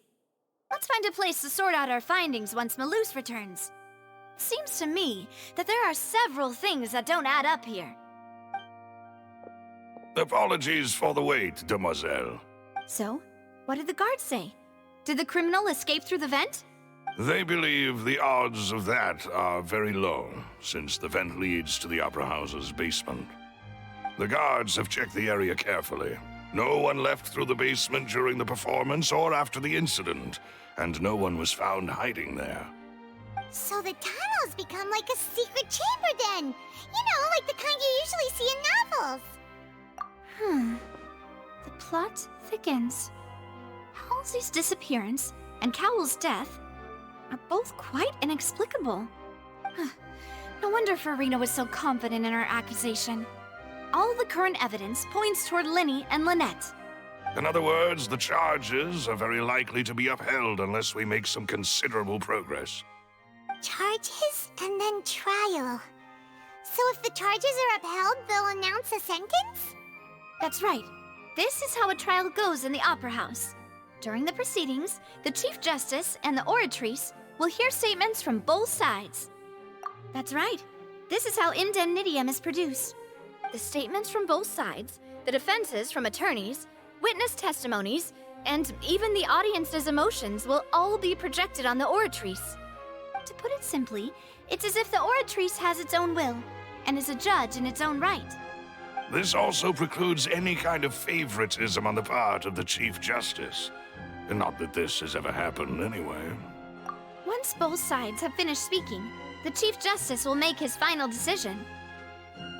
Let's find a place to sort out our findings once Malus returns. Seems to me that there are several things that don't add up here. Apologies for the wait, demoiselle. So, what did the guards say? Did the criminal escape through the vent? They believe the odds of that are very low, since the vent leads to the Opera House's basement. The guards have checked the area carefully. No one left through the basement during the performance or after the incident, and no one was found hiding there. So the tunnel's become like a secret chamber then! You know, like the kind you usually see in novels! The plot thickens. Halsey's disappearance and Cowell's death are both quite inexplicable. No wonder Farina was so confident in her accusation. All the current evidence points toward Linny and Lynette. In other words, the charges are very likely to be upheld unless we make some considerable progress. Charges and then trial. So if the charges are upheld, they'll announce a sentence? That's right. This is how a trial goes in the Opera House. During the proceedings, the Chief Justice and the Oratrice will hear statements from both sides. That's right. This is how indemnitium is produced. The statements from both sides, the defenses from attorneys, witness testimonies, and even the audience's emotions will all be projected on the Oratrice. To put it simply, it's as if the Oratrice has its own will, and is a judge in its own right. This also precludes any kind of favoritism on the part of the Chief Justice. Not that this has ever happened anyway. Once both sides have finished speaking, the Chief Justice will make his final decision.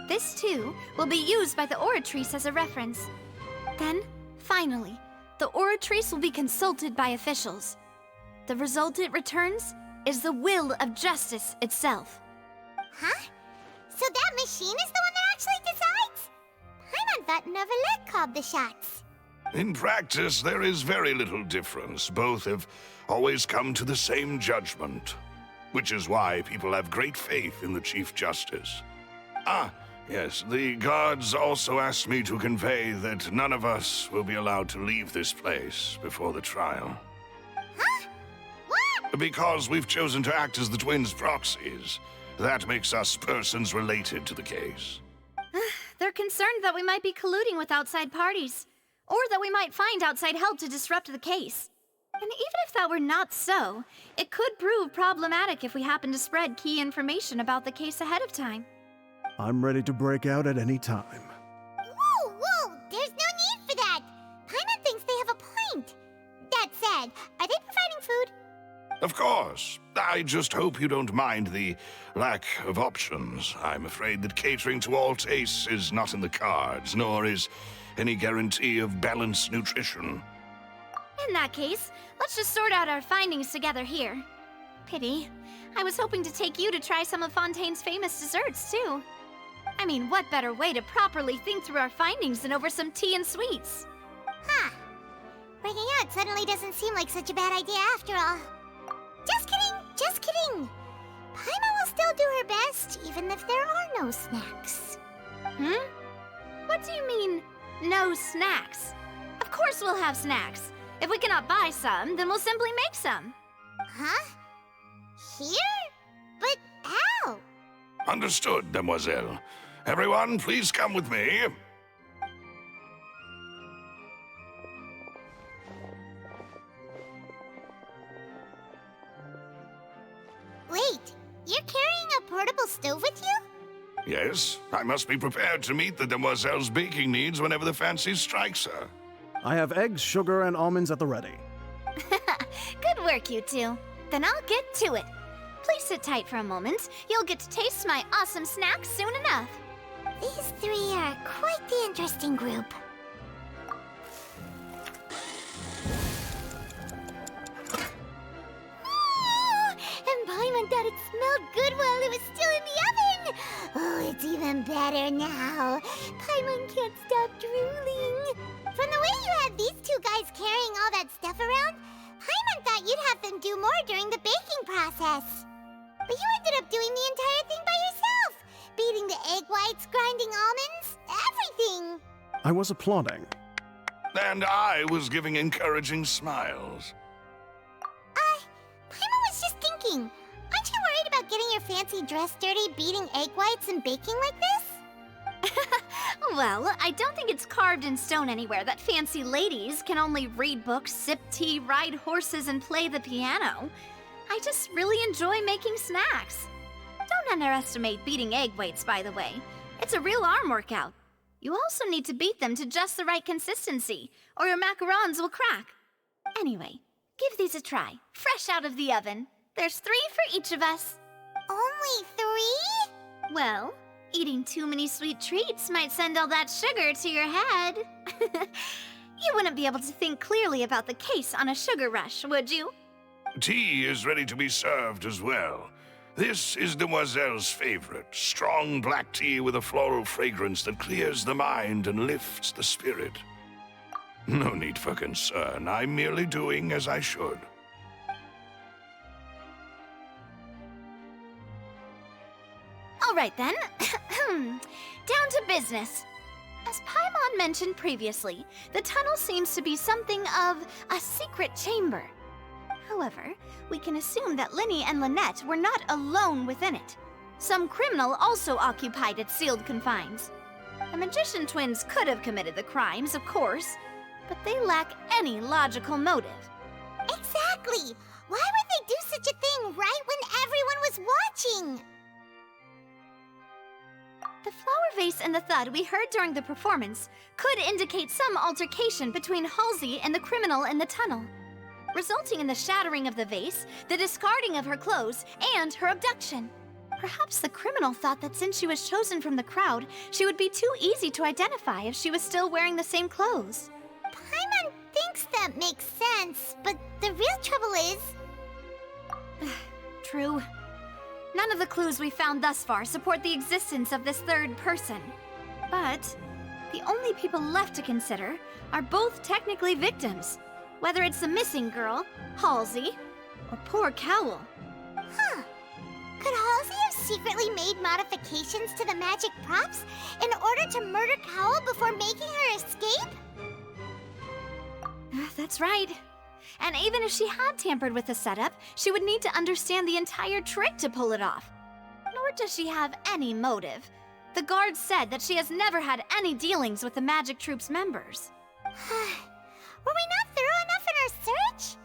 This, too, will be used by the Oratrice as a reference. Then, finally, the Oratrice will be consulted by officials. The result it returns is the will of justice itself. Huh? So that machine is the one that actually decides? Paimon thought Neverlet called the shots. In practice, there is very little difference. Both have always come to the same judgment, which is why people have great faith in the Chief Justice. Ah, yes, the guards also asked me to convey that none of us will be allowed to leave this place before the trial. Huh? What? Because we've chosen to act as the twins' proxies. That makes us persons related to the case. They're concerned that we might be colluding with outside parties, or that we might find outside help to disrupt the case. And even if that were not so, it could prove problematic if we happen to spread key information about the case ahead of time. I'm ready to break out at any time. Whoa, whoa! There's no need for that! Paimon thinks they have a point. That said, are they providing food? Of course. I just hope you don't mind the lack of options. I'm afraid that catering to all tastes is not in the cards, nor is any guarantee of balanced nutrition. In that case, let's just sort out our findings together here. Pity. I was hoping to take you to try some of Fontaine's famous desserts, too. I mean, what better way to properly think through our findings than over some tea and sweets? Huh. Breaking out suddenly doesn't seem like such a bad idea after all. Just kidding, just kidding. Paimon will still do her best, even if there are no snacks. What do you mean, no snacks? Of course we'll have snacks. If we cannot buy some, then we'll simply make some. Huh? Here? But how? Understood, demoiselle. Everyone, please come with me. Wait, you're carrying a portable stove with you? Yes, I must be prepared to meet the demoiselle's baking needs whenever the fancy strikes her. I have eggs, sugar, and almonds at the ready. Good work, you two. Then I'll get to it. Please sit tight for a moment. You'll get to taste my awesome snacks soon enough. These three are quite the interesting group. And Paimon thought it smelled good while it was still in the oven! Oh, it's even better now. Paimon can't stop drooling. From the way you had these two guys carrying all that stuff around, Paimon thought you'd have them do more during the baking process. But you ended up doing the entire thing by yourself. Beating the egg whites, grinding almonds, everything. I was applauding. And I was giving encouraging smiles. Paimon was just thinking, aren't you worried about getting your fancy dress dirty beating egg whites and baking like this? Well, I don't think it's carved in stone anywhere that fancy ladies can only read books, sip tea, ride horses, and play the piano. I just really enjoy making snacks. Don't underestimate beating egg whites, by the way. It's a real arm workout. You also need to beat them to just the right consistency, or your macarons will crack. Anyway, give these a try, fresh out of the oven. There's 3 for each of us. Only 3? Well, eating too many sweet treats might send all that sugar to your head. You wouldn't be able to think clearly about the case on a sugar rush, would you? Tea is ready to be served as well. This is Demoiselle's favorite, strong black tea with a floral fragrance that clears the mind and lifts the spirit. No need for concern. I'm merely doing as I should. All right then. Down to business. As Paimon mentioned previously, the tunnel seems to be something of a secret chamber. However, we can assume that Linny and Lynette were not alone within it. Some criminal also occupied its sealed confines. The magician twins could have committed the crimes, of course, but they lack any logical motive. Exactly! Why would they do such a thing right when everyone was watching? The flower vase and the thud we heard during the performance could indicate some altercation between Halsey and the criminal in the tunnel, resulting in the shattering of the vase, the discarding of her clothes, and her abduction. Perhaps the criminal thought that since she was chosen from the crowd, she would be too easy to identify if she was still wearing the same clothes. Paimon thinks that makes sense, but the real trouble is... True. None of the clues we found thus far support the existence of this third person. But the only people left to consider are both technically victims, whether it's the missing girl, Halsey, or poor Cowl. Huh. Could Halsey have secretly made modifications to the magic props in order to murder Cowl before making her escape? That's right. And even if she had tampered with the setup, she would need to understand the entire trick to pull it off. Nor does she have any motive. The guards said that she has never had any dealings with the Magic Troop's members. Were we not thorough enough in our search?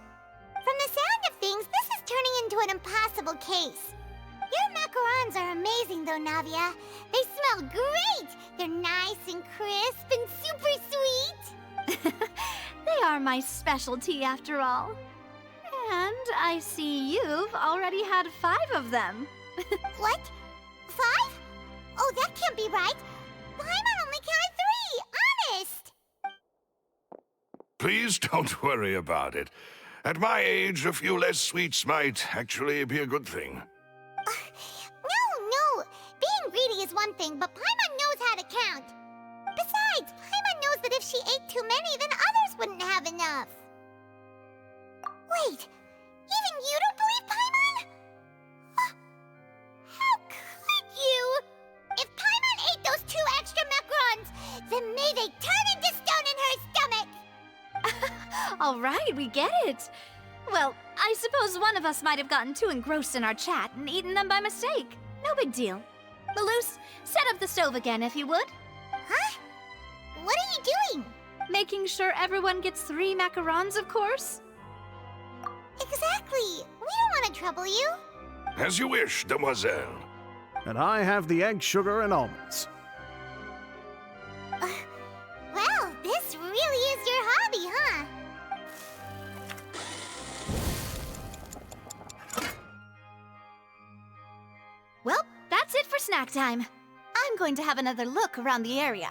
From the sound of things, this is turning into an impossible case. Your macarons are amazing though, Navia. They smell great! They're nice and crisp and super sweet! They are my specialty after all. And I see you've already had 5 of them. What? 5? Oh, that can't be right. Paimon only counted 3, honest! Please don't worry about it. At my age, a few less sweets might actually be a good thing. No. Being greedy is one thing, but Paimon knows how to count. Besides, Paimon knows that if she ate too many, then others wouldn't have enough. Wait, even you don't believe Paimon? How could you? If Paimon ate those 2 extra macarons, then may they turn into stone in her stomach! All right, we get it. Well, I suppose one of us might have gotten too engrossed in our chat and eaten them by mistake. No big deal. Maloose, set up the stove again if you would. Huh? What are you doing? Making sure everyone gets 3 macarons, of course. Exactly. We don't want to trouble you. As you wish, Demoiselle. And I have the egg, sugar, and almonds. Well, this really is your hobby, huh? Well, that's it for snack time. I'm going to have another look around the area.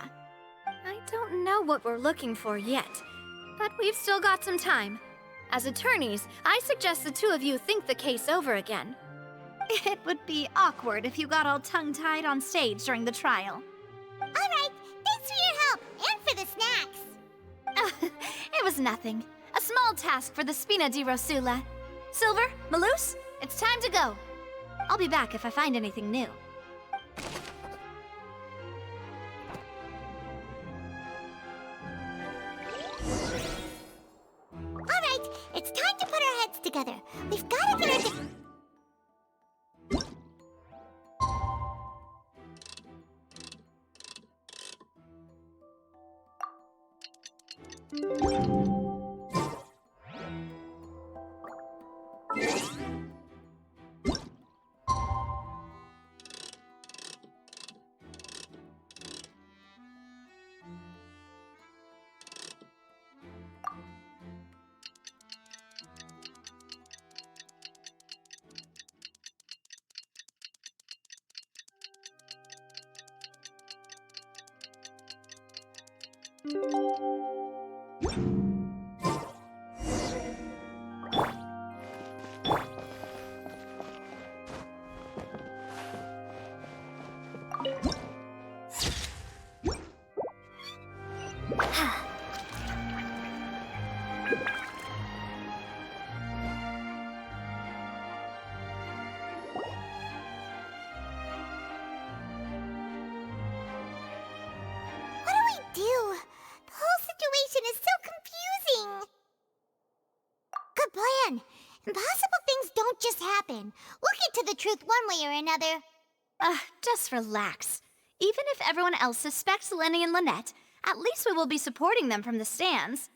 I don't know what we're looking for yet, but we've still got some time. As attorneys, I suggest the 2 of you think the case over again. It would be awkward if you got all tongue-tied on stage during the trial. Alright, thanks for your help, and for the snacks. It was nothing. A small task for the Spina di Rosula. Silver, Maloose, it's time to go. I'll be back if I find anything new. Alright, it's time to put our heads together. We've got to get our... Impossible things don't just happen. We'll get to the truth one way or another. Just relax. Even if everyone else suspects Lenny and Lynette, at least we will be supporting them from the stands.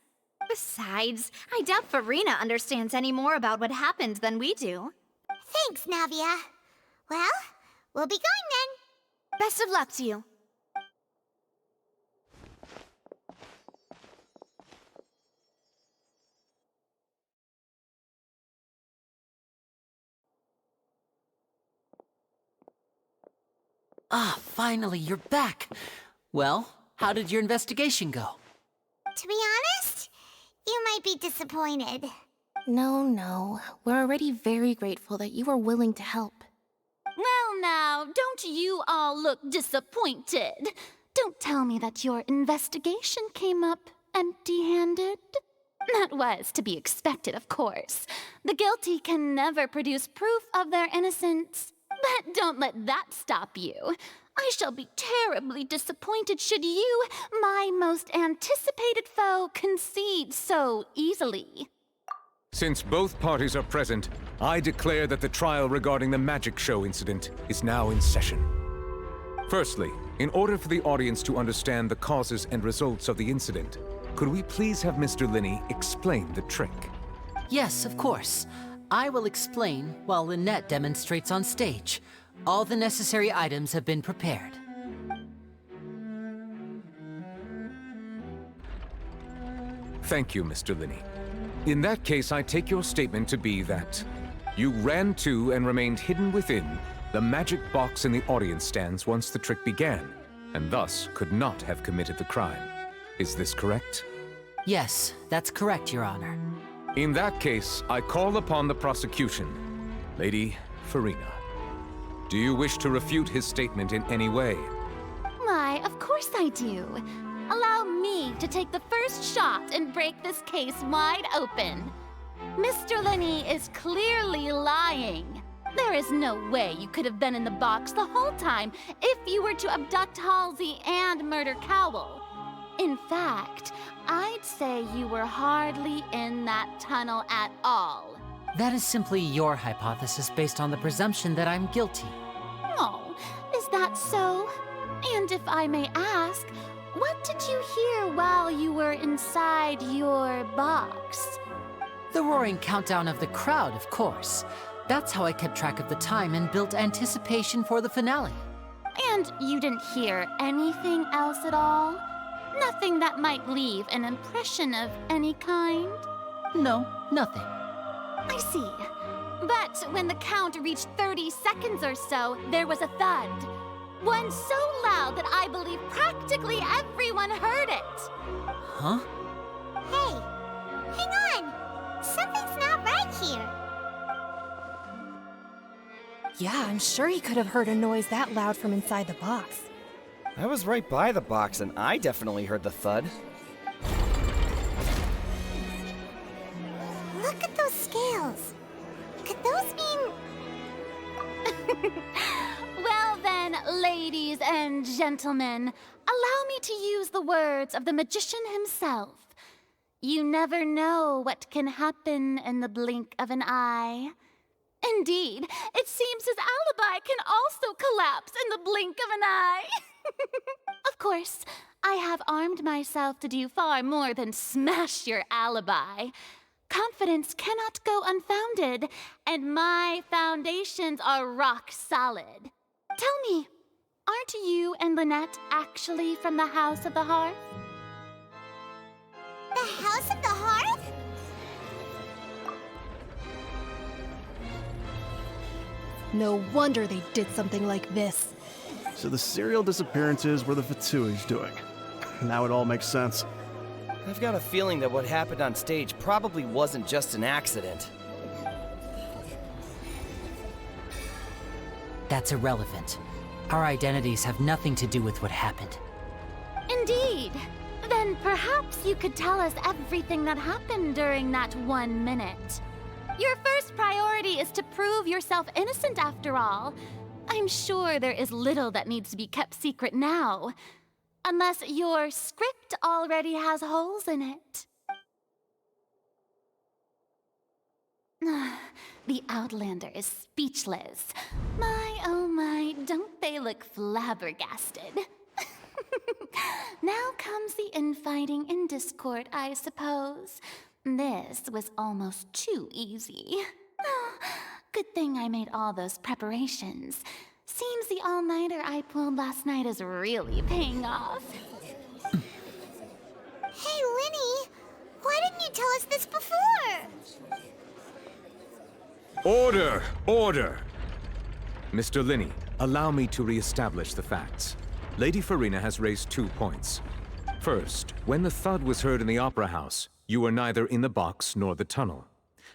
Besides, I doubt Farina understands any more about what happened than we do. Thanks, Navia. Well, we'll be going then. Best of luck to you. Ah, finally, you're back. Well, how did your investigation go? To be honest, you might be disappointed. No. We're already very grateful that you were willing to help. Well now, don't you all look disappointed? Don't tell me that your investigation came up empty-handed. That was to be expected, of course. The guilty can never produce proof of their innocence. But don't let that stop you. I shall be terribly disappointed should you, my most anticipated foe, concede so easily. Since both parties are present, I declare that the trial regarding the magic show incident is now in session. Firstly, in order for the audience to understand the causes and results of the incident, could we please have Mr. Linney explain the trick? Yes, of course. I will explain while Lynette demonstrates on stage. All the necessary items have been prepared. Thank you, Mr. Linney. In that case, I take your statement to be that you ran to and remained hidden within the magic box in the audience stands once the trick began, and thus could not have committed the crime. Is this correct? Yes, that's correct, Your Honor. In that case, I call upon the prosecution. Lady Farina, do you wish to refute his statement in any way? Why, of course I do. Allow me to take the first shot and break this case wide open. Mr. Linney is clearly lying. There is no way you could have been in the box the whole time if you were to abduct Halsey and murder Cowell. In fact, I'd say you were hardly in that tunnel at all. That is simply your hypothesis based on the presumption that I'm guilty. Oh, is that so? And if I may ask, what did you hear while you were inside your box? The roaring countdown of the crowd, of course. That's how I kept track of the time and built anticipation for the finale. And you didn't hear anything else at all? Nothing that might leave an impression of any kind? No, nothing. I see. But when the count reached 30 seconds or so, there was a thud. One so loud that I believe practically everyone heard it. Huh? Hey, hang on. Something's not right here. Yeah, I'm sure he could have heard a noise that loud from inside the box. I was right by the box and I definitely heard the thud. Look at those scales. Could those mean... Well then, ladies and gentlemen, allow me to use the words of the magician himself. You never know what can happen in the blink of an eye. Indeed, it seems his alibi can also collapse in the blink of an eye. Of course, I have armed myself to do far more than smash your alibi. Confidence cannot go unfounded, and my foundations are rock solid. Tell me, aren't you and Lynette actually from the House of the Hearth? The House of the Hearth? No wonder they did something like this. So the serial disappearances were the Fatui's doing. Now it all makes sense. I've got a feeling that what happened on stage probably wasn't just an accident. That's irrelevant. Our identities have nothing to do with what happened. Indeed. Then perhaps you could tell us everything that happened during that 1 minute. Your first priority is to prove yourself innocent after all. I'm sure there is little that needs to be kept secret now. Unless your script already has holes in it. The Outlander is speechless. My, oh my, don't they look flabbergasted? Now comes the infighting and discord, I suppose. This was almost too easy. Good thing I made all those preparations. Seems the all-nighter I pulled last night is really paying off. Hey, Linny, why didn't you tell us this before? Order! Order! Mr. Linney, allow me to re-establish the facts. Lady Farina has raised 2 points. First, when the thud was heard in the Opera House, you were neither in the box nor the tunnel.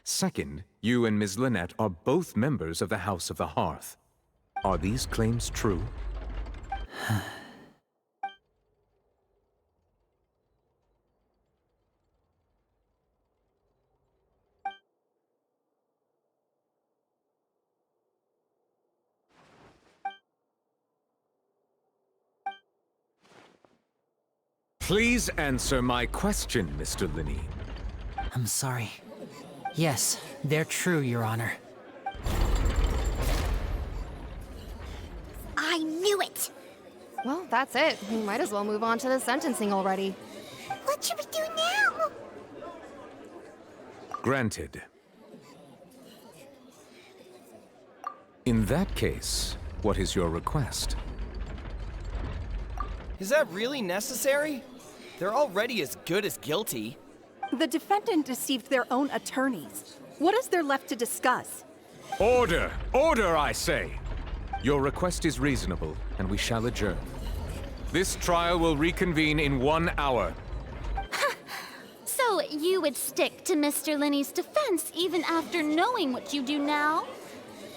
Second, you and Ms. Lynette are both members of the House of the Hearth. Are these claims true? Please answer my question, Mr. Linney. I'm sorry. Yes, they're true, Your Honor. I knew it! Well, that's it. We might as well move on to the sentencing already. What should we do now? Granted. In that case, what is your request? Is that really necessary? They're already as good as guilty. The defendant deceived their own attorneys. What is there left to discuss? Order! Order, I say! Your request is reasonable, and we shall adjourn. This trial will reconvene in 1 hour. So you would stick to Mr. Linney's defense even after knowing what you do now?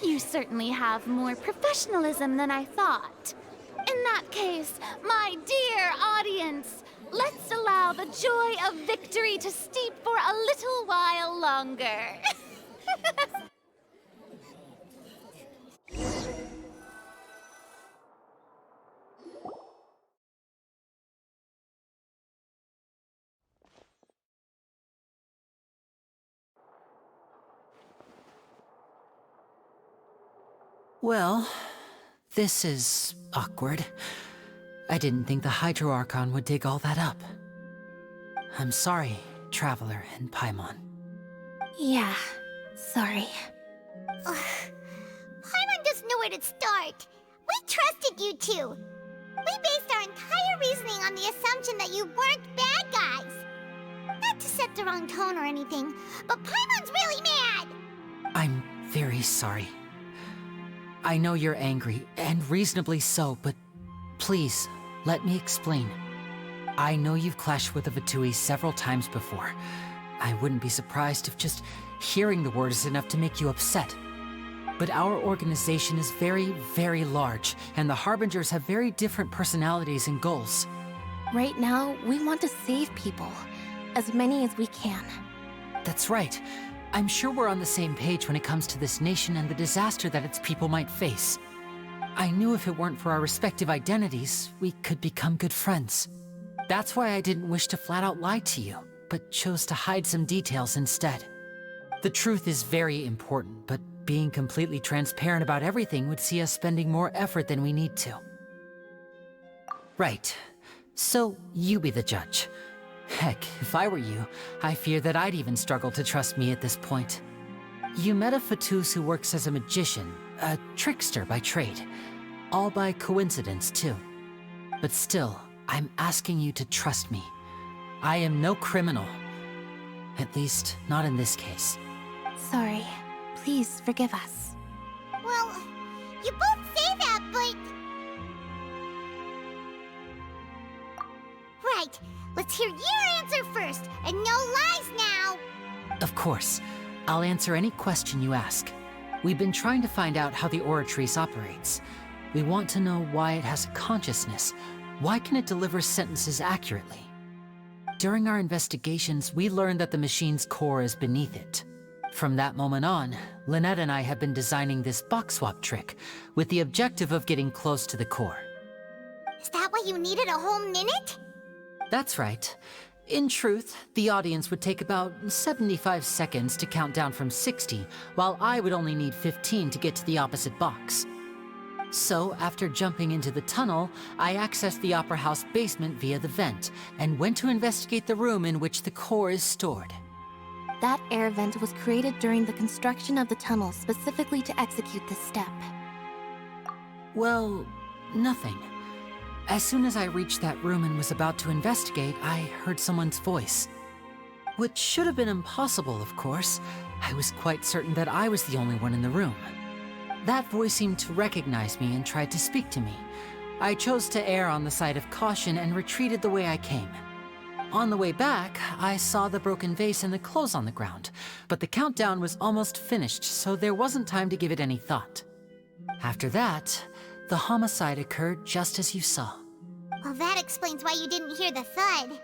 You certainly have more professionalism than I thought. In that case, my dear audience, let's allow the joy of victory to steep for a little while longer. Well, this is awkward. I didn't think the Hydro Archon would dig all that up. I'm sorry, Traveler and Paimon. Yeah, sorry. Paimon doesn't know where to start. We trusted you two. We based our entire reasoning on the assumption that you weren't bad guys. Not to set the wrong tone or anything, but Paimon's really mad! I'm very sorry. I know you're angry, and reasonably so, but please, let me explain. I know you've clashed with the Fatui several times before. I wouldn't be surprised if just hearing the word is enough to make you upset. But our organization is very, very large, and the Harbingers have very different personalities and goals. Right now, we want to save people. As many as we can. That's right. I'm sure we're on the same page when it comes to this nation and the disaster that its people might face. I knew if it weren't for our respective identities, we could become good friends. That's why I didn't wish to flat out lie to you, but chose to hide some details instead. The truth is very important, but being completely transparent about everything would see us spending more effort than we need to. Right. So, you be the judge. Heck, if I were you, I fear that I'd even struggle to trust me at this point. You met a Fatus who works as a magician, a trickster by trade. All by coincidence, too. But still, I'm asking you to trust me. I am no criminal. At least, not in this case. Sorry. Please forgive us. Well, you both say that, but... Right. Let's hear your answer first, and no lies now! Of course. I'll answer any question you ask. We've been trying to find out how the Oratrice operates. We want to know why it has a consciousness. Why can it deliver sentences accurately? During our investigations, we learned that the machine's core is beneath it. From that moment on, Lynette and I have been designing this box swap trick, with the objective of getting close to the core. Is that why you needed a whole minute? That's right. In truth, the audience would take about 75 seconds to count down from 60, while I would only need 15 to get to the opposite box. So, after jumping into the tunnel, I accessed the Opera House basement via the vent, and went to investigate the room in which the core is stored. That air vent was created during the construction of the tunnel specifically to execute this step. Well, nothing. As soon as I reached that room and was about to investigate, I heard someone's voice. Which should have been impossible, of course. I was quite certain that I was the only one in the room. That voice seemed to recognize me and tried to speak to me. I chose to err on the side of caution and retreated the way I came. On the way back, I saw the broken vase and the clothes on the ground, but the countdown was almost finished, so there wasn't time to give it any thought. After that, the homicide occurred just as you saw. Well, that explains why you didn't hear the thud.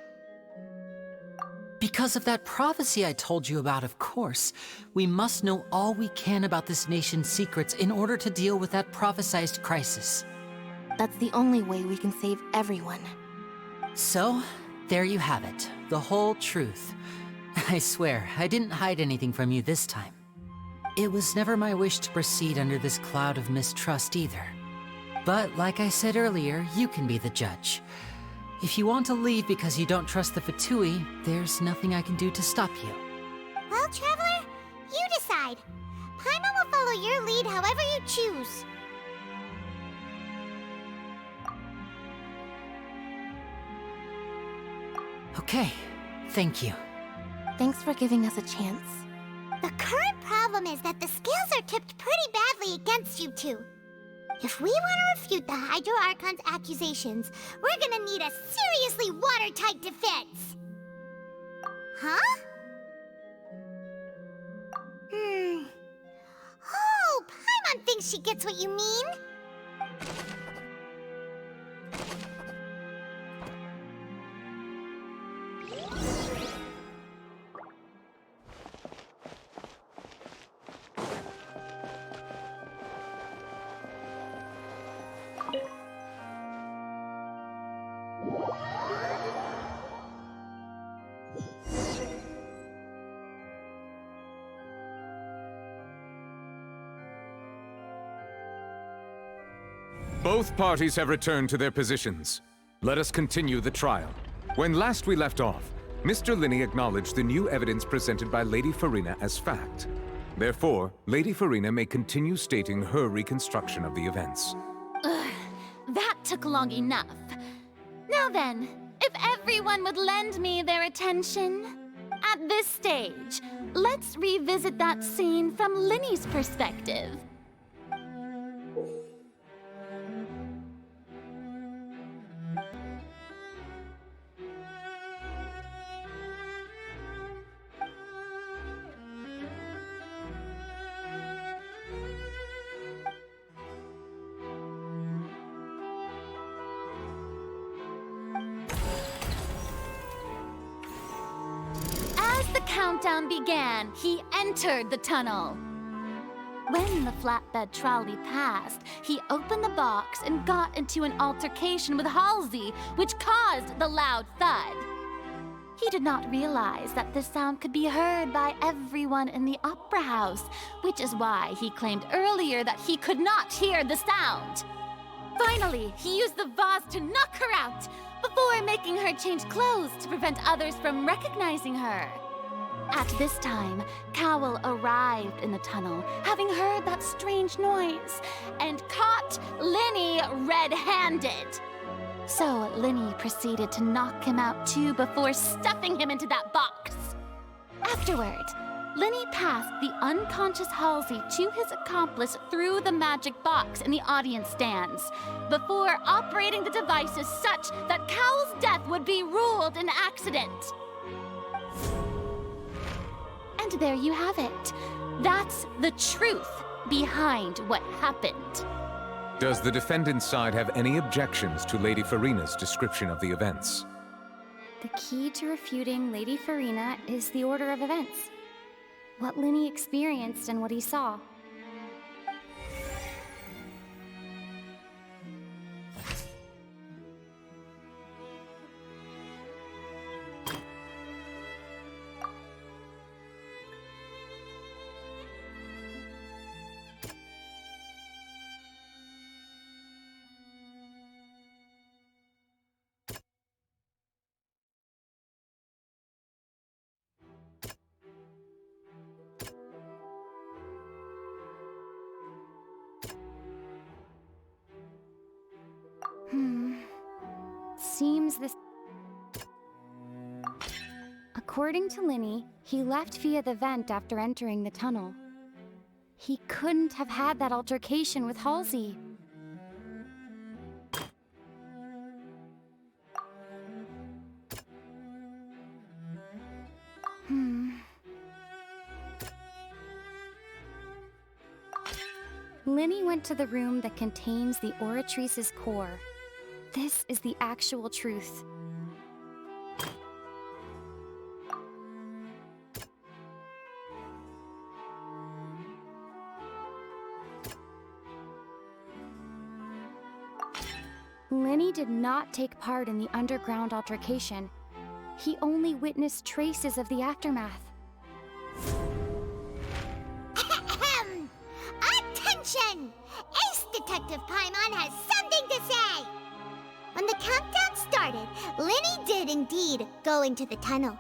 Because of that prophecy I told you about, of course. We must know all we can about this nation's secrets in order to deal with that prophesized crisis. That's the only way we can save everyone. So, there you have it. The whole truth. I swear, I didn't hide anything from you this time. It was never my wish to proceed under this cloud of mistrust either. But like I said earlier, you can be the judge. If you want to leave because you don't trust the Fatui, there's nothing I can do to stop you. Well, Traveler, you decide. Paimon will follow your lead however you choose. Okay, thank you. Thanks for giving us a chance. The current problem is that the scales are tipped pretty badly against you two. If we want to refute the Hydro Archon's accusations, we're gonna need a seriously watertight defense. Huh? Oh, Paimon thinks she gets what you mean. Both parties have returned to their positions. Let us continue the trial. When last we left off, Mr. Linney acknowledged the new evidence presented by Lady Farina as fact. Therefore, Lady Farina may continue stating her reconstruction of the events. Ugh, that took long enough. Now then, if everyone would lend me their attention. At this stage, let's revisit that scene from Linney's perspective. As the countdown began, he entered the tunnel. When the flatbed trolley passed, he opened the box and got into an altercation with Halsey, which caused the loud thud. He did not realize that this sound could be heard by everyone in the opera house, which is why he claimed earlier that he could not hear the sound. Finally, he used the vase to knock her out, before making her change clothes to prevent others from recognizing her. At this time, Cowell arrived in the tunnel, having heard that strange noise, and caught Linny red-handed. So Linny proceeded to knock him out too before stuffing him into that box. Afterward, Linny passed the unconscious Halsey to his accomplice through the magic box in the audience stands, before operating the devices such that Cowell's death would be ruled an accident. And there you have it. That's the truth behind what happened. Does the defendant's side have any objections to Lady Farina's description of the events? The key to refuting Lady Farina is the order of events. What Linny experienced and what he saw. Seems this... According to Linny, he left via the vent after entering the tunnel. He couldn't have had that altercation with Halsey. Linny went to the room that contains the Oratrice's core. This is the actual truth. Linny did not take part in the underground altercation. He only witnessed traces of the aftermath. Attention! Ace Detective Paimon has something to say! When the countdown started, Linny did indeed go into the tunnel.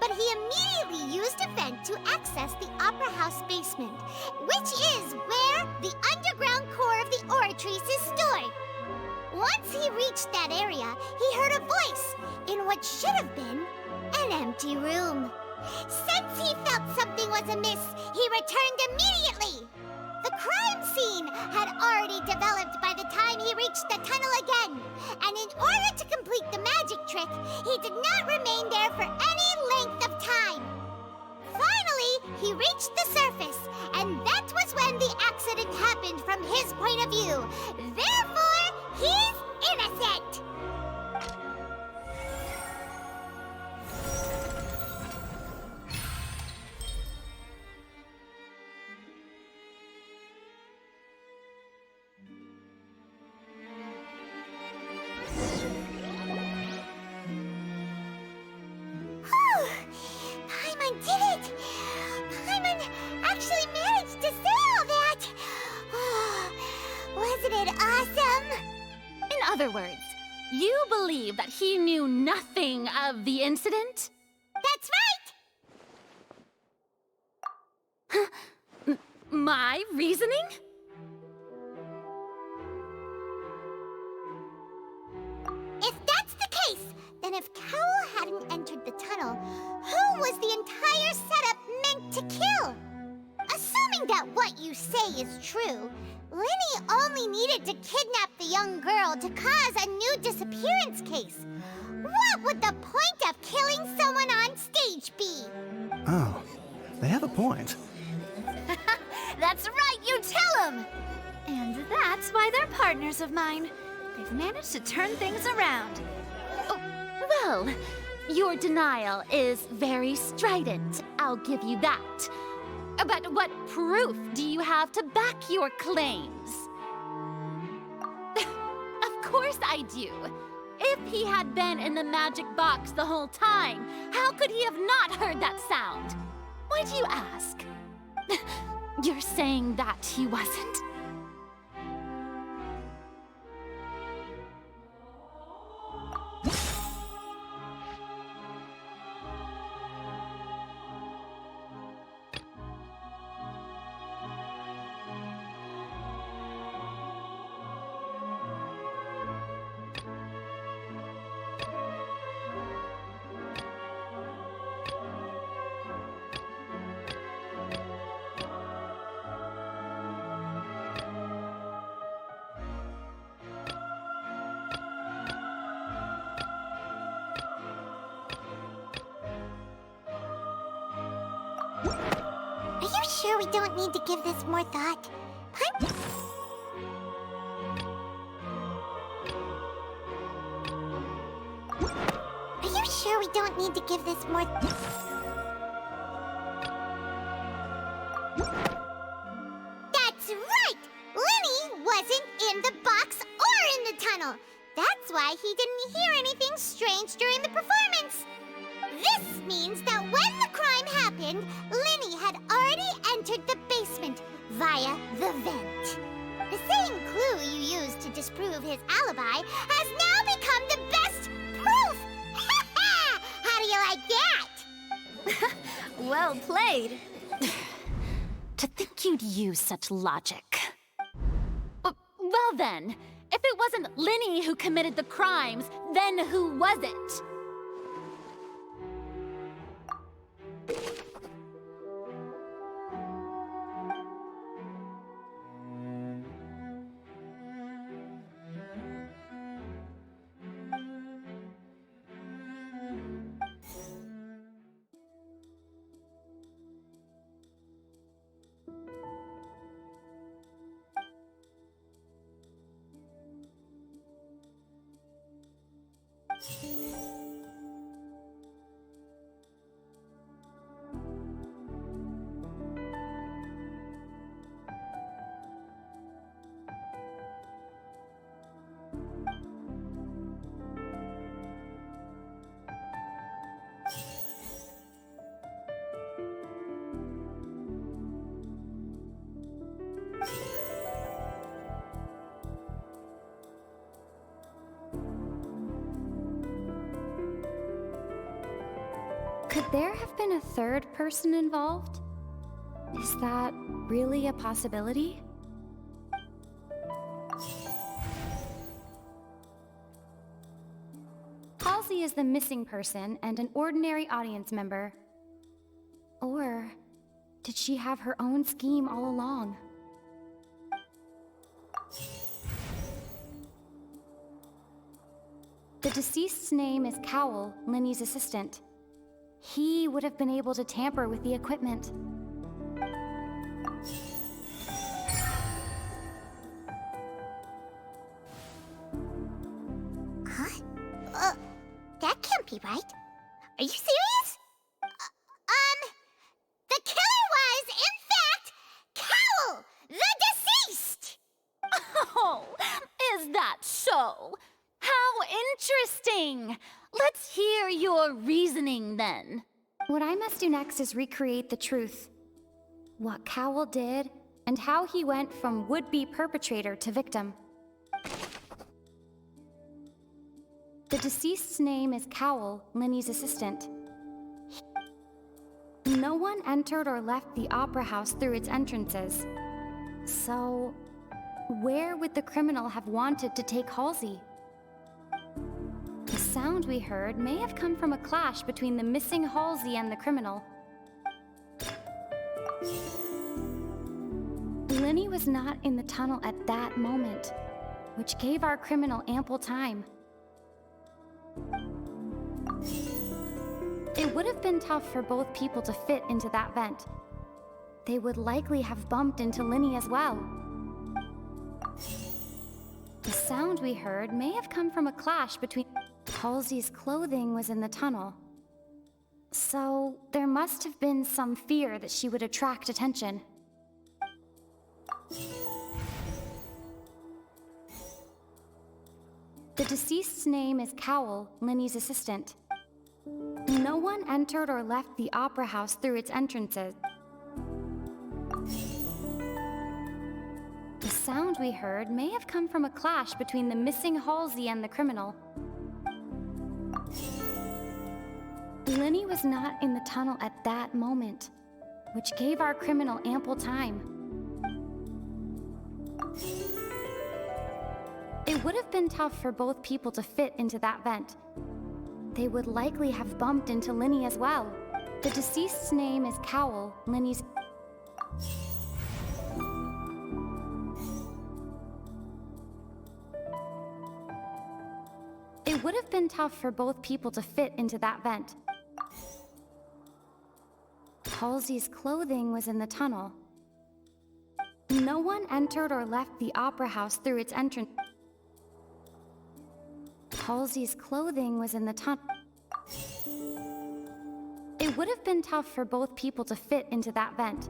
But he immediately used a vent to access the Opera House basement, which is where the underground core of the Oratrice is stored. Once he reached that area, he heard a voice in what should have been an empty room. Since he felt something was amiss, he returned immediately. The crime scene had already developed by the time he reached the tunnel again, and in order to complete the magic trick, he did not remain there for any length of time. Finally, he reached the surface, and that was when the accident happened from his point of view. Therefore, he's innocent! Paimon did it! Paimon actually managed to say all that! Wasn't it awesome? In other words, you believe that he knew nothing of the incident? That's right! My reasoning? If that's the case, then if Cowell hadn't entered the tunnel, who was the entire setup meant to kill? Assuming that what you say is true, Linny only needed to kidnap the young girl to cause a new disappearance case. What would the point of killing someone on stage be? Oh, they have a point. That's right, you tell him! And that's why they're partners of mine. They've managed to turn things around. Oh, well, Your denial is very strident, I'll give you that. But what proof do you have to back your claims? Of course I do. If he had been in the magic box the whole time, how could he have not heard that sound? Why do you ask? You're saying that he wasn't? Are you sure we don't need to give this more thought? Are you sure we don't need to give this more That's right! Lenny wasn't in the box or in the tunnel. That's why he didn't hear anything strange during the performance. This means that when the crime happened, Lenny had already entered the basement via the vent. The same clue you used to disprove his alibi has now become the best proof! How do you like that? Well played. To think you'd use such logic. Well then, if it wasn't Lenny who committed the crimes, then who was it? Could there have been a third person involved? Is that really a possibility? Halsey is the missing person and an ordinary audience member. Or did she have her own scheme all along? The deceased's name is Cowell, Lenny's assistant. He would have been able to tamper with the equipment. Huh? That can't be right. Are you serious? The killer was, in fact, Cowell, the deceased! Oh, is that so? How interesting! Let's hear your reasoning then. What I must do next is recreate the truth. What Cowell did, and how he went from would-be perpetrator to victim. The deceased's name is Cowell, Lenny's assistant. No one entered or left the Opera House through its entrances. So, where would the criminal have wanted to take Halsey? The sound we heard may have come from a clash between the missing Halsey and the criminal. Lenny was not in the tunnel at that moment, which gave our criminal ample time. It would have been tough for both people to fit into that vent. They would likely have bumped into Lenny as well. The sound we heard may have come from a clash between... Halsey's clothing was in the tunnel. So there must have been some fear that she would attract attention. The deceased's name is Cowell, Linny's assistant. No one entered or left the opera house through its entrances. The sound we heard may have come from a clash between the missing Halsey and the criminal. Linny was not in the tunnel at that moment, which gave our criminal ample time. It would have been tough for both people to fit into that vent. They would likely have bumped into Linny as well. The deceased's name is Cowell, Linny's... It would have been tough for both people to fit into that vent. Halsey's clothing was in the tunnel. No one entered or left the opera house through its entrance. Halsey's clothing was in the tunnel. It would have been tough for both people to fit into that vent.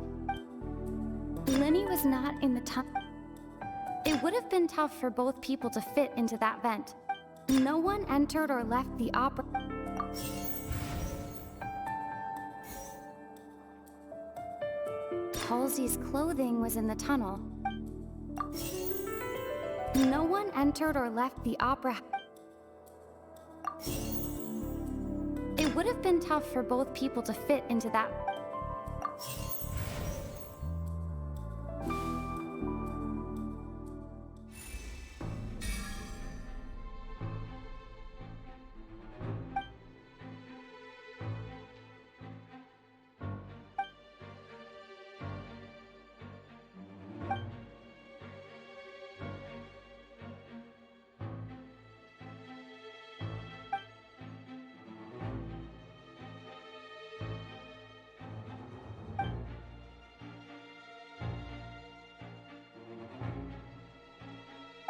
Linny was not in the tunnel. It would have been tough for both people to fit into that vent. No one entered or left the opera... Halsey's clothing was in the tunnel. No one entered or left the opera... It would have been tough for both people to fit into that...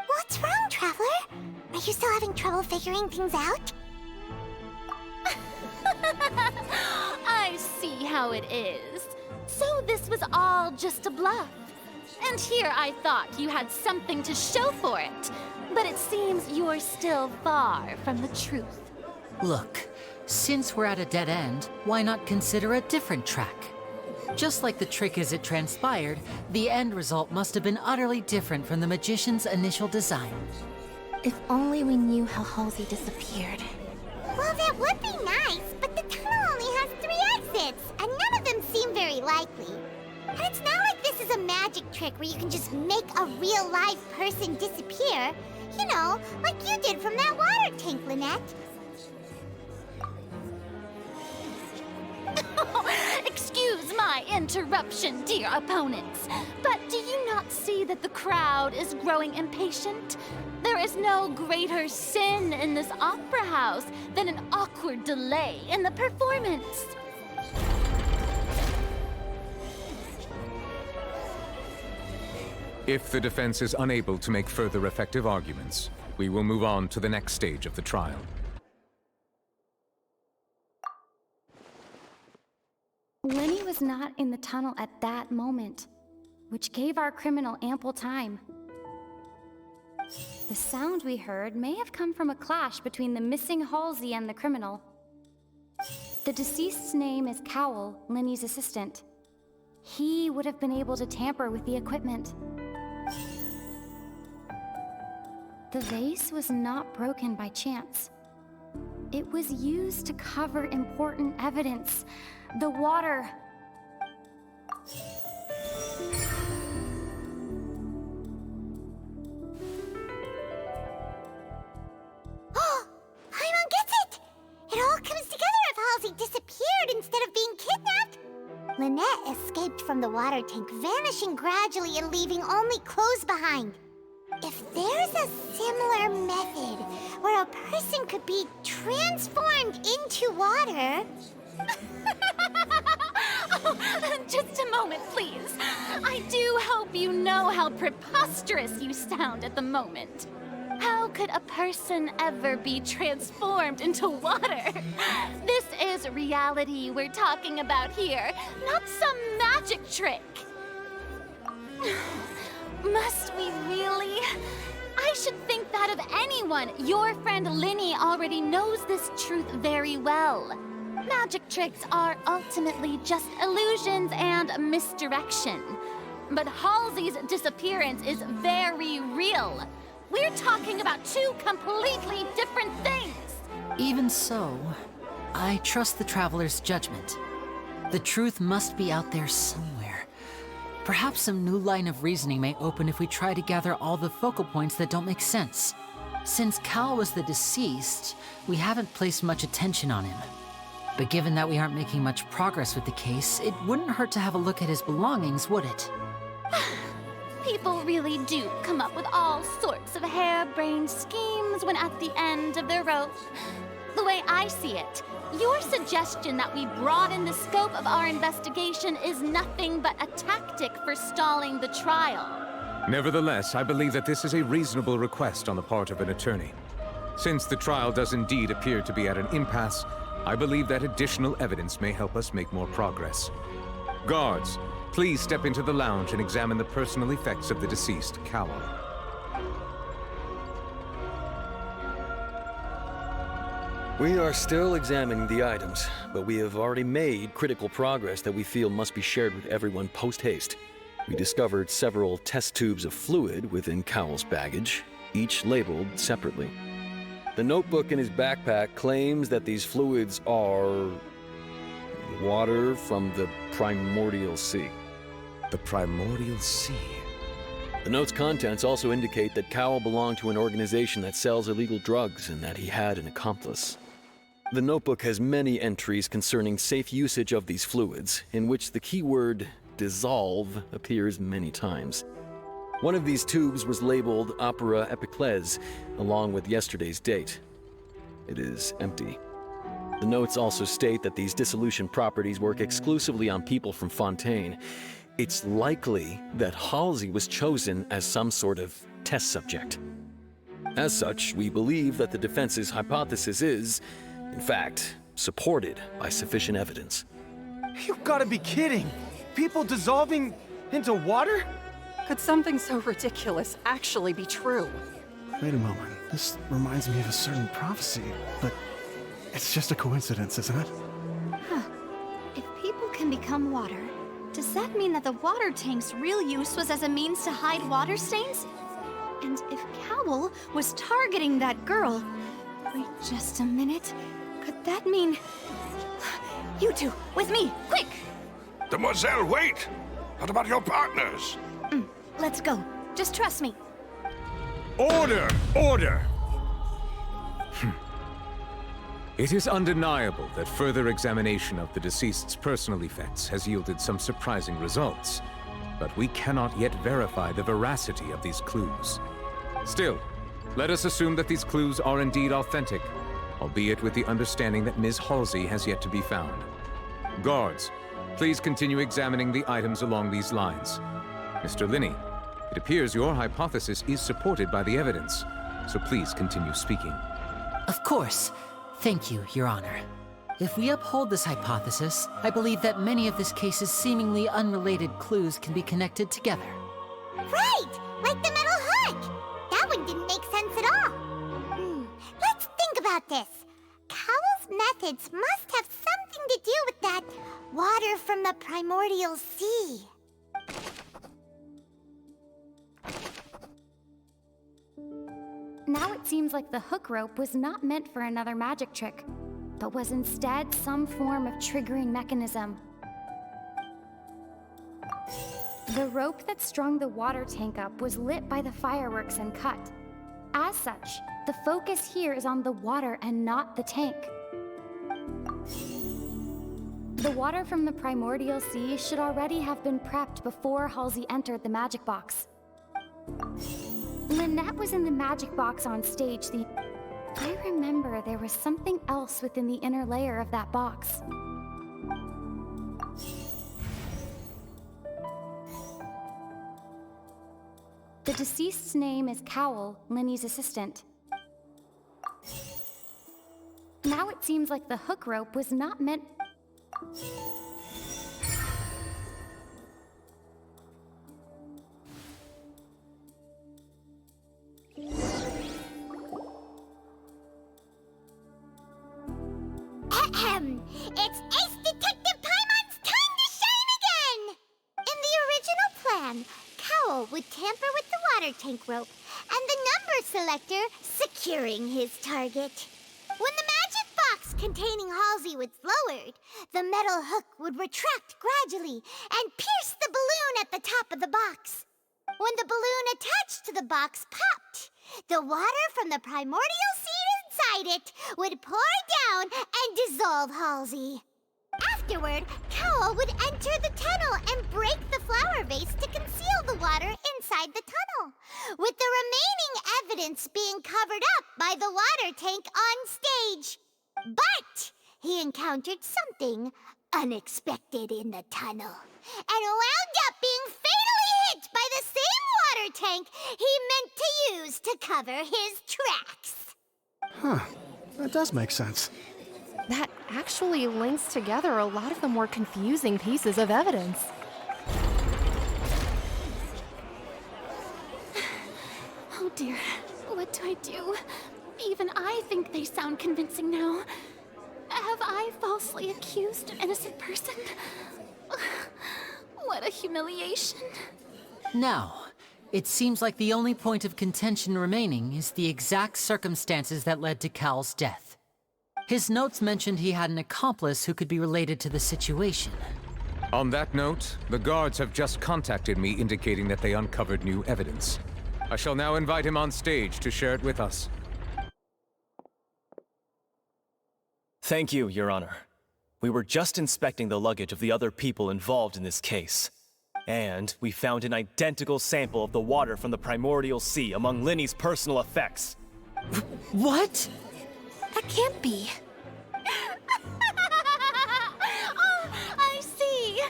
What's wrong, Traveler? Are you still having trouble figuring things out? I see how it is. So this was all just a bluff. And here I thought you had something to show for it. But it seems you're still far from the truth. Look, since we're at a dead end, why not consider a different track? Just like the trick as it transpired, the end result must have been utterly different from the magician's initial design. If only we knew how Halsey disappeared. Well, that would be nice, but the tunnel only has 3 exits, and none of them seem very likely. And it's not like this is a magic trick where you can just make a real live person disappear. You know, like you did from that water tank, Lynette. Excuse my interruption, dear opponents, but do you not see that the crowd is growing impatient? There is no greater sin in this opera house than an awkward delay in the performance. If the defense is unable to make further effective arguments, we will move on to the next stage of the trial. Linny was not in the tunnel at that moment, which gave our criminal ample time. The sound we heard may have come from a clash between the missing Halsey and the criminal. The deceased's name is Cowell, Linny's assistant. He would have been able to tamper with the equipment. The vase was not broken by chance. It was used to cover important evidence. The water. Oh, Paimon gets it! It all comes together if Halsey disappeared instead of being kidnapped. Lynette escaped from the water tank, vanishing gradually and leaving only clothes behind. If there's a similar method where a person could be transformed into water... Oh, just a moment, please. I do hope you know how preposterous you sound at the moment. How could a person ever be transformed into water? This is reality we're talking about here, not some magic trick. Must we really? I should think that of anyone. Your friend Linny already knows this truth very well. Magic tricks are ultimately just illusions and misdirection. But Halsey's disappearance is very real. We're talking about two completely different things. Even so, I trust the Traveler's judgment. The truth must be out there somewhere. Perhaps some new line of reasoning may open if we try to gather all the focal points that don't make sense. Since Cal was the deceased, we haven't placed much attention on him. But given that we aren't making much progress with the case, it wouldn't hurt to have a look at his belongings, would it? People really do come up with all sorts of harebrained schemes when at the end of their rope. The way I see it, your suggestion that we broaden the scope of our investigation is nothing but a tactic for stalling the trial. Nevertheless, I believe that this is a reasonable request on the part of an attorney. Since the trial does indeed appear to be at an impasse, I believe that additional evidence may help us make more progress. Guards, please step into the lounge and examine the personal effects of the deceased Cowell. We are still examining the items, but we have already made critical progress that we feel must be shared with everyone post-haste. We discovered several test tubes of fluid within Cowell's baggage, each labeled separately. The notebook in his backpack claims that these fluids are water from the primordial sea. The primordial sea? The note's contents also indicate that Cowell belonged to an organization that sells illegal drugs and that he had an accomplice. The notebook has many entries concerning safe usage of these fluids, in which the keyword dissolve appears many times. One of these tubes was labeled Opera Epiclese, along with yesterday's date. It is empty. The notes also state that these dissolution properties work exclusively on people from Fontaine. It's likely that Halsey was chosen as some sort of test subject. As such, we believe that the defense's hypothesis is, in fact, supported by sufficient evidence. You've got to be kidding! People dissolving into water? Could something so ridiculous actually be true? Wait a moment. This reminds me of a certain prophecy, but it's just a coincidence, isn't it? Huh. If people can become water, does that mean that the water tank's real use was as a means to hide water stains? And if Cowell was targeting that girl... Wait just a minute. Could that mean... You two, with me, quick! Demoiselle, wait! What about your partners? Let's go. Just trust me. Order! Order! It is undeniable that further examination of the deceased's personal effects has yielded some surprising results, but we cannot yet verify the veracity of these clues. Still, let us assume that these clues are indeed authentic, albeit with the understanding that Ms. Halsey has yet to be found. Guards, please continue examining the items along these lines. Mr. Linney, it appears your hypothesis is supported by the evidence, so please continue speaking. Of course. Thank you, Your Honor. If we uphold this hypothesis, I believe that many of this case's seemingly unrelated clues can be connected together. Right! Like the metal hook! That one didn't make sense at all. Let's think about this. Cowell's methods must have something to do with that water from the primordial sea. Now it seems like the hook rope was not meant for another magic trick, but was instead some form of triggering mechanism. The rope that strung the water tank up was lit by the fireworks and cut. As such, the focus here is on the water and not the tank. The water from the primordial sea should already have been prepped before Halsey entered the magic box. Lynette was in the magic box on stage. I remember there was something else within the inner layer of that box. The deceased's name is Cowell, Linny's assistant. seems like the hook rope was not meant... It's Ace Detective Paimon's time to shine again! In the original plan, Cowl would tamper with the water tank rope and the number selector securing his target. When the magic box containing Halsey was lowered, the metal hook would retract gradually and pierce the balloon at the top of the box. When the balloon attached to the box popped, the water from the primordial seed inside it would pour down and dissolve Halsey. Afterward, Cowl would enter the tunnel and break the flower vase to conceal the water inside the tunnel, with the remaining evidence being covered up by the water tank on stage. But he encountered something unexpected in the tunnel and wound up being fatally hit by the same water tank he meant to use to cover his tracks. Huh. That does make sense. That actually links together a lot of the more confusing pieces of evidence. Oh dear, what do I do? Even I think they sound convincing now. Have I falsely accused an innocent person? What a humiliation. Now, it seems like the only point of contention remaining is the exact circumstances that led to Cowl's death. His notes mentioned he had an accomplice who could be related to the situation. On that note, the guards have just contacted me indicating that they uncovered new evidence. I shall now invite him on stage to share it with us. Thank you, Your Honor. We were just inspecting the luggage of the other people involved in this case. And we found an identical sample of the water from the primordial sea among Linny's personal effects. What? That can't be. Oh, I see.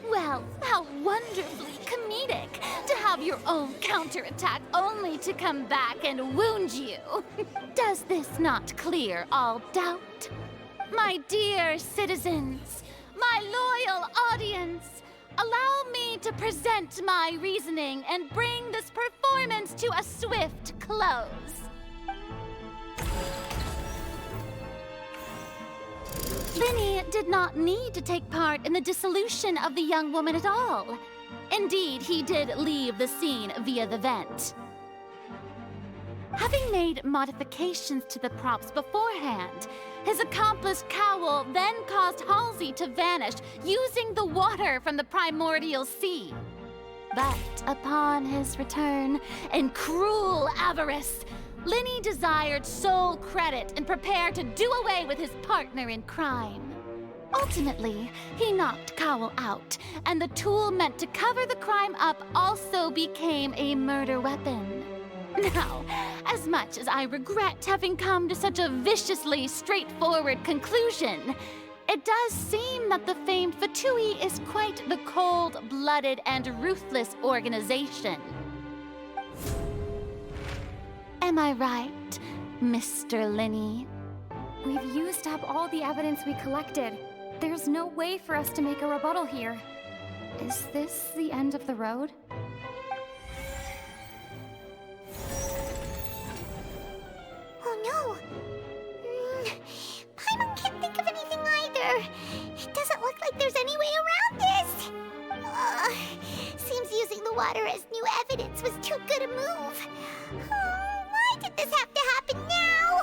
Well, how wonderfully comedic to have your own counterattack only to come back and wound you. Does this not clear all doubt? My dear citizens, my loyal audience, allow me to present my reasoning and bring this performance to a swift close. Linny did not need to take part in the dissolution of the young woman at all. Indeed, he did leave the scene via the vent. Having made modifications to the props beforehand, his accomplice Cowl then caused Halsey to vanish using the water from the primordial sea. But upon his return, in cruel avarice, Linny desired sole credit and prepared to do away with his partner in crime. Ultimately, he knocked Cowl out, and the tool meant to cover the crime up also became a murder weapon. Now, as much as I regret having come to such a viciously straightforward conclusion, it does seem that the famed Fatui is quite the cold-blooded and ruthless organization. Am I right, Mr. Linny? We've used up all the evidence we collected. There's no way for us to make a rebuttal here. Is this the end of the road? Oh no! Paimon can't think of anything either. It doesn't look like there's any way around this. Seems using the water as new evidence was too good a move. Why did this have to happen now?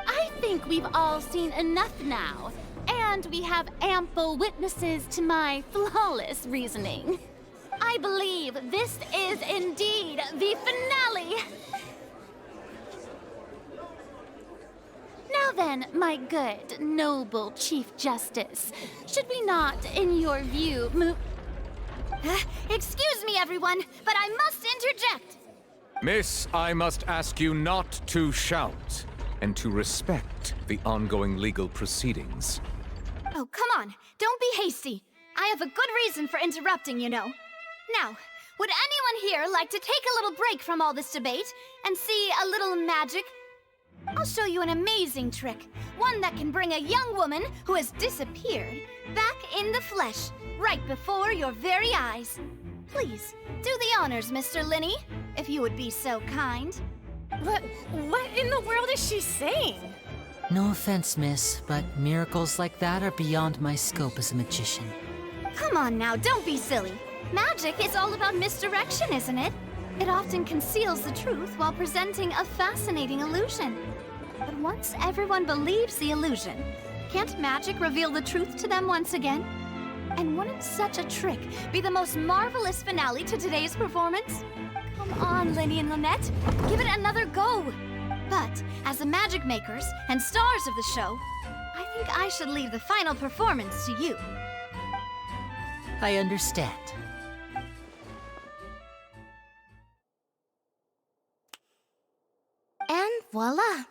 I think we've all seen enough now, and we have ample witnesses to my flawless reasoning. I believe this is indeed the finale. Now then, my good, noble Chief Justice, should we not, in your view, move... Excuse me, everyone, but I must interject. Miss, I must ask you not to shout and to respect the ongoing legal proceedings. Oh, come on. Don't be hasty. I have a good reason for interrupting, you know. Now, would anyone here like to take a little break from all this debate and see a little magic? I'll show you an amazing trick. One that can bring a young woman who has disappeared back in the flesh, right before your very eyes. Please, do the honors, Mr. Linny, if you would be so kind. What in the world is she saying? No offense, miss, but miracles like that are beyond my scope as a magician. Come on now, don't be silly. Magic is all about misdirection, isn't it? It often conceals the truth while presenting a fascinating illusion. But once everyone believes the illusion, can't magic reveal the truth to them once again? And wouldn't such a trick be the most marvelous finale to today's performance? Come on, Linny and Lynette, give it another go. But as the magic makers and stars of the show, I think I should leave the final performance to you. I understand. And voila!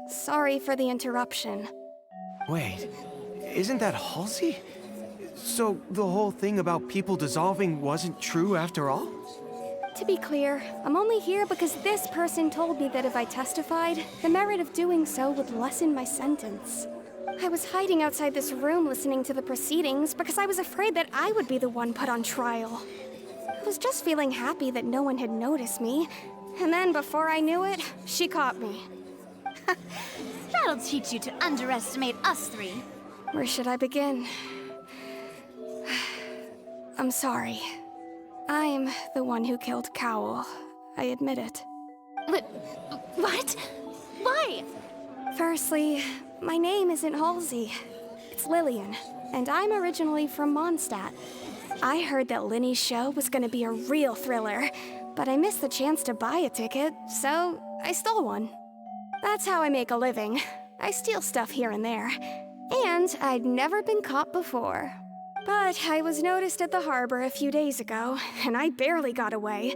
Sorry for the interruption. Wait, isn't that Halsey? So the whole thing about people dissolving wasn't true after all? To be clear, I'm only here because this person told me that if I testified, the merit of doing so would lessen my sentence. I was hiding outside this room listening to the proceedings because I was afraid that I would be the one put on trial. I was just feeling happy that no one had noticed me, and then before I knew it, she caught me. That'll teach you to underestimate us three. Where should I begin? I'm sorry. I'm the one who killed Cowl. I admit it. What? Why? Firstly, my name isn't Halsey. It's Lillian, and I'm originally from Mondstadt. I heard that Linny's show was gonna be a real thriller, but I missed the chance to buy a ticket, so I stole one. That's how I make a living. I steal stuff here and there. And I'd never been caught before. But I was noticed at the harbor a few days ago, and I barely got away.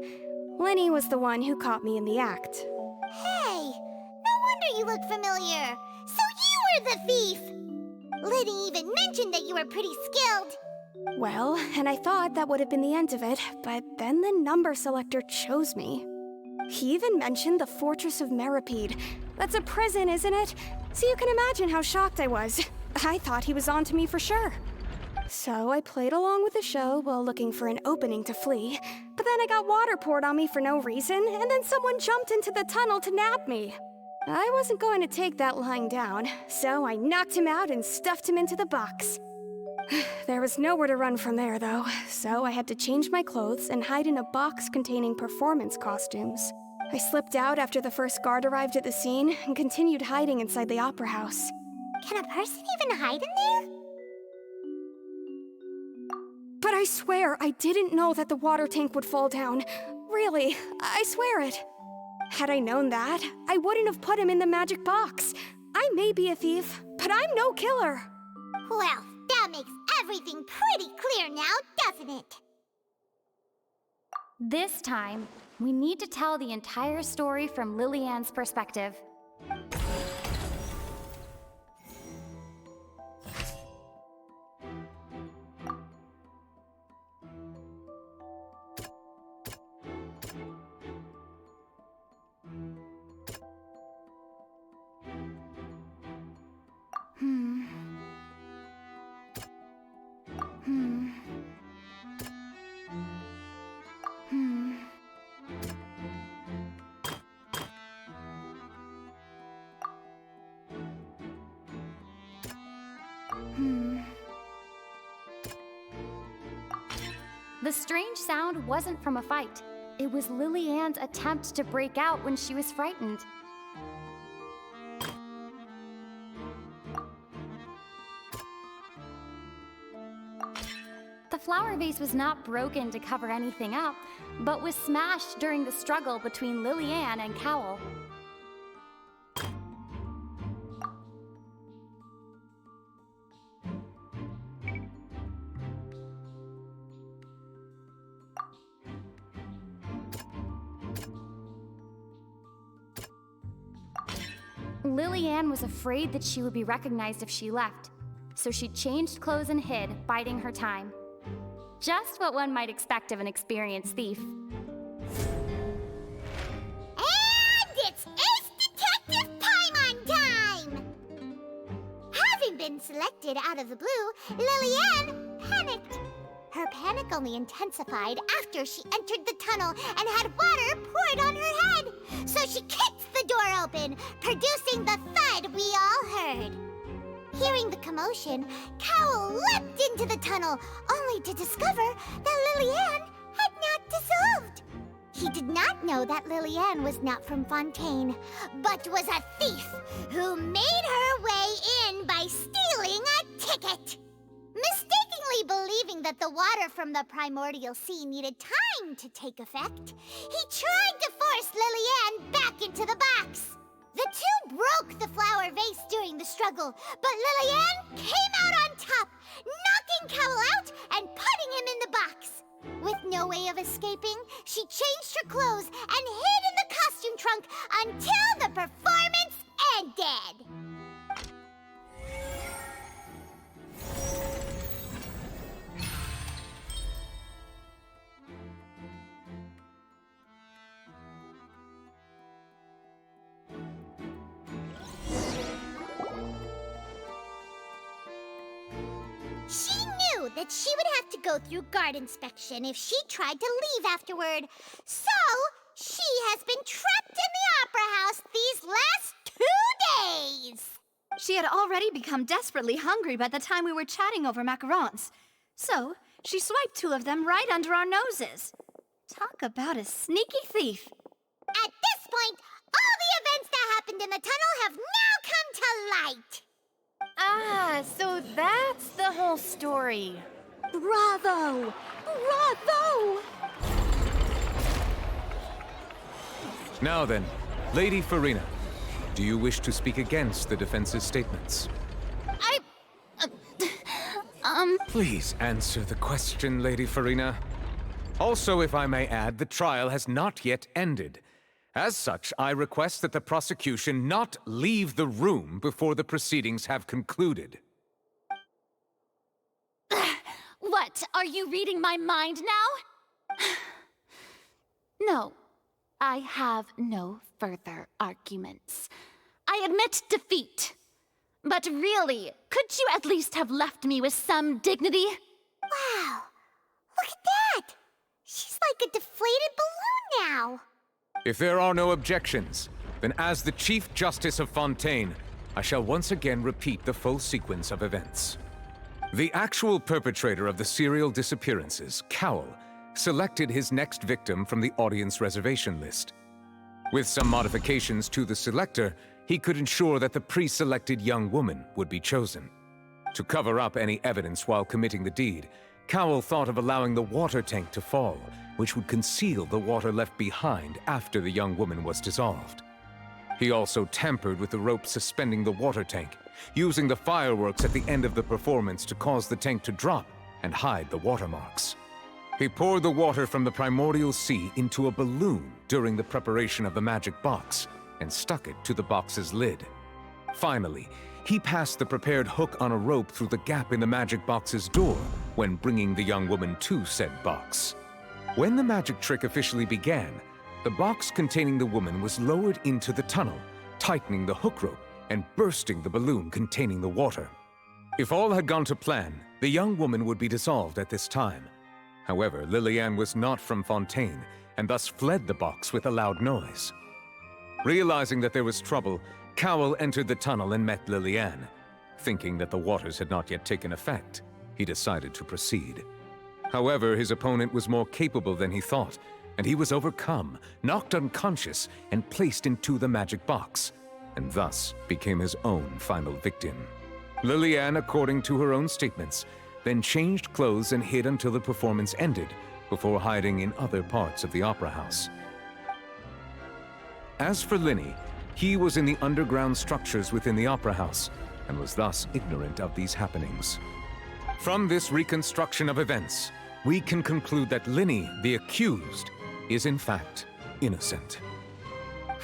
Linny was the one who caught me in the act. Hey, no wonder you look familiar. So you were the thief! Liddy even mentioned that you were pretty skilled. Well, and I thought that would have been the end of it, but then the number selector chose me. He even mentioned the Fortress of Meripede. That's a prison, isn't it? So you can imagine how shocked I was. I thought he was onto me for sure. So I played along with the show while looking for an opening to flee, but then I got water poured on me for no reason, and then someone jumped into the tunnel to nab me. I wasn't going to take that lying down, so I knocked him out and stuffed him into the box. There was nowhere to run from there, though, so I had to change my clothes and hide in a box containing performance costumes. I slipped out after the first guard arrived at the scene and continued hiding inside the opera house. Can a person even hide in there? But I swear I didn't know that the water tank would fall down. Really, I swear it. Had I known that, I wouldn't have put him in the magic box. I may be a thief, but I'm no killer. Well, that makes everything pretty clear now, doesn't it? This time, we need to tell the entire story from Lillian's perspective. The strange sound wasn't from a fight. It was Lillian's attempt to break out when she was frightened. The flower vase was not broken to cover anything up, but was smashed during the struggle between Lillian and Cowl. Lillian was afraid that she would be recognized if she left, So she changed clothes and hid, biding her time. Just what one might expect of an experienced thief. And it's Ace Detective Paimon time! Having been selected out of the blue, Lillian panicked. Her panic only intensified after she entered the tunnel and had water poured on her head. So she kicked the door open, producing the thud we all heard. Hearing the commotion, Cowell leapt into the tunnel, only to discover that Lillian had not dissolved. He did not know that Lillian was not from Fontaine, but was a thief who made her way in by stealing a ticket. Mistakenly believing that the water from the primordial sea needed time to take effect, he tried to force Lillian back into the box. The two broke the flower vase during the struggle, but Lillian came out on top, knocking Cowell out and putting him in the box. With no way of escaping, she changed her clothes and hid in the costume trunk until the performance ended. She knew that she would have to go through guard inspection if she tried to leave afterward. So, she has been trapped in the Opera House these last 2 days. She had already become desperately hungry by the time we were chatting over macarons. So, she swiped 2 of them right under our noses. Talk about a sneaky thief. At this point, all the events that happened in the tunnel have now come to light. Ah, so that's the whole story. Bravo! Bravo! Now then, Lady Farina, do you wish to speak against the defense's statements? Please answer the question, Lady Farina. Also, if I may add, the trial has not yet ended. As such, I request that the prosecution not leave the room before the proceedings have concluded. What, are you reading my mind now? No, I have no further arguments. I admit defeat. But really, could you at least have left me with some dignity? Wow, look at that! She's like a deflated balloon now. If there are no objections, then as the Chief Justice of Fontaine, I shall once again repeat the full sequence of events. The actual perpetrator of the serial disappearances, Cowell, selected his next victim from the audience reservation list. With some modifications to the selector, he could ensure that the pre-selected young woman would be chosen. To cover up any evidence while committing the deed, Cowell thought of allowing the water tank to fall, which would conceal the water left behind after the young woman was dissolved. He also tampered with the rope suspending the water tank, using the fireworks at the end of the performance to cause the tank to drop and hide the watermarks. He poured the water from the primordial sea into a balloon during the preparation of the magic box and stuck it to the box's lid. Finally, he passed the prepared hook on a rope through the gap in the magic box's door when bringing the young woman to said box. When the magic trick officially began, the box containing the woman was lowered into the tunnel, tightening the hook rope and bursting the balloon containing the water. If all had gone to plan, the young woman would be dissolved at this time. However, Lillian was not from Fontaine and thus fled the box with a loud noise. Realizing that there was trouble, Cowell entered the tunnel and met Lillian. Thinking that the waters had not yet taken effect, he decided to proceed. However, his opponent was more capable than he thought, and he was overcome, knocked unconscious, and placed into the magic box, and thus became his own final victim. Lillian, according to her own statements, then changed clothes and hid until the performance ended, before hiding in other parts of the opera house. As for Linny, he was in the underground structures within the opera house, and was thus ignorant of these happenings. From this reconstruction of events, we can conclude that Linny, the accused, is in fact innocent. Hooray,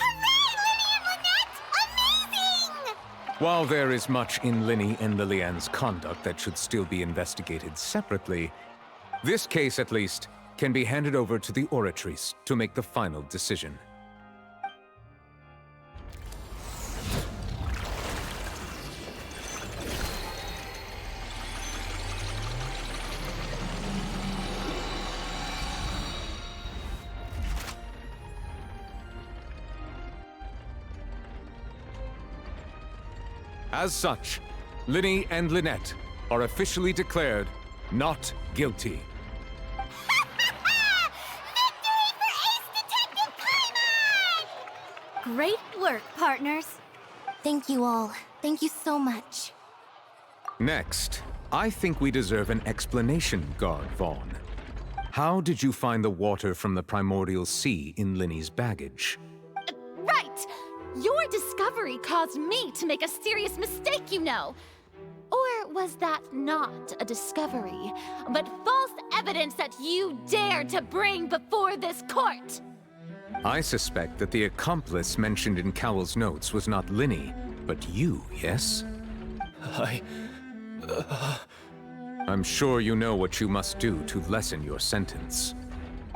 Linny and Lynette! Amazing! While there is much in Linny and Lilianne's conduct that should still be investigated separately, this case, at least, can be handed over to the Oratrice to make the final decision. As such, Linny and Lynette are officially declared not guilty. Great work, partners. Thank you all. Thank you so much. Next, I think we deserve an explanation, Guard Vaughn. How did you find the water from the primordial sea in Linny's baggage? Right! Your discovery caused me to make a serious mistake, you know. Or was that not a discovery, but false evidence that you dared to bring before this court? I suspect that the accomplice mentioned in Cowell's notes was not Linny, but you, yes? I'm sure you know what you must do to lessen your sentence.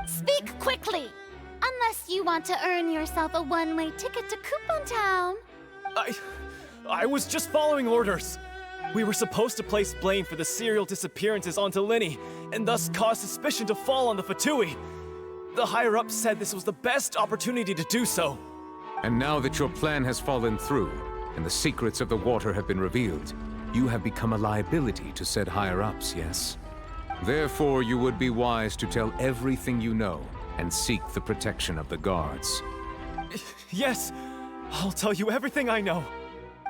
Speak quickly! Unless you want to earn yourself a one-way ticket to Coupon Town. I was just following orders. We were supposed to place blame for the serial disappearances onto Linny, and thus cause suspicion to fall on the Fatui. The higher-ups said this was the best opportunity to do so. And now that your plan has fallen through, and the secrets of the water have been revealed, you have become a liability to said higher-ups, yes? Therefore, you would be wise to tell everything you know, and seek the protection of the guards. Yes, I'll tell you everything I know.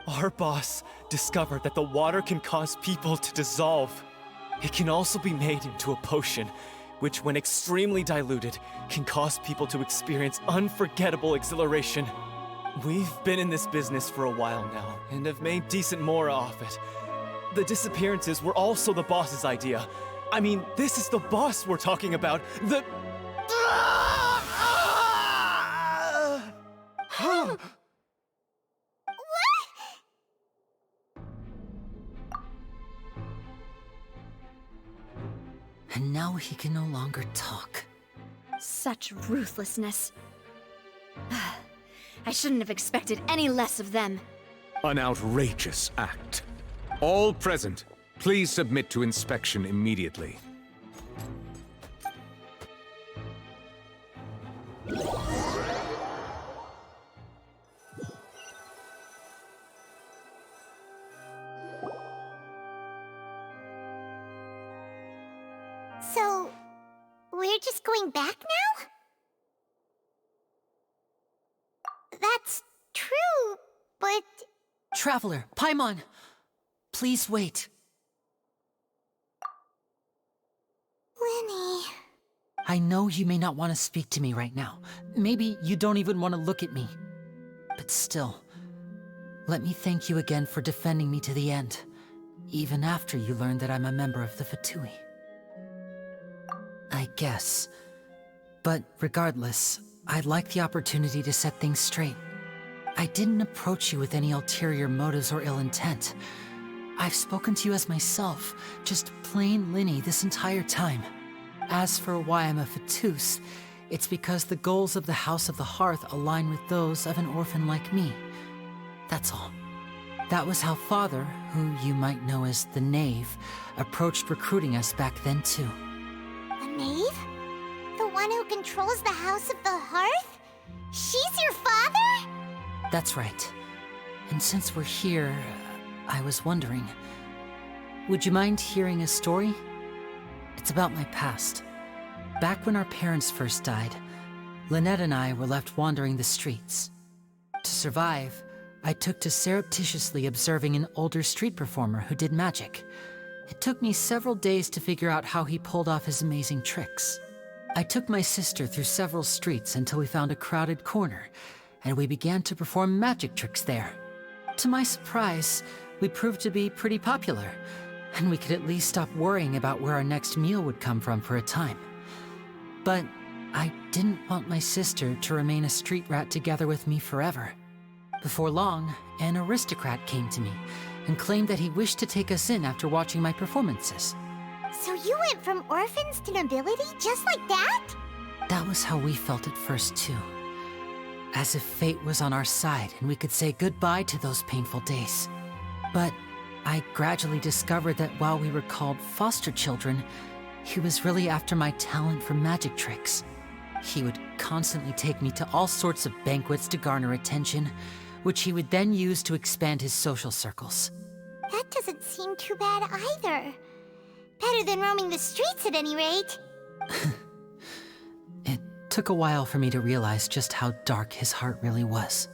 Our boss discovered that the water can cause people to dissolve. It can also be made into a potion, which when extremely diluted, can cause people to experience unforgettable exhilaration. We've been in this business for a while now, and have made decent mora off it. The disappearances were also the boss's idea. I mean, this is the boss we're talking about. The... And now he can no longer talk. Such ruthlessness. I shouldn't have expected any less of them. An outrageous act. All present, please submit to inspection immediately. So, we're just going back now? That's true, but... Traveler, Paimon! Please wait. Linny... I know you may not want to speak to me right now. Maybe you don't even want to look at me. But still, let me thank you again for defending me to the end, even after you learned that I'm a member of the Fatui. I guess. But regardless, I'd like the opportunity to set things straight. I didn't approach you with any ulterior motives or ill intent. I've spoken to you as myself, just plain Linny this entire time. As for why I'm a Fatus, it's because the goals of the House of the Hearth align with those of an orphan like me. That's all. That was how Father, who you might know as the Knave, approached recruiting us back then too. A knave? The one who controls the House of the Hearth? She's your father? That's right. And since we're here, I was wondering, would you mind hearing a story? It's about my past. Back when our parents first died, Lynette and I were left wandering the streets. To survive, I took to surreptitiously observing an older street performer who did magic. It took me several days to figure out how he pulled off his amazing tricks. I took my sister through several streets until we found a crowded corner, and we began to perform magic tricks there. To my surprise, we proved to be pretty popular, and we could at least stop worrying about where our next meal would come from for a time. But I didn't want my sister to remain a street rat together with me forever. Before long, an aristocrat came to me and claimed that he wished to take us in after watching my performances. So you went from orphans to nobility just like that? That was how we felt at first, too. As if fate was on our side and we could say goodbye to those painful days. But I gradually discovered that while we were called foster children, he was really after my talent for magic tricks. He would constantly take me to all sorts of banquets to garner attention, which he would then use to expand his social circles. That doesn't seem too bad either. Better than roaming the streets at any rate. It took a while for me to realize just how dark his heart really was.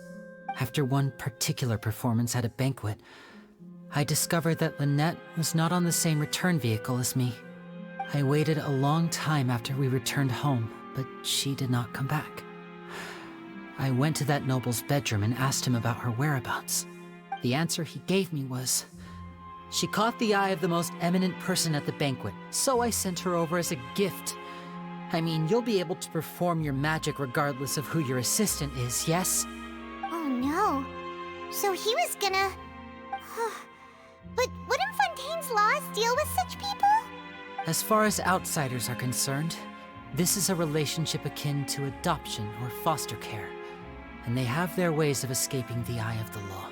After one particular performance at a banquet, I discovered that Lynette was not on the same return vehicle as me. I waited a long time after we returned home, but she did not come back. I went to that noble's bedroom and asked him about her whereabouts. The answer he gave me was, she caught the eye of the most eminent person at the banquet, so I sent her over as a gift. I mean, you'll be able to perform your magic regardless of who your assistant is, yes? Oh no. So he was gonna... But wouldn't Fontaine's laws deal with such people? As far as outsiders are concerned, this is a relationship akin to adoption or foster care, and they have their ways of escaping the eye of the law.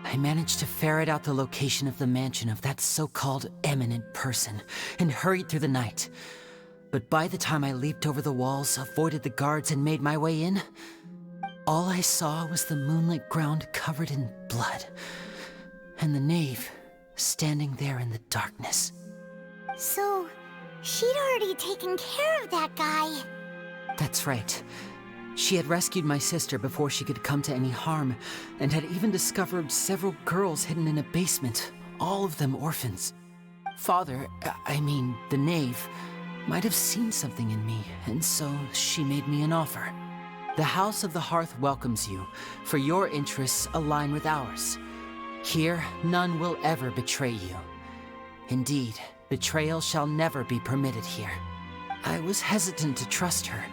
I managed to ferret out the location of the mansion of that so-called eminent person and hurried through the night. But by the time I leaped over the walls, avoided the guards, and made my way in, all I saw was the moonlit ground covered in blood, and the knave standing there in the darkness. So, she'd already taken care of that guy. That's right. She had rescued my sister before she could come to any harm, and had even discovered several girls hidden in a basement, all of them orphans. Father, the knave, might have seen something in me, and so she made me an offer. The House of the Hearth welcomes you, for your interests align with ours. Here, none will ever betray you. Indeed, betrayal shall never be permitted here. I was hesitant to trust her.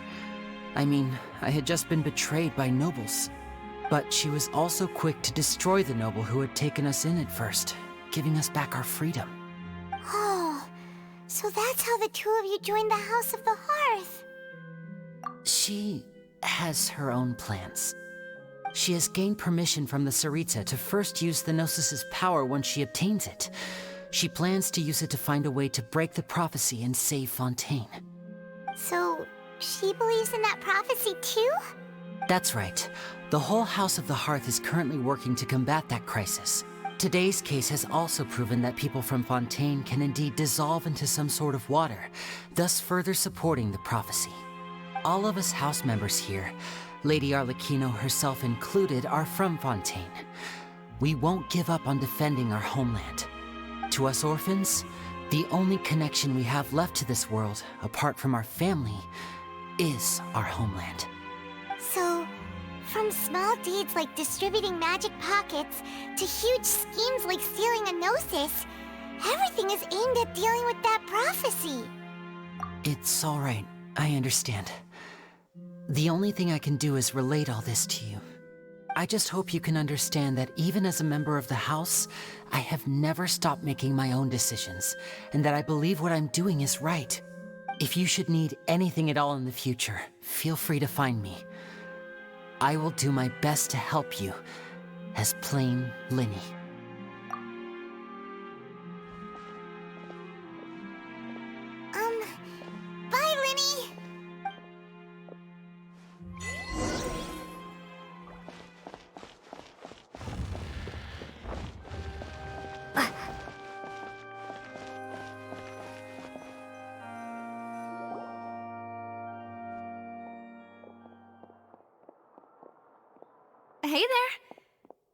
I had just been betrayed by nobles. But she was also quick to destroy the noble who had taken us in at first, giving us back our freedom. Oh, so that's how the two of you joined the House of the Hearth. She has her own plans. She has gained permission from the Tsaritsa to first use the Gnosis' power once she obtains it. She plans to use it to find a way to break the prophecy and save Fontaine. So, she believes in that prophecy too? That's right. The whole House of the Hearth is currently working to combat that crisis. Today's case has also proven that people from Fontaine can indeed dissolve into some sort of water, thus further supporting the prophecy. All of us house members here, Lady Arlecchino herself included, are from Fontaine. We won't give up on defending our homeland. To us orphans, the only connection we have left to this world, apart from our family, is our homeland. So, from small deeds like distributing magic pockets to huge schemes like stealing a Gnosis, everything is aimed at dealing with that prophecy. It's all right. I understand. The only thing I can do is relate all this to you. I just hope you can understand that even as a member of the House, I have never stopped making my own decisions, and that I believe what I'm doing is right. If you should need anything at all in the future, feel free to find me. I will do my best to help you, as plain Linny. Bye, Linny! Hey there.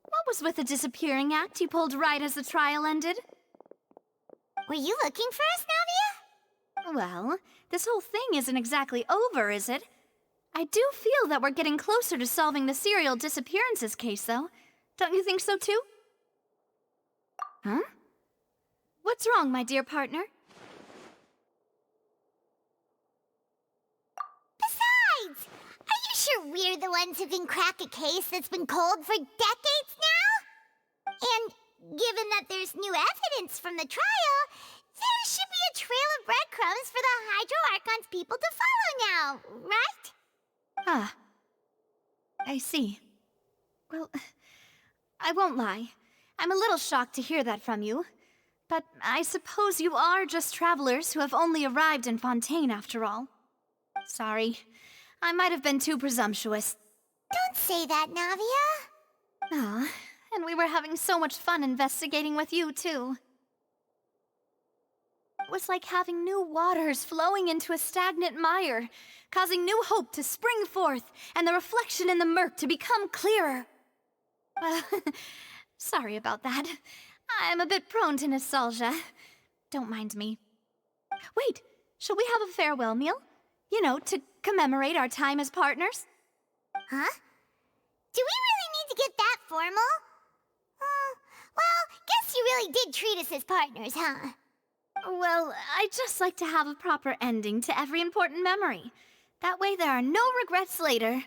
What was with the disappearing act you pulled right as the trial ended? Were you looking for us, Navia? Well, this whole thing isn't exactly over, is it? I do feel that we're getting closer to solving the serial disappearances case, though. Don't you think so, too? Huh? What's wrong, my dear partner? Besides, are you sure we're the ones friends who can crack a case that's been cold for decades now? And given that there's new evidence from the trial, there should be a trail of breadcrumbs for the Hydro Archon's people to follow now, right? Ah. I see. Well, I won't lie. I'm a little shocked to hear that from you. But I suppose you are just travelers who have only arrived in Fontaine after all. Sorry. I might have been too presumptuous. Don't say that, Navia. Ah, and we were having so much fun investigating with you, too. It was like having new waters flowing into a stagnant mire, causing new hope to spring forth, and the reflection in the murk to become clearer. Sorry about that. I'm a bit prone to nostalgia. Don't mind me. Wait, shall we have a farewell meal? You know, to commemorate our time as partners? Huh? Do we really need to get that formal? Well, guess you really did treat us as partners, huh? Well, I'd just like to have a proper ending to every important memory. That way there are no regrets later.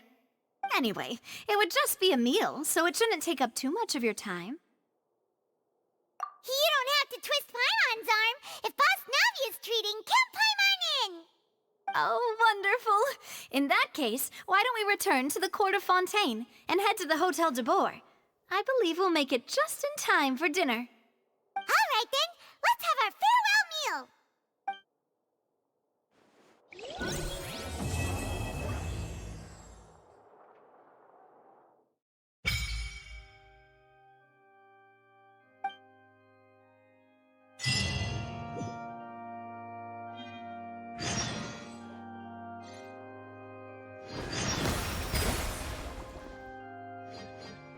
Anyway, it would just be a meal, so it shouldn't take up too much of your time. You don't have to twist Paimon's arm. If Boss Navia's treating, count Paimon in! Oh, wonderful. In that case, why don't we return to the court of Fontaine and head to the Hotel de Boer? I believe we'll make it just in time for dinner. All right then, let's have our